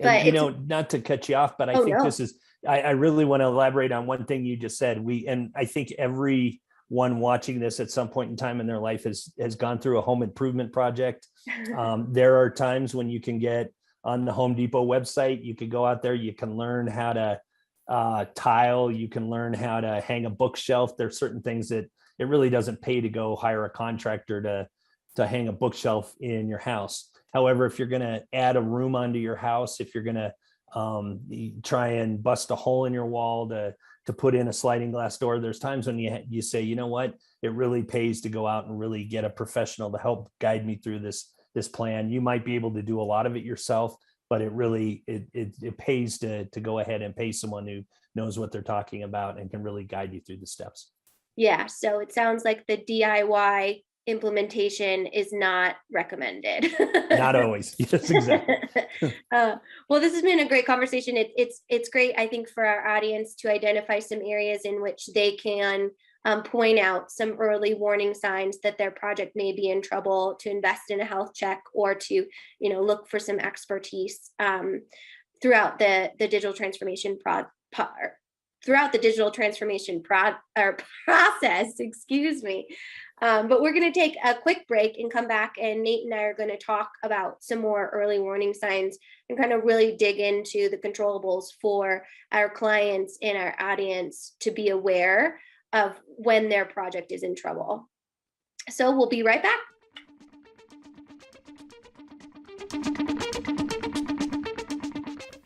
But not to cut you off, but I think this is, I really want to elaborate on one thing you just said. And I think everyone watching this at some point in time in their life has gone through a home improvement project. There are times when you can get on the Home Depot website, you could go out there, you can learn how to tile, you can learn how to hang a bookshelf. There's certain things that it really doesn't pay to go hire a contractor to hang a bookshelf in your house. However, if you're going to add a room onto your house, if you're going to try and bust a hole in your wall to put in a sliding glass door, there's times when you say, you know what, it really pays to go out and really get a professional to help guide me through this plan. You might be able to do a lot of it yourself, but it really it pays to go ahead and pay someone who knows what they're talking about and can really guide you through the steps. Yeah. So it sounds like the DIY implementation is not recommended. Not always. Yes, exactly. Well, this has been a great conversation. It's great, I think, for our audience to identify some areas in which they can point out some early warning signs that their project may be in trouble, to invest in a health check, or to look for some expertise throughout the digital transformation process. Excuse me. But we're going to take a quick break and come back, and Nate and I are going to talk about some more early warning signs and kind of really dig into the controllables for our clients and our audience to be aware of when their project is in trouble. So we'll be right back.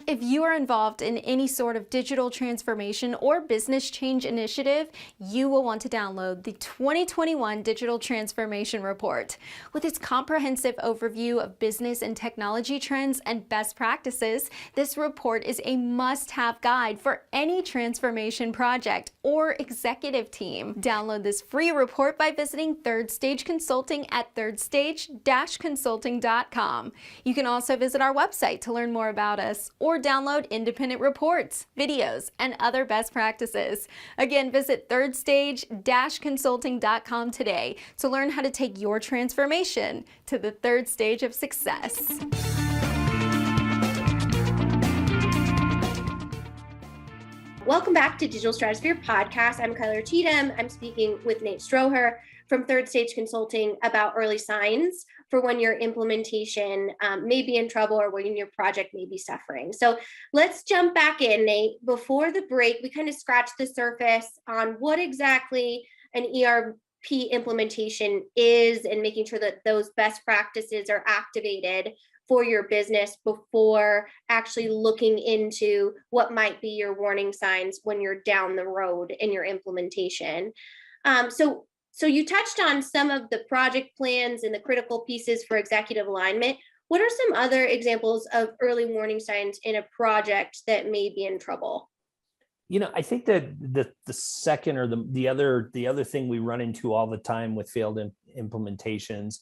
If you are involved in any sort of digital transformation or business change initiative, you will want to download the 2021 Digital Transformation Report. With its comprehensive overview of business and technology trends and best practices, this report is a must-have guide for any transformation project or executive team. Download this free report by visiting Third Stage Consulting at thirdstage-consulting.com. You can also visit our website to learn more about us, or download independent reports, videos, and other best practices. Again, visit thirdstage-consulting.com today to learn how to take your transformation to the third stage of success. Welcome back to Digital Stratosphere Podcast. I'm Kyler Cheatham. I'm speaking with Nate Stroeher from Third Stage Consulting about early signs for when your implementation may be in trouble or when your project may be suffering. So let's jump back in, Nate. Before the break, we kind of scratched the surface on what exactly an ERP implementation is, and making sure that those best practices are activated for your business before actually looking into what might be your warning signs when you're down the road in your implementation. So you touched on some of the project plans and the critical pieces for executive alignment. What are some other examples of early warning signs in a project that may be in trouble? I think that the second, or the other thing we run into all the time with failed implementations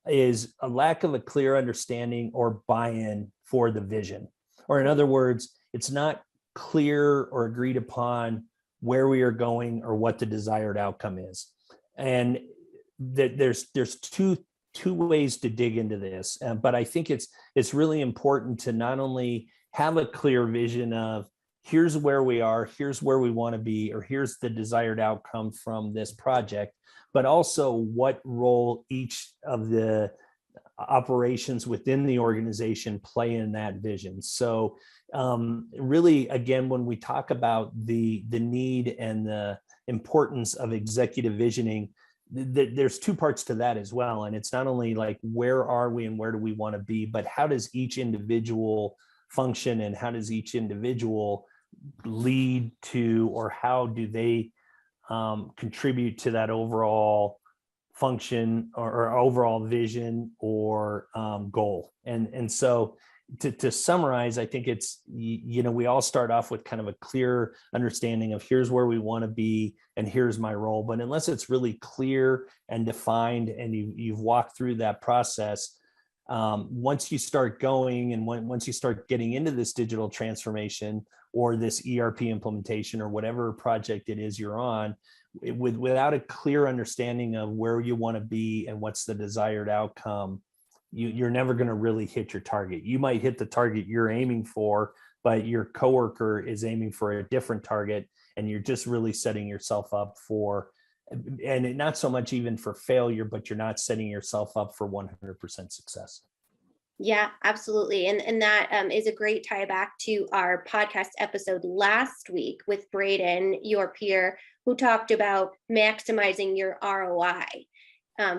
is a lack of a clear understanding or buy-in for the vision. Or in other words, it's not clear or agreed upon where we are going or what the desired outcome is. And there's two ways to dig into this, but I think it's really important to not only have a clear vision of here's where we are, here's where we want to be, or here's the desired outcome from this project, but also what role each of the operations within the organization play in that vision. So really, again, when we talk about the need and the importance of executive visioning, there's two parts to that as well. And it's not only like, where are we and where do we want to be, but how does each individual function and how does each individual lead to, or how do they contribute to that overall function or overall vision or goal. And so to summarize, I think it's, we all start off with kind of a clear understanding of here's where we want to be and here's my role. But unless it's really clear and defined and you've walked through that process, once you start going and once you start getting into this digital transformation or this ERP implementation or whatever project it is you're on, without a clear understanding of where you want to be and what's the desired outcome, you're never going to really hit your target. You might hit the target you're aiming for, but your coworker is aiming for a different target, and you're just really setting yourself up for, and not so much even for failure, but you're not setting yourself up for 100% success. Yeah, absolutely. And that is a great tie back to our podcast episode last week with Braden, your peer, who talked about maximizing your ROI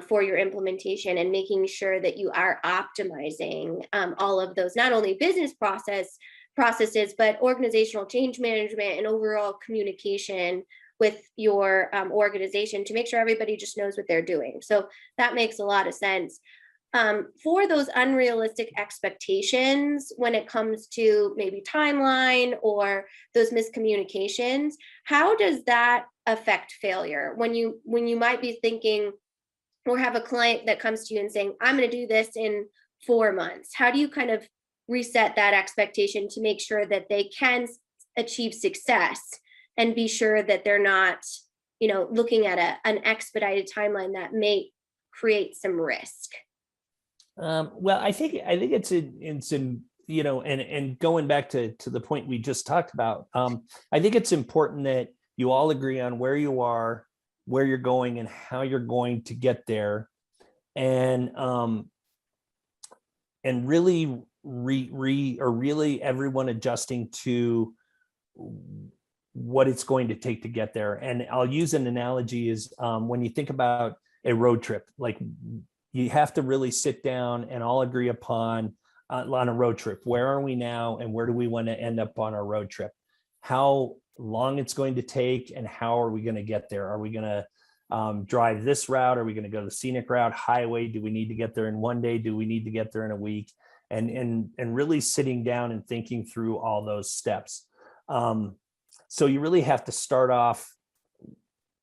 for your implementation and making sure that you are optimizing all of those, not only business processes, but organizational change management and overall communication with your organization to make sure everybody just knows what they're doing. So that makes a lot of sense. For those unrealistic expectations when it comes to maybe timeline or those miscommunications, how does that affect failure? When you might be thinking or have a client that comes to you and saying, I'm going to do this in 4 months, how do you kind of reset that expectation to make sure that they can achieve success and be sure that they're not, looking at an expedited timeline that may create some risk? Well, I think it's in and going back to the point we just talked about, I think it's important that you all agree on where you are, where you're going, and how you're going to get there, and really really everyone adjusting to what it's going to take to get there. And I'll use an analogy is when you think about a road trip, like you have to really sit down and all agree upon on a road trip. Where are we now and where do we want to end up on our road trip? How long it's going to take and how are we going to get there? Are we going to drive this route? Are we going to go the scenic route, highway? Do we need to get there in 1 day? Do we need to get there in a week? And really sitting down and thinking through all those steps. So you really have to start off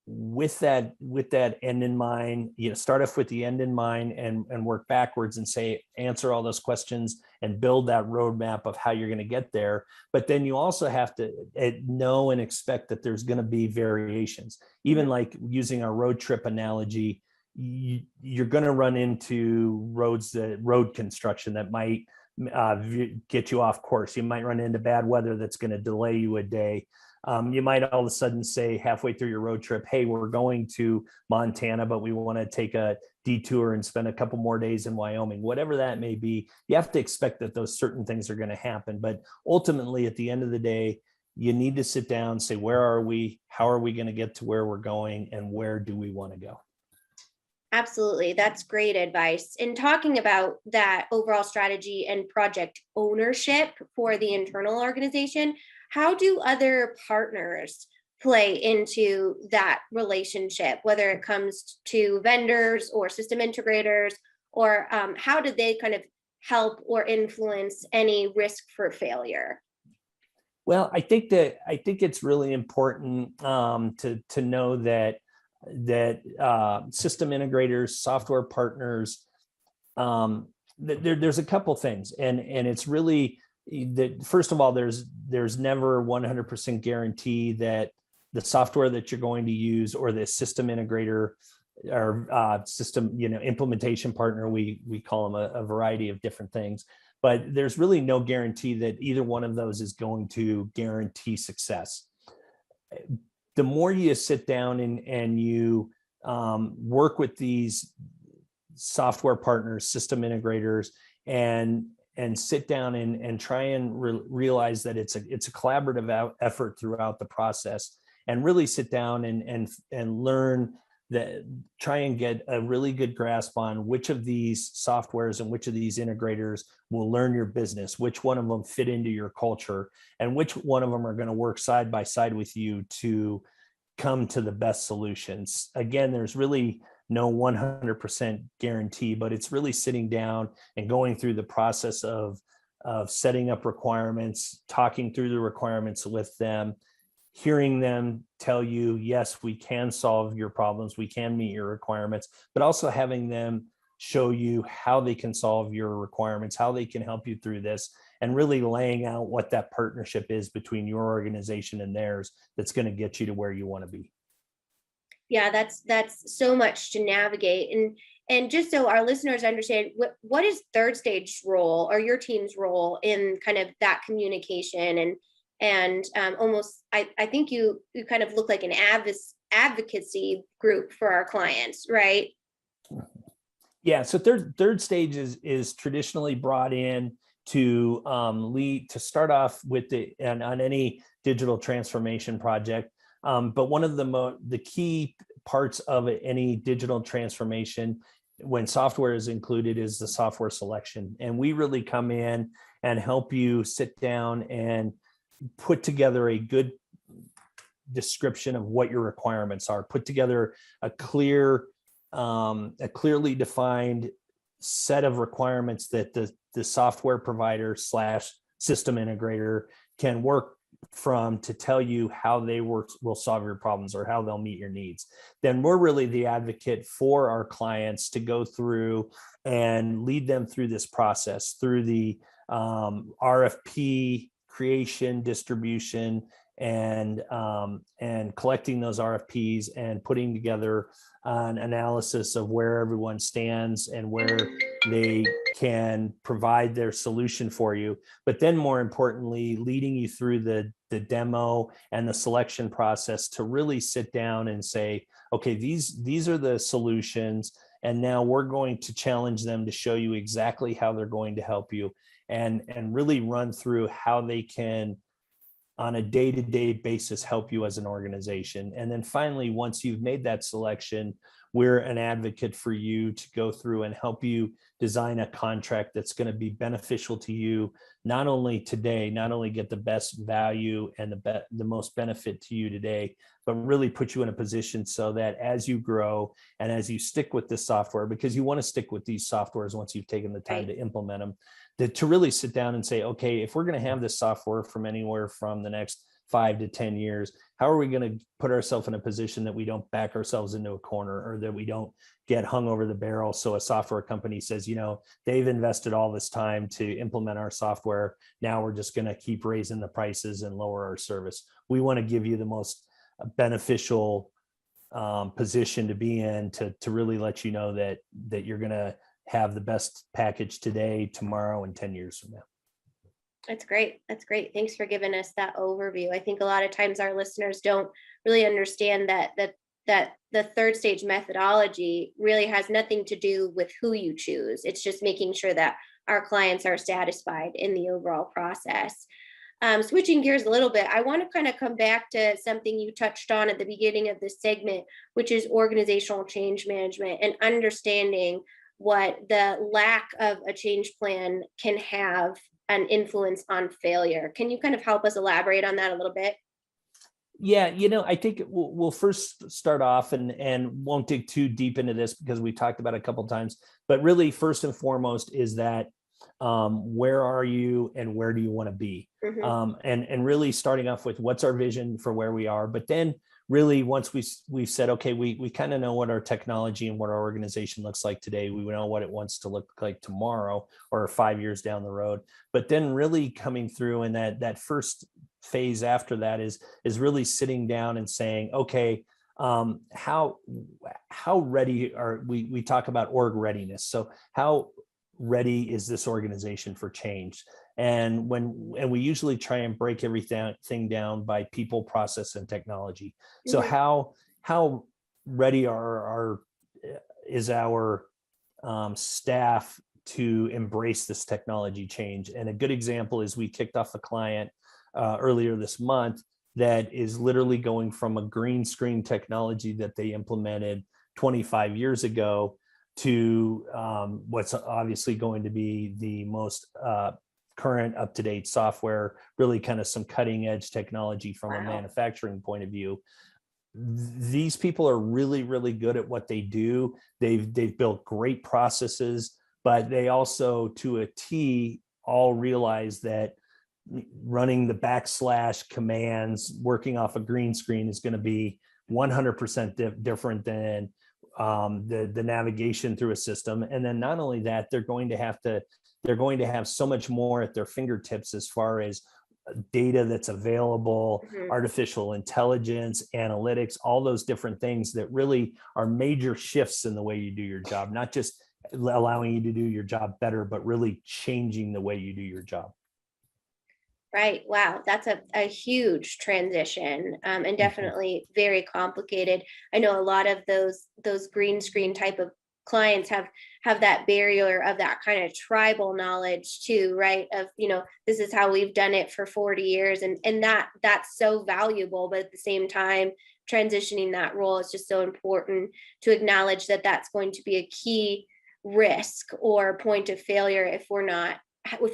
with that end in mind. Start off with the end in mind and work backwards and answer all those questions and build that roadmap of how you're going to get there. But then you also have to know and expect that there's going to be variations. Even like using our road trip analogy, you're going to run into road construction that might get you off course. You might run into bad weather that's going to delay you a day. You might all of a sudden say halfway through your road trip, hey, we're going to Montana, but we want to take a detour and spend a couple more days in Wyoming, whatever that may be. You have to expect that those certain things are going to happen. But ultimately, at the end of the day, you need to sit down, say, where are we? How are we going to get to where we're going? And where do we want to go? Absolutely. That's great advice. In talking about that overall strategy and project ownership for the internal organization, how do other partners play into that relationship, whether it comes to vendors or system integrators, or how do they kind of help or influence any risk for failure? Well, I think it's really important to know that system integrators, software partners, there's a couple things, and it's really that, first of all, there's never 100% guarantee that the software that you're going to use, or the system integrator or system implementation partner, we call them a variety of different things, but there's really no guarantee that either one of those is going to guarantee success. The more you sit down and you work with these software partners, system integrators, and sit down and try and realize that it's a collaborative effort throughout the process, and really sit down and learn that, try and get a really good grasp on which of these softwares and which of these integrators will learn your business, which one of them fit into your culture, and which one of them are going to work side by side with you to come to the best solutions. Again, there's really no 100% guarantee, but it's really sitting down and going through the process of setting up requirements, talking through the requirements with them, hearing them tell you, yes, we can solve your problems, we can meet your requirements, but also having them show you how they can solve your requirements, how they can help you through this, and really laying out what that partnership is between your organization and theirs that's going to get you to where you want to be. Yeah, that's so much to navigate. And just so our listeners understand, what is third stage role, or your team's role in kind of that communication, and almost, I think you kind of look like an advocacy group for our clients, right? Yeah, so third stage is traditionally brought in to lead, to start off with on any digital transformation project. But one of the key parts of any digital transformation, when software is included, is the software selection. And we really come in and help you sit down and put together a good description of what your requirements are, put together a clearly defined set of requirements that the software provider / system integrator can work from to tell you how they will solve your problems, or how they'll meet your needs. Then we're really the advocate for our clients to go through and lead them through this process, through the RFP creation, distribution, and collecting those RFPs and putting together an analysis of where everyone stands and where they can provide their solution for you. But then, more importantly, leading you through the demo and the selection process to really sit down and say, okay, these are the solutions, and now we're going to challenge them to show you exactly how they're going to help you, and really run through how they can, on a day-to-day basis, help you as an organization. And then finally, once you've made that selection, we're an advocate for you to go through and help you design a contract that's going to be beneficial to you, not only today, not only get the best value and the most benefit to you today, but really put you in a position so that as you grow and as you stick with this software, because you want to stick with these softwares once you've taken the time to implement them, to really sit down and say, okay, if we're going to have this software from anywhere from the next 5 to 10 years, how are we going to put ourselves in a position that we don't back ourselves into a corner, or that we don't get hung over the barrel? So a software company says, they've invested all this time to implement our software, now we're just going to keep raising the prices and lower our service. We want to give you the most beneficial position to be in, to really let you know that you're going to have the best package today, tomorrow, and 10 years from now. That's great. That's great. Thanks for giving us that overview. I think a lot of times our listeners don't really understand that the third stage methodology really has nothing to do with who you choose. It's just making sure that our clients are satisfied in the overall process. Switching gears a little bit, I want to kind of come back to something you touched on at the beginning of this segment, which is organizational change management and understanding what the lack of a change plan can have an influence on failure. Can you kind of help us elaborate on that a little bit? Yeah, I think we'll first start off and won't dig too deep into this because we talked about it a couple of times, but really first and foremost is that where are you and where do you want to be? And really starting off with what's our vision for where we are, but then really once we've said, okay, we kind of know what our technology and what our organization looks like today. We know what it wants to look like tomorrow or 5 years down the road, but then really coming through and that first phase after that is really sitting down and saying, okay, how ready are we talk about org readiness. So how ready is this organization for change? And we usually try and break everything down by people, process, and technology. So how ready is our staff to embrace this technology change? And a good example is we kicked off a client earlier this month that is literally going from a green screen technology that they implemented 25 years ago to what's obviously going to be the most current up-to-date software, really kind of some cutting edge technology from a manufacturing point of view. These people are really, really good at what they do. They've built great processes, but they also to a T all realize that running the / commands, working off a green screen is going to be 100% different than the navigation through a system. And then not only that, they're going to have so much more at their fingertips as far as data that's available, artificial intelligence, analytics, all those different things that really are major shifts in the way you do your job, not just allowing you to do your job better, but really changing the way you do your job. Right. Wow. That's a huge transition, and definitely very complicated. I know a lot of those green screen type of clients have that barrier of that kind of tribal knowledge too, right? Of, this is how we've done it for 40 years. And that's so valuable. But at the same time, transitioning that role is just so important to acknowledge that that's going to be a key risk or point of failure if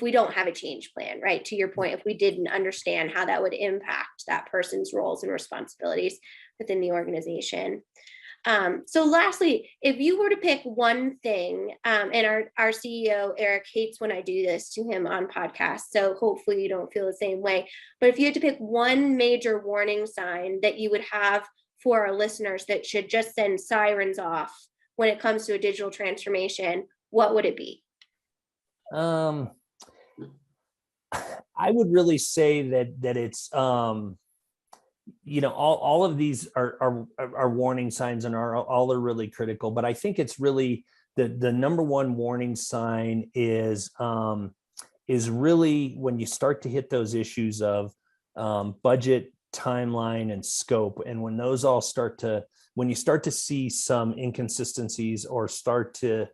we don't have a change plan, right? To your point, if we didn't understand how that would impact that person's roles and responsibilities within the organization. So lastly, if you were to pick one thing, and our CEO, Eric, hates when I do this to him on podcasts, so hopefully you don't feel the same way, but if you had to pick one major warning sign that you would have for our listeners that should just send sirens off when it comes to a digital transformation, what would it be? I would really say that it's all of these are warning signs and all are really critical, but I think it's really the number one warning sign is really when you start to hit those issues of budget, timeline, and scope, and when those all when you start to see some inconsistencies or start to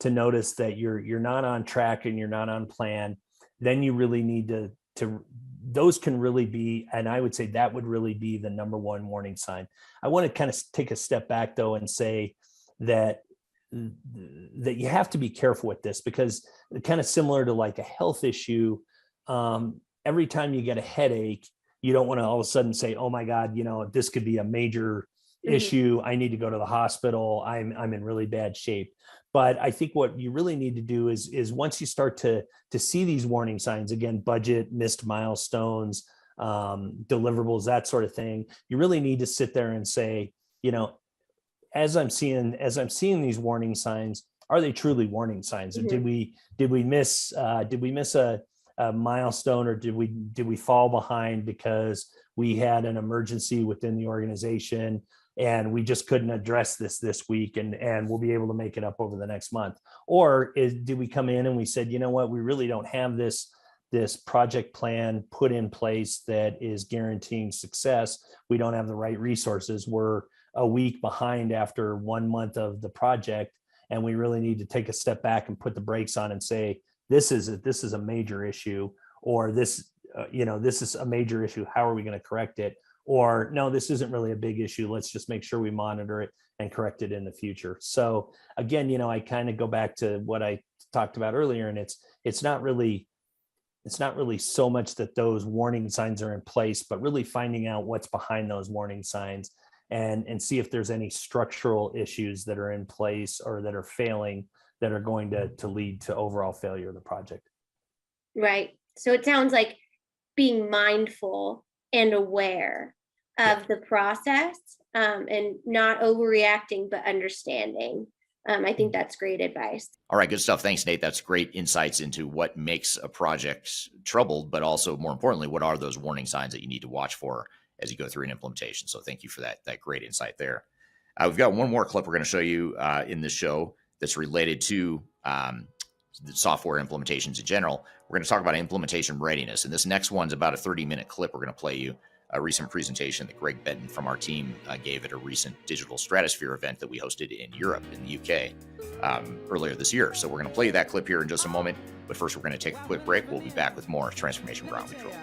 notice that you're not on track and you're not on plan, then you really need to those can really be, and I would say that would really be the number one warning sign. I want to kind of take a step back though and say that you have to be careful with this, because kind of similar to like a health issue, every time you get a headache, you don't want to all of a sudden say, oh my God, this could be a major issue. I need to go to the hospital. I'm in really bad shape. But I think what you really need to do is once you start to see these warning signs, again, budget, missed milestones, deliverables, that sort of thing, you really need to sit there and say, as I'm seeing these warning signs, are they truly warning signs? Or did we miss a milestone, or did we fall behind because we had an emergency within the organization and we just couldn't address this week, and we'll be able to make it up over the next month? Or did we come in and we said, you know what, we really don't have this project plan put in place that is guaranteeing success. We don't have the right resources. We're a week behind after 1 month of the project, and we really need to take a step back and put the brakes on and say, this is a major issue, or this this is a major issue. How are we going to correct it? Or no, this isn't really a big issue. Let's just make sure we monitor it and correct it in the future. So again, I kind of go back to what I talked about earlier, and it's not really so much that those warning signs are in place, but really finding out what's behind those warning signs and see if there's any structural issues that are in place or that are failing that are going to lead to overall failure of the project. Right. So it sounds like being mindful and aware of the process, and not overreacting, but understanding. I think that's great advice. All right, good stuff. Thanks, Nate. That's great insights into what makes a project troubled, but also more importantly, what are those warning signs that you need to watch for as you go through an implementation. So thank you for that great insight there. We've got one more clip we're going to show you in this show that's related to the software implementations in general. We're going to talk about implementation readiness. And this next one's about a 30-minute clip we're going to play you. A recent presentation that Greg Benton from our team gave at a recent Digital Stratosphere event that we hosted in Europe, in the UK, earlier this year. So we're going to play you that clip here in just a moment. But first, we're going to take a quick break. We'll be back with more Transformation Ground Control.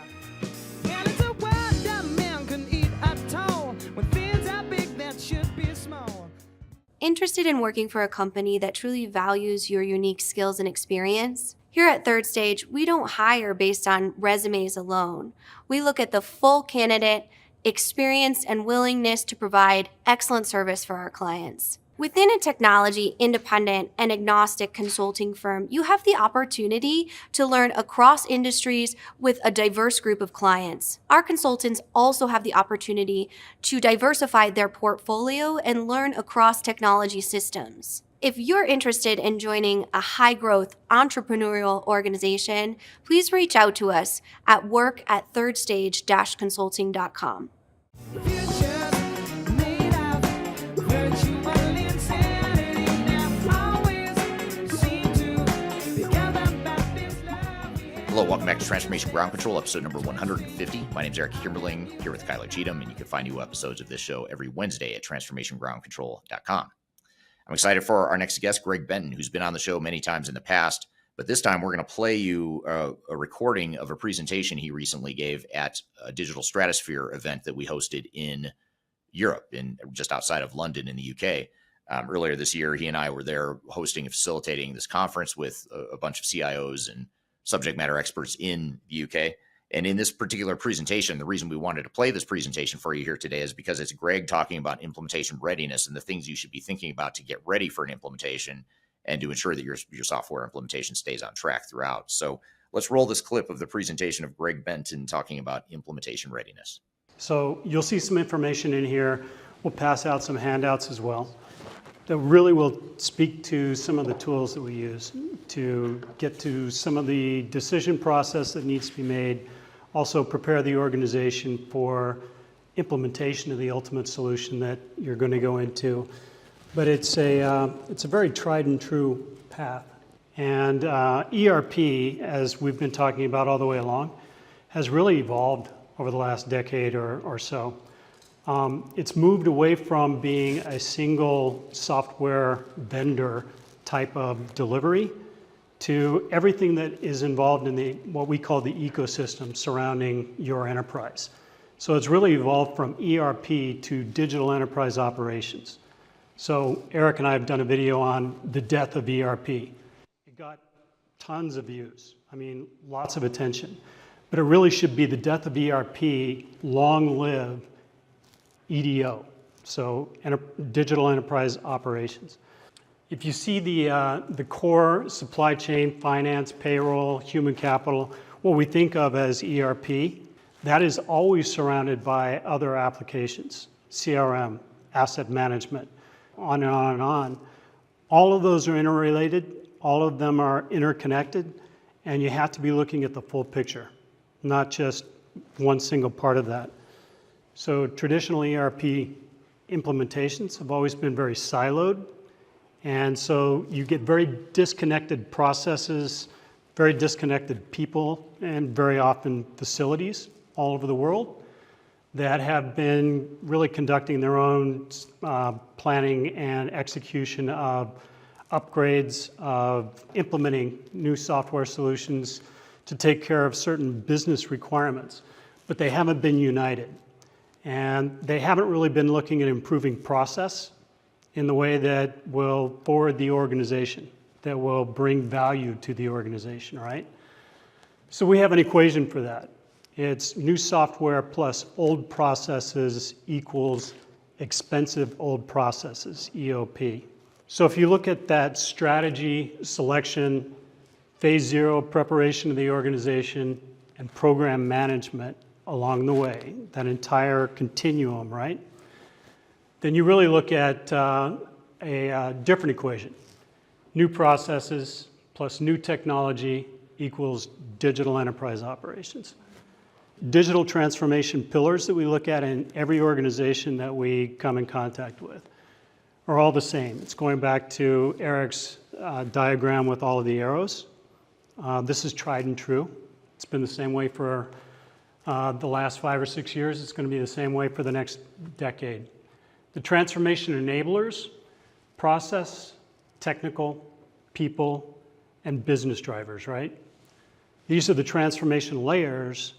Interested in working for a company that truly values your unique skills and experience? Here at Third Stage, we don't hire based on resumes alone. We look at the full candidate, experience, and willingness to provide excellent service for our clients. Within a technology, independent, and agnostic consulting firm, you have the opportunity to learn across industries with a diverse group of clients. Our consultants also have the opportunity to diversify their portfolio and learn across technology systems. If you're interested in joining a high-growth entrepreneurial organization, please reach out to us at work@thirdstage-consulting.com. Hello, welcome back to Transformation Ground Control, episode number 150. My name is Eric Kimberling, here with Cheatham, and you can find new episodes of this show every Wednesday at transformationgroundcontrol.com. I'm excited for our next guest, Greg Benton, who's been on the show many times in the past, but this time we're going to play you a recording of a presentation he recently gave at a Digital Stratosphere event that we hosted in Europe, just outside of London in the UK. Earlier this year, he and I were there hosting and facilitating this conference with a bunch of CIOs and subject matter experts in the UK. And in this particular presentation, the reason we wanted to play this presentation for you here today is because it's Greg talking about implementation readiness and the things you should be thinking about to get ready for an implementation and to ensure that your software implementation stays on track throughout. So let's roll this clip of the presentation of Greg Benton talking about implementation readiness. So you'll see some information in here. We'll pass out some handouts as well that really will speak to some of the tools that we use to get to some of the decision process that needs to be made. Also prepare the organization for implementation of the ultimate solution that you're going to go into. But it's a very tried and true path. And ERP, as we've been talking about all the way along, has really evolved over the last decade or so. It's moved away from being a single software vendor type of delivery to everything that is involved in what we call the ecosystem surrounding your enterprise. So it's really evolved from ERP to digital enterprise operations. So Eric and I have done a video on the death of ERP. It got tons of views. I mean, lots of attention. But it really should be the death of ERP, long live EDO, so digital enterprise operations. If you see the core supply chain, finance, payroll, human capital, what we think of as ERP, that is always surrounded by other applications, CRM, asset management, on and on and on. All of those are interrelated, all of them are interconnected, and you have to be looking at the full picture, not just one single part of that. So traditional ERP implementations have always been very siloed. And so you get very disconnected processes, very disconnected people, and very often facilities all over the world that have been really conducting their own planning and execution of upgrades, of implementing new software solutions, to take care of certain business requirements, but they haven't been united. And they haven't really been looking at improving process in the way that will forward the organization, that will bring value to the organization, right? So we have an equation for that. It's new software plus old processes equals expensive old processes, EOP. So if you look at that strategy, selection, phase 0 preparation of the organization, and program management along the way, that entire continuum, right? Then you really look at a different equation. New processes plus new technology equals digital enterprise operations. Digital transformation pillars that we look at in every organization that we come in contact with are all the same. It's going back to Eric's diagram with all of the arrows. This is tried and true. It's been the same way for the last 5 or 6 years. It's going to be the same way for the next decade. The transformation enablers, process, technical, people, and business drivers, right? These are the transformation layers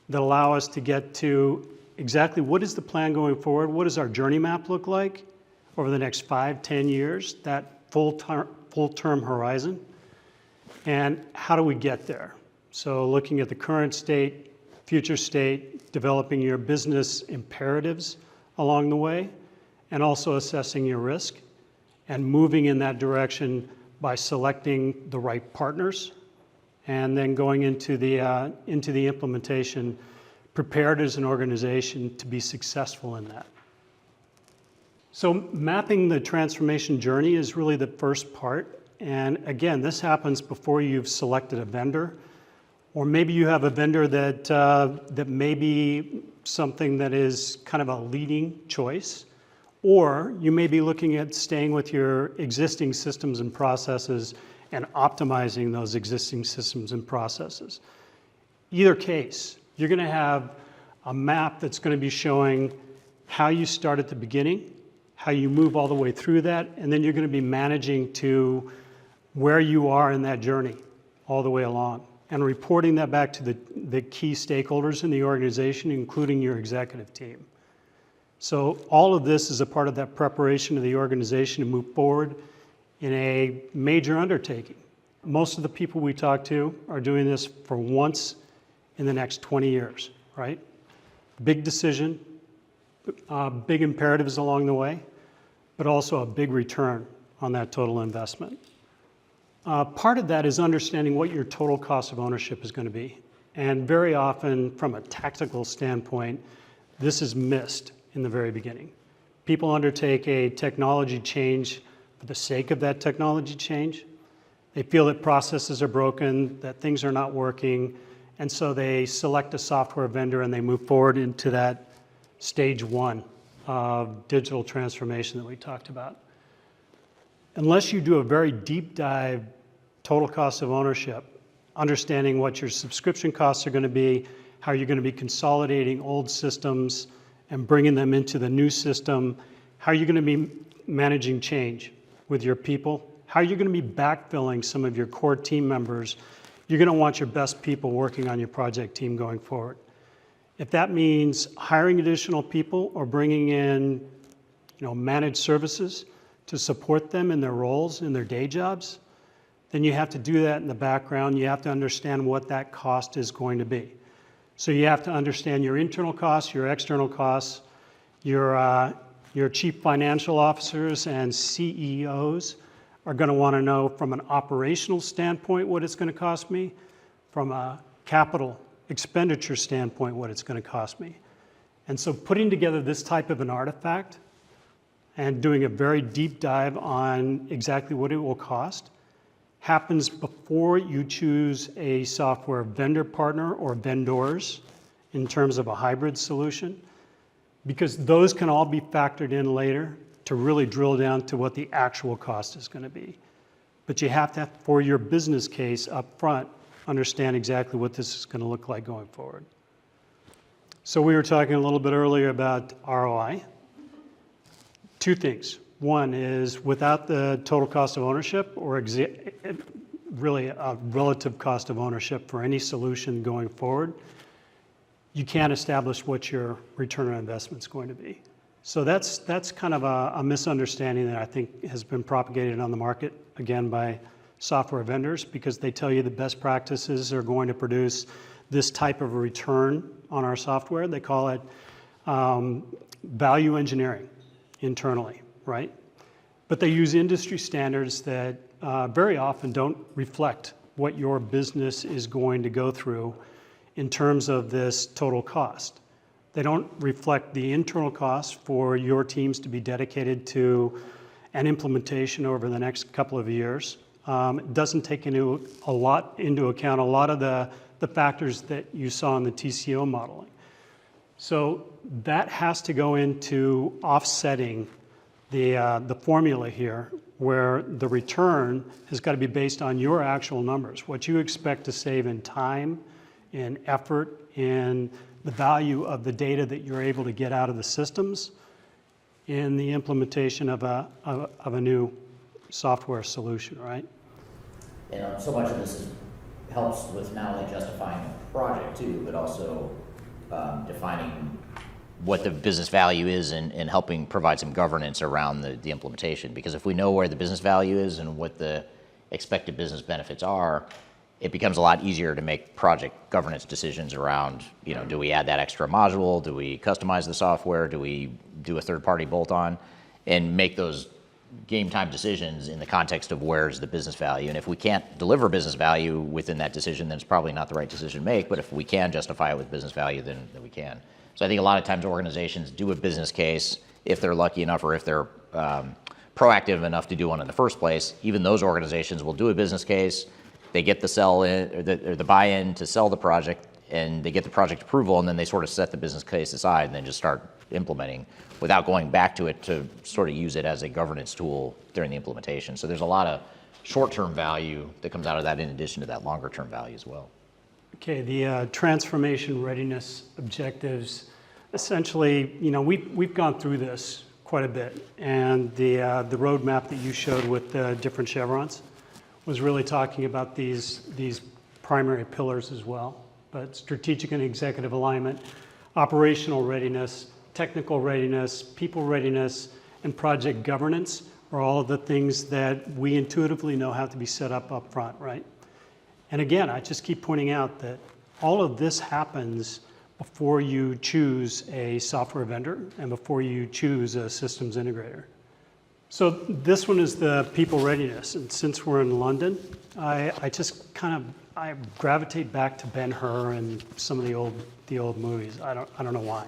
that allow us to get to exactly what is the plan going forward, what does our journey map look like over the next 5, 10 years, that full-term horizon, and how do we get there? So looking at the current state, future state, developing your business imperatives along the way, and also assessing your risk and moving in that direction by selecting the right partners and then going into the implementation prepared as an organization to be successful in that. So mapping the transformation journey is really the first part. And again, this happens before you've selected a vendor, or maybe you have a vendor that may be something that is kind of a leading choice, or you may be looking at staying with your existing systems and processes and optimizing those existing systems and processes. Either case, you're going to have a map that's going to be showing how you start at the beginning, how you move all the way through that, and then you're going to be managing to where you are in that journey all the way along, and reporting that back to the key stakeholders in the organization, including your executive team. So all of this is a part of that preparation of the organization to move forward in a major undertaking. Most of the people we talk to are doing this for once in the next 20 years, right? Big decision, big imperatives along the way, but also a big return on that total investment. Part of that is understanding what your total cost of ownership is going to be. And very often, from a tactical standpoint, this is missed in the very beginning. People undertake a technology change for the sake of that technology change. They feel that processes are broken, that things are not working, and so they select a software vendor and they move forward into that stage 1 of digital transformation that we talked about. Unless you do a very deep dive total cost of ownership, understanding what your subscription costs are going to be, how you're going to be consolidating old systems and bringing them into the new system, how you're going to be managing change with your people, how you're going to be backfilling some of your core team members. You're going to want your best people working on your project team going forward. If that means hiring additional people or bringing in, managed services to support them in their roles, in their day jobs, then you have to do that in the background. You have to understand what that cost is going to be. So you have to understand your internal costs, your external costs, your chief financial officers and CEOs are going to want to know from an operational standpoint what it's going to cost me, from a capital expenditure standpoint what it's going to cost me. And so putting together this type of an artifact and doing a very deep dive on exactly what it will cost happens before you choose a software vendor partner or vendors in terms of a hybrid solution, because those can all be factored in later to really drill down to what the actual cost is going to be. But you have to, for your business case up front, understand exactly what this is going to look like going forward. So we were talking a little bit earlier about ROI. 2 things. One is without the total cost of ownership or really a relative cost of ownership for any solution going forward, you can't establish what your return on investment is going to be. So that's kind of a misunderstanding that I think has been propagated on the market, again, by software vendors, because they tell you the best practices are going to produce this type of a return on our software. They call it value engineering internally, right? But they use industry standards that very often don't reflect what your business is going to go through in terms of this total cost. They don't reflect the internal cost for your teams to be dedicated to an implementation over the next couple of years. It doesn't take into account a lot of the factors that you saw in the TCO modeling. So that has to go into offsetting the formula here, where the return has got to be based on your actual numbers, what you expect to save in time, in effort, in the value of the data that you're able to get out of the systems in the implementation of a new software solution, right? And so much of this helps with not only justifying the project too, but also defining what the business value is and helping provide some governance around the implementation. Because if we know where the business value is and what the expected business benefits are, it becomes a lot easier to make project governance decisions around, do we add that extra module? Do we customize the software? Do we do a third-party bolt-on? And make those game time decisions in the context of where's the business value. And if we can't deliver business value within that decision, then it's probably not the right decision to make. But if we can justify it with business value, then we can. So I think a lot of times organizations do a business case if they're lucky enough or if they're proactive enough to do one in the first place. Even those organizations will do a business case. They get the sell in or the buy-in to sell the project, and they get the project approval, and then they sort of set the business case aside and then just start implementing without going back to it to sort of use it as a governance tool during the implementation. So there's a lot of short-term value that comes out of that in addition to that longer-term value as well. Okay, the transformation readiness objectives, essentially, we've gone through this quite a bit, and the roadmap that you showed with the different chevrons was really talking about these primary pillars as well. But strategic and executive alignment, operational readiness, technical readiness, people readiness, and project governance are all of the things that we intuitively know have to be set up front, right? And again, I just keep pointing out that all of this happens before you choose a software vendor and before you choose a systems integrator. So this one is the people readiness. And since we're in London, I just I gravitate back to Ben-Hur and some of the old movies. I don't know why.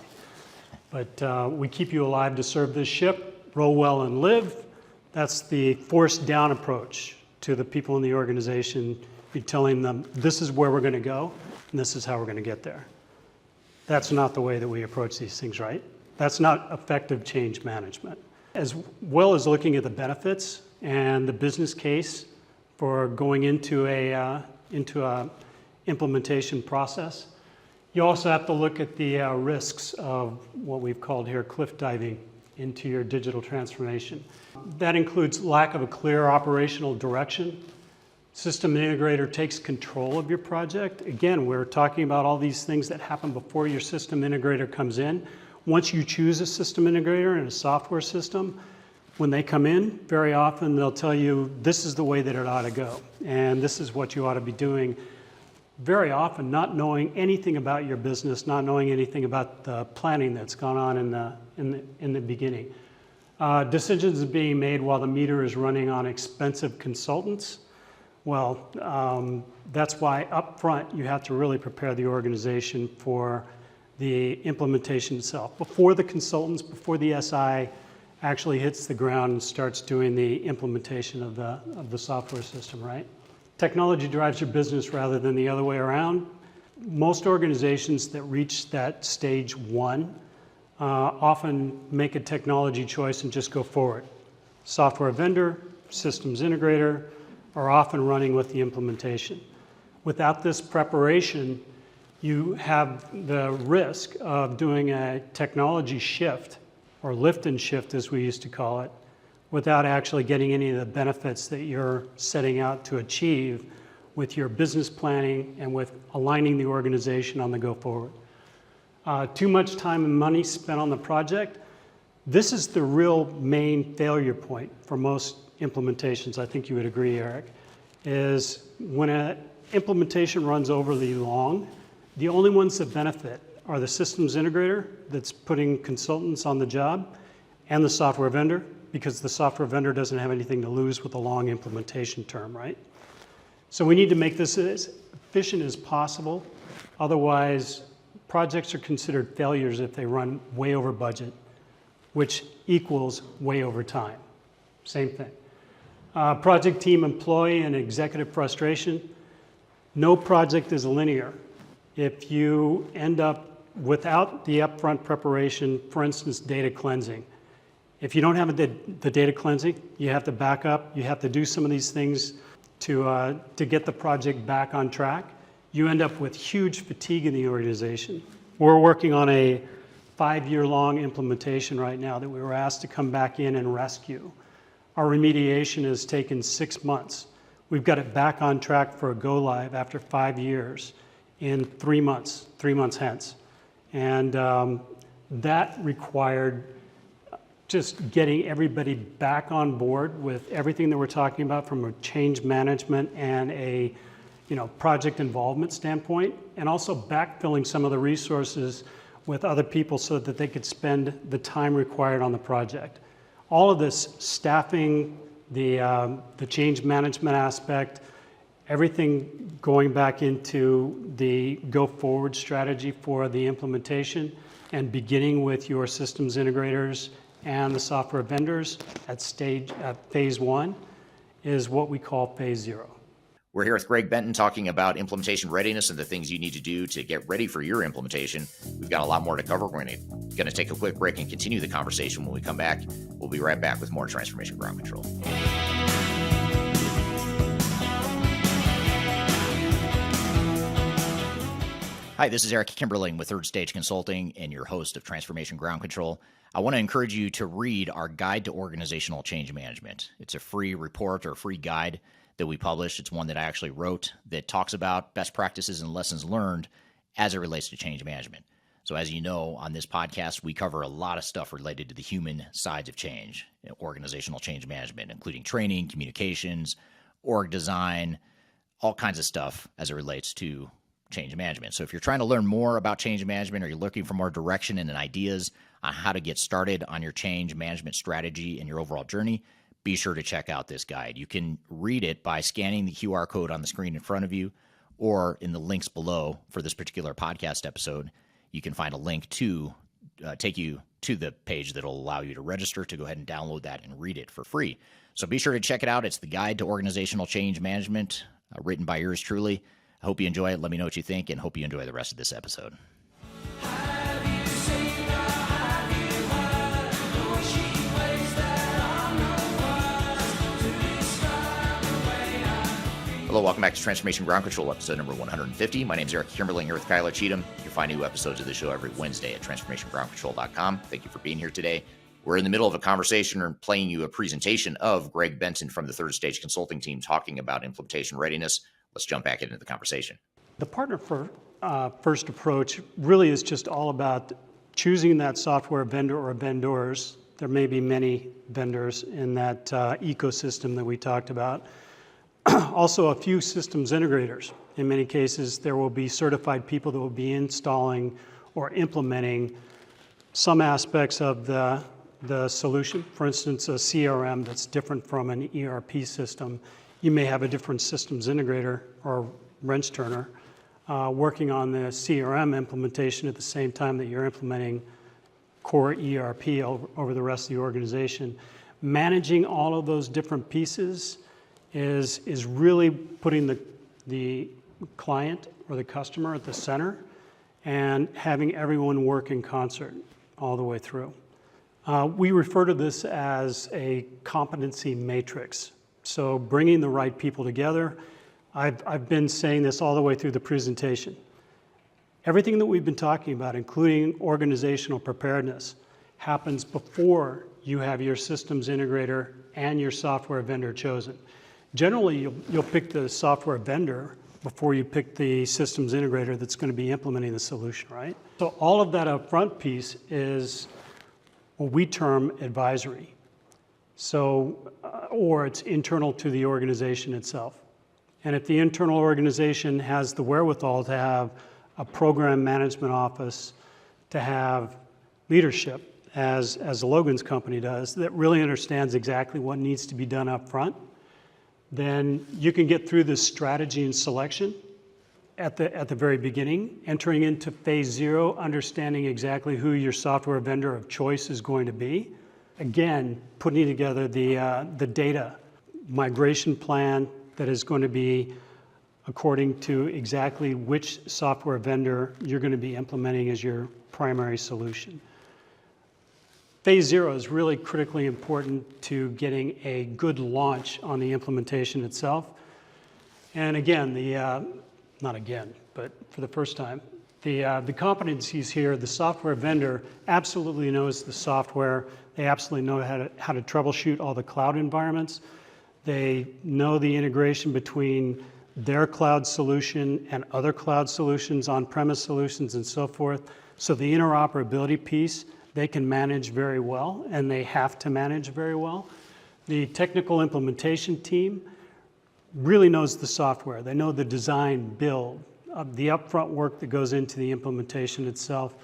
But we keep you alive to serve this ship, row well and live. That's the forced down approach to the people in the organization. You're telling them, this is where we're going to go, and this is how we're going to get there. That's not the way that we approach these things, right? That's not effective change management. As well as looking at the benefits and the business case for going into a implementation process, you also have to look at the risks of what we've called here cliff diving into your digital transformation. That includes lack of a clear operational direction. System integrator takes control of your project. Again, we're talking about all these things that happen before your system integrator comes in. Once you choose a system integrator and a software system, when they come in, very often they'll tell you, this is the way that it ought to go, and this is what you ought to be doing. Very often not knowing anything about your business, not knowing anything about the planning that's gone on in the beginning. Decisions are being made while the meter is running on expensive consultants. Well, that's why up front you have to really prepare the organization for the implementation itself. Before the consultants, before the SI actually hits the ground and starts doing the implementation of the software system, right? Technology drives your business rather than the other way around. Most organizations that reach that stage one often make a technology choice and just go forward. Software vendor, systems integrator are often running with the implementation. Without this preparation, you have the risk of doing a technology shift, or lift and shift as we used to call it, without actually getting any of the benefits that you're setting out to achieve with your business planning and with aligning the organization on the go forward. Too much time and money spent on the project. This is the real main failure point for most implementations. I think you would agree, Eric, is when an implementation runs overly long, the only ones that benefit are the systems integrator that's putting consultants on the job and the software vendor, because the software vendor doesn't have anything to lose with a long implementation term, right? So we need to make this as efficient as possible. Otherwise, projects are considered failures if they run way over budget, which equals way over time. Same thing. Project team employee and executive frustration. No project is linear. If you end up without the upfront preparation, for instance, data cleansing, if you don't have the data cleansing, you have to back up, you have to do some of these things to get the project back on track. You end up with huge fatigue in the organization. We're working on a 5-year-long implementation right now that we were asked to come back in and rescue. Our remediation has taken 6 months. We've got it back on track for a go-live after 5 years in 3 months hence. And that required just getting everybody back on board with everything that we're talking about from a change management and a project involvement standpoint, and also backfilling some of the resources with other people so that they could spend the time required on the project. All of this staffing, the change management aspect, everything going back into the go forward strategy for the implementation, and beginning with your systems integrators and the software vendors at phase 1 is what we call phase 0. We're here with Greg Benton talking about implementation readiness and the things you need to do to get ready for your implementation. We've got a lot more to cover. We're going to take a quick break and continue the conversation when we come back. We'll be right back with more Transformation Ground Control. Hi, this is Eric Kimberling with Third Stage Consulting and your host of Transformation Ground Control. I want to encourage you to read our Guide to Organizational Change Management. It's a free report or a free guide that we published. It's one that I actually wrote that talks about best practices and lessons learned as it relates to change management. So as you know, on this podcast, we cover a lot of stuff related to the human sides of change, organizational change management, including training, communications, org design, all kinds of stuff as it relates to change management. So if you're trying to learn more about change management or you're looking for more direction and ideas on how to get started on your change management strategy and your overall journey, be sure to check out this guide. You can read it by scanning the QR code on the screen in front of you, or in the links below for this particular podcast episode. You can find a link to take you to the page that will allow you to register to go ahead and download that and read it for free. So be sure to check it out. It's the Guide to Organizational Change Management, written by yours truly. I hope you enjoy it. Let me know what you think, and hope you enjoy the rest of this episode. Hello, welcome back to Transformation Ground Control, episode number 150. My name is Eric Kimberling here with Kyla Cheatham. You can find new episodes of the show every Wednesday at transformationgroundcontrol.com. Thank you for being here today. We're in the middle of a conversation or playing you a presentation of Greg Benton from the Third Stage Consulting team talking about implementation readiness. Let's jump back into the conversation. The partner first approach really is just all about choosing that software vendor or vendors. There may be many vendors in that ecosystem that we talked about. Also, a few systems integrators. In many cases, there will be certified people that will be installing or implementing some aspects of the solution. For instance, a CRM that's different from an ERP system. You may have a different systems integrator or wrench turner working on the CRM implementation at the same time that you're implementing core ERP over the rest of the organization. Managing all of those different pieces is really putting the client or the customer at the center and having everyone work in concert all the way through. We refer to this as a competency matrix. So bringing the right people together. I've been saying this all the way through the presentation. Everything that we've been talking about, including organizational preparedness, happens before you have your systems integrator and your software vendor chosen. Generally, you'll pick the software vendor before you pick the systems integrator that's going to be implementing the solution, right? So all of that upfront piece is what we term advisory. So, or it's internal to the organization itself. And if the internal organization has the wherewithal to have a program management office, to have leadership, as Logan's company does, that really understands exactly what needs to be done up front, then you can get through this strategy and selection at the very beginning, entering into phase 0, understanding exactly who your software vendor of choice is going to be. Again, putting together the data migration plan that is going to be according to exactly which software vendor you're going to be implementing as your primary solution. Phase 0 is really critically important to getting a good launch on the implementation itself. And again, not again, but for the first time, the competencies here, the software vendor absolutely knows the software. They absolutely know how to troubleshoot all the cloud environments. They know the integration between their cloud solution and other cloud solutions, on-premise solutions, and so forth. So the interoperability piece, they can manage very well, and they have to manage very well. The technical implementation team really knows the software. They know the design, build, the upfront work that goes into the implementation itself.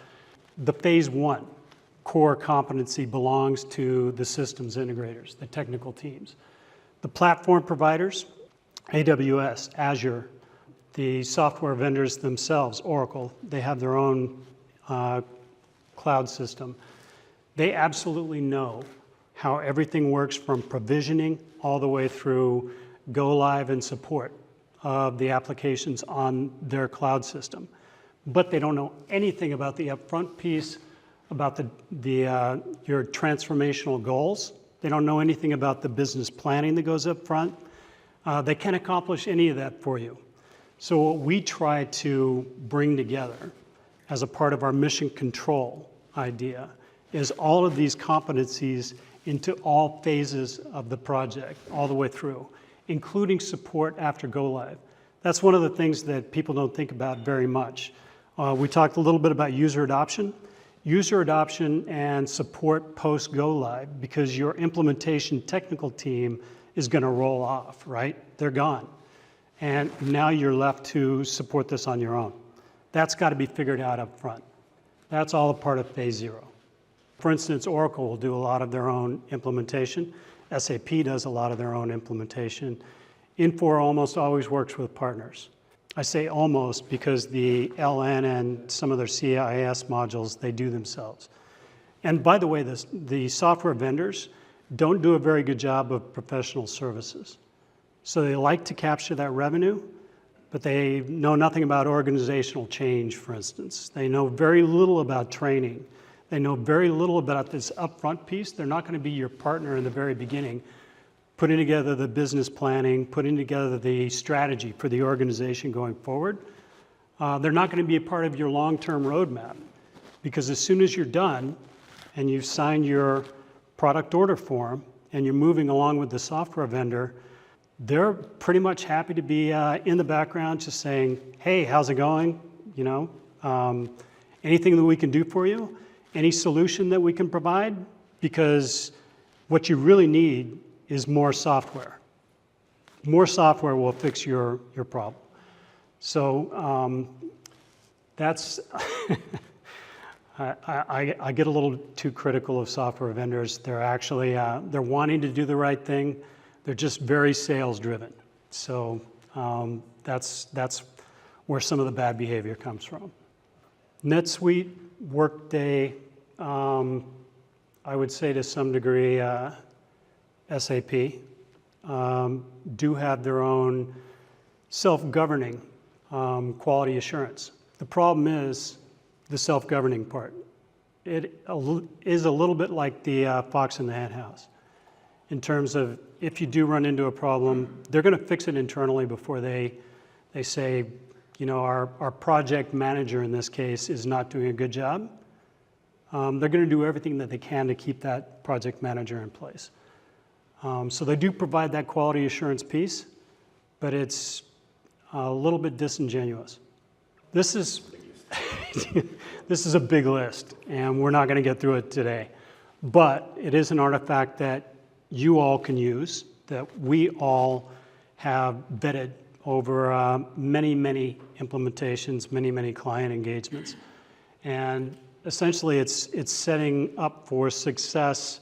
The phase 1 core competency belongs to the systems integrators, the technical teams. The platform providers, AWS, Azure, the software vendors themselves, Oracle, they have their own cloud system. They absolutely know how everything works from provisioning all the way through go live and support of the applications on their cloud system. But they don't know anything about the upfront piece, about your transformational goals. They don't know anything about the business planning that goes up front. They can't accomplish any of that for you. So what we try to bring together as a part of our mission control idea is all of these competencies into all phases of the project, all the way through, including support after go live. That's one of the things that people don't think about very much. We talked a little bit about user adoption and support post go live, because your implementation technical team is going to roll off, right? They're gone. And now you're left to support this on your own. That's got to be figured out up front. That's all a part of phase 0. For instance, Oracle will do a lot of their own implementation. SAP does a lot of their own implementation. Infor almost always works with partners. I say almost because the LN and some of their CIS modules, they do themselves. And by the way, the software vendors don't do a very good job of professional services. So they like to capture that revenue, but they know nothing about organizational change, for instance. They know very little about training. They know very little about this upfront piece. They're not going to be your partner in the very beginning, putting together the business planning, putting together the strategy for the organization going forward. They're not going to be a part of your long-term roadmap, because as soon as you're done and you've signed your product order form and you're moving along with the software vendor, they're pretty much happy to be in the background just saying, hey, how's it going? You know, anything that we can do for you? Any solution that we can provide? Because what you really need is more software. More software will fix your problem. So that's, I get a little too critical of software vendors. They're actually, they're wanting to do the right thing. They're just very sales driven. So that's where some of the bad behavior comes from. NetSuite, Workday, I would say to some degree, SAP, do have their own self-governing quality assurance. The problem is the self-governing part. It is a little bit like the fox in the hen house, in terms of if you do run into a problem, they're going to fix it internally before they say, you know, our project manager in this case is not doing a good job. They're going to do everything that they can to keep that project manager in place. So they do provide that quality assurance piece, but it's a little bit disingenuous. This is this is a big list, and we're not going to get through it today. But it is an artifact that you all can use, that we all have vetted over many, many implementations, many, many client engagements. And essentially, it's setting up for success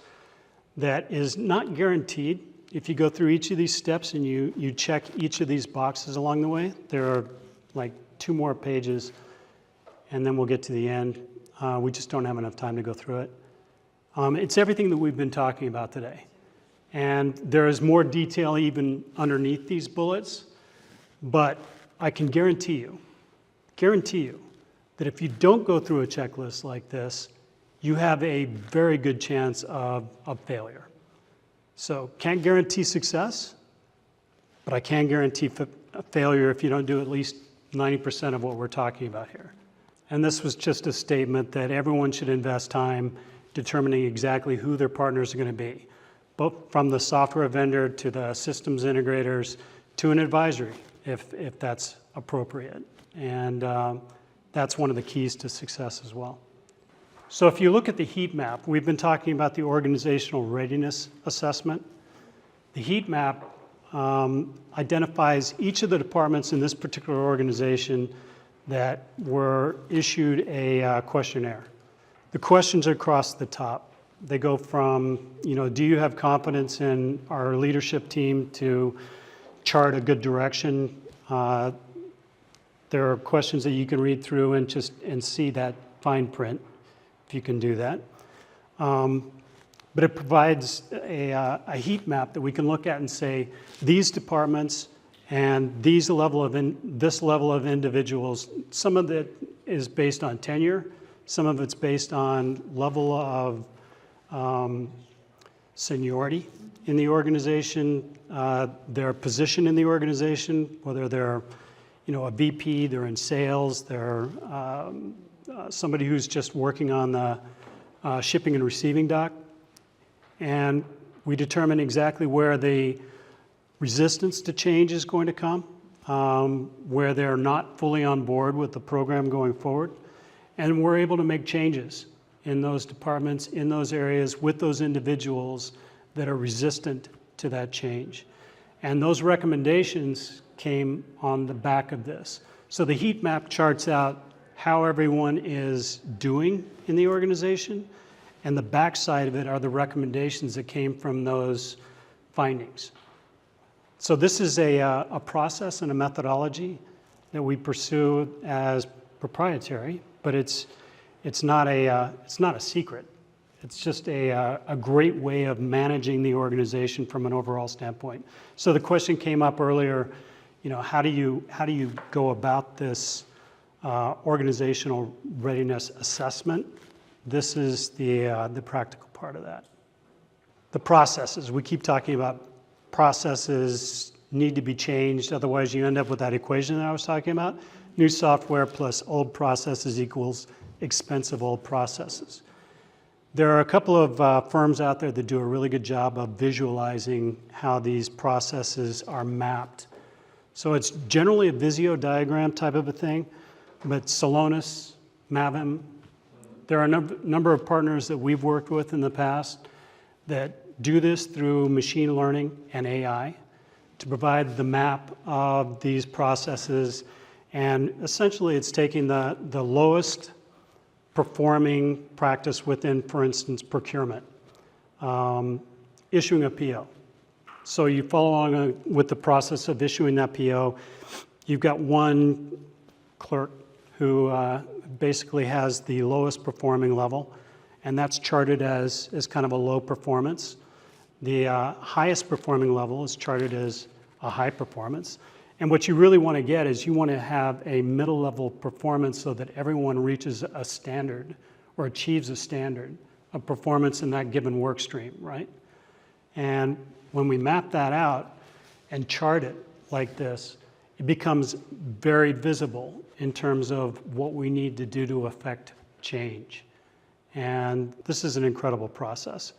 that is not guaranteed. If you go through each of these steps and you check each of these boxes along the way, there are like 2 more pages, and then we'll get to the end. We just don't have enough time to go through it. It's everything that we've been talking about today. And there is more detail even underneath these bullets, but I can guarantee you that if you don't go through a checklist like this, you have a very good chance of failure. So can't guarantee success, but I can guarantee failure if you don't do at least 90% of what we're talking about here. And this was just a statement that everyone should invest time determining exactly who their partners are going to be, both from the software vendor to the systems integrators to an advisory, if that's appropriate. And that's one of the keys to success as well. So if you look at the heat map, we've been talking about the organizational readiness assessment. The heat map identifies each of the departments in this particular organization that were issued a questionnaire. The questions are across the top. They go from, do you have confidence in our leadership team to chart a good direction? There are questions that you can read through and see that fine print, if you can do that. But it provides a heat map that we can look at and say, these departments and this level of individuals, some of it is based on tenure, some of it's based on level of seniority in the organization, their position in the organization, whether they're a VP, they're in sales, they're somebody who's just working on the shipping and receiving dock. And we determine exactly where the resistance to change is going to come, where they're not fully on board with the program going forward. And we're able to make changes in those departments, in those areas, with those individuals that are resistant to that change. And those recommendations came on the back of this. So the heat map charts out how everyone is doing in the organization, and the backside of it are the recommendations that came from those findings. So this is a process and a methodology that we pursue as proprietary, but it's not a secret. It's just a great way of managing the organization from an overall standpoint. So the question came up earlier, how do you go about this organizational readiness assessment? This is the practical part of that. The processes, we keep talking about processes need to be changed, otherwise you end up with that equation that I was talking about. New software plus old processes equals expensive old processes. There are a couple of firms out there that do a really good job of visualizing how these processes are mapped. So it's generally a Visio diagram type of a thing, but Celonis, Mavim, there are a number of partners that we've worked with in the past that do this through machine learning and AI to provide the map of these processes. And essentially it's taking the lowest performing practice within, for instance, procurement, issuing a PO. So you follow along with the process of issuing that PO. You've got one clerk who basically has the lowest performing level, and that's charted as kind of a low performance. The highest performing level is charted as a high performance. And what you really want to get is you want to have a middle level performance so that everyone reaches a standard or achieves a standard of performance in that given work stream, right? And when we map that out and chart it like this, it becomes very visible in terms of what we need to do to affect change. And this is an incredible process.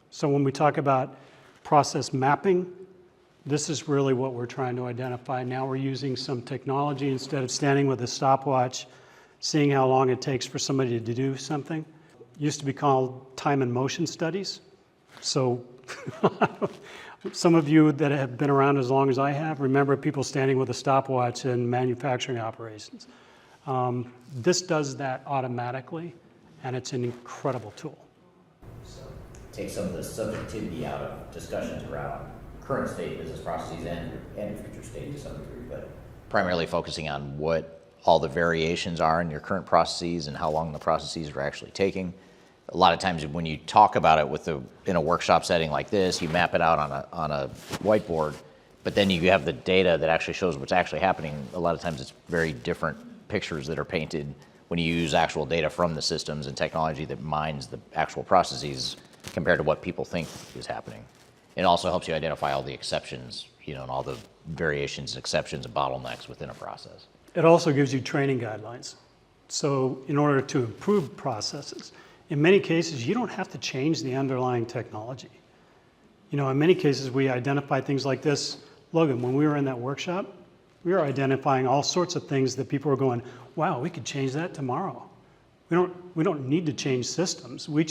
So when we talk about process mapping. This is really what we're trying to identify. Now we're using some technology instead of standing with a stopwatch, seeing how long it takes for somebody to do something. It used to be called time and motion studies. So some of you that have been around as long as I have remember people standing with a stopwatch in manufacturing operations. This does that automatically, and it's an incredible tool. So take some of the subjectivity out of discussions around current state business processes and future state to some degree, but primarily focusing on what all the variations are in your current processes and how long the processes are actually taking. A lot of times when you talk about it in a workshop setting like this, you map it out on a whiteboard, but then you have the data that actually shows what's actually happening. A lot of times it's very different pictures that are painted when you use actual data from the systems and technology that mines the actual processes compared to what people think is happening. It also helps you identify all the exceptions, and all the variations, exceptions, and bottlenecks within a process. It also gives you training guidelines. So in order to improve processes, in many cases, you don't have to change the underlying technology. In many cases, we identify things like this. Logan, when we were in that workshop, we were identifying all sorts of things that people were going, wow, we could change that tomorrow. We don't need to change systems. We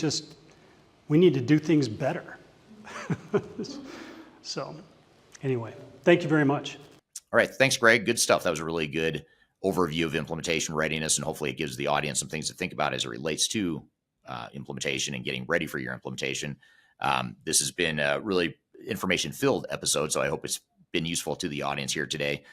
need to do things better. So anyway, thank you very much. All right. Thanks, Greg. Good stuff. That was a really good overview of implementation readiness, and hopefully it gives the audience some things to think about as it relates to implementation and getting ready for your implementation. This has been a really information-filled episode, so I hope it's been useful to the audience here today.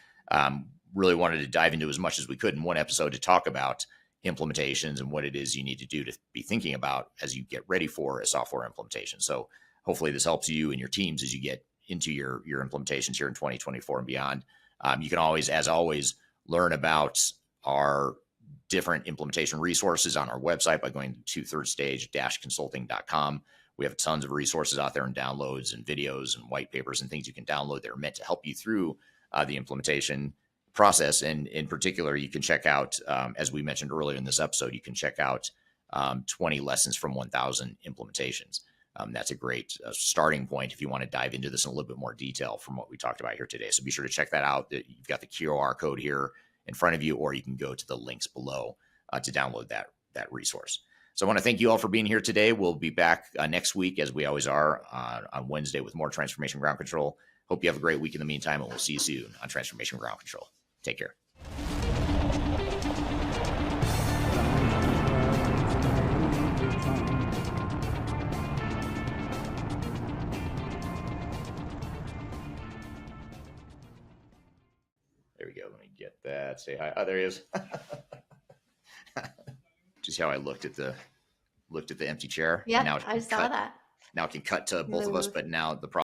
Really wanted to dive into as much as we could in one episode to talk about implementations and what it is you need to do to be thinking about as you get ready for a software implementation. So hopefully this helps you and your teams as you get into your implementations here in 2024 and beyond. You can always, as always, learn about our different implementation resources on our website by going to thirdstage-consulting.com. We have tons of resources out there and downloads and videos and white papers and things you can download that are meant to help you through the implementation process. And in particular, you can check out, as we mentioned earlier in this episode, you can check out 20 lessons from 1,000 implementations. That's a great starting point if you want to dive into this in a little bit more detail from what we talked about here today. So be sure to check that out. You've got the QR code here in front of you, or you can go to the links below to download that resource. So I want to thank you all for being here today. We'll be back next week, as we always are, on Wednesday with more Transformation Ground Control. Hope you have a great week in the meantime, and we'll see you soon on Transformation Ground Control. Take care. There we go. Let me get that. Say hi. Oh, there he is. Just how I looked at the empty chair. Yeah, I saw that. Now it can cut to both of us, but now the problem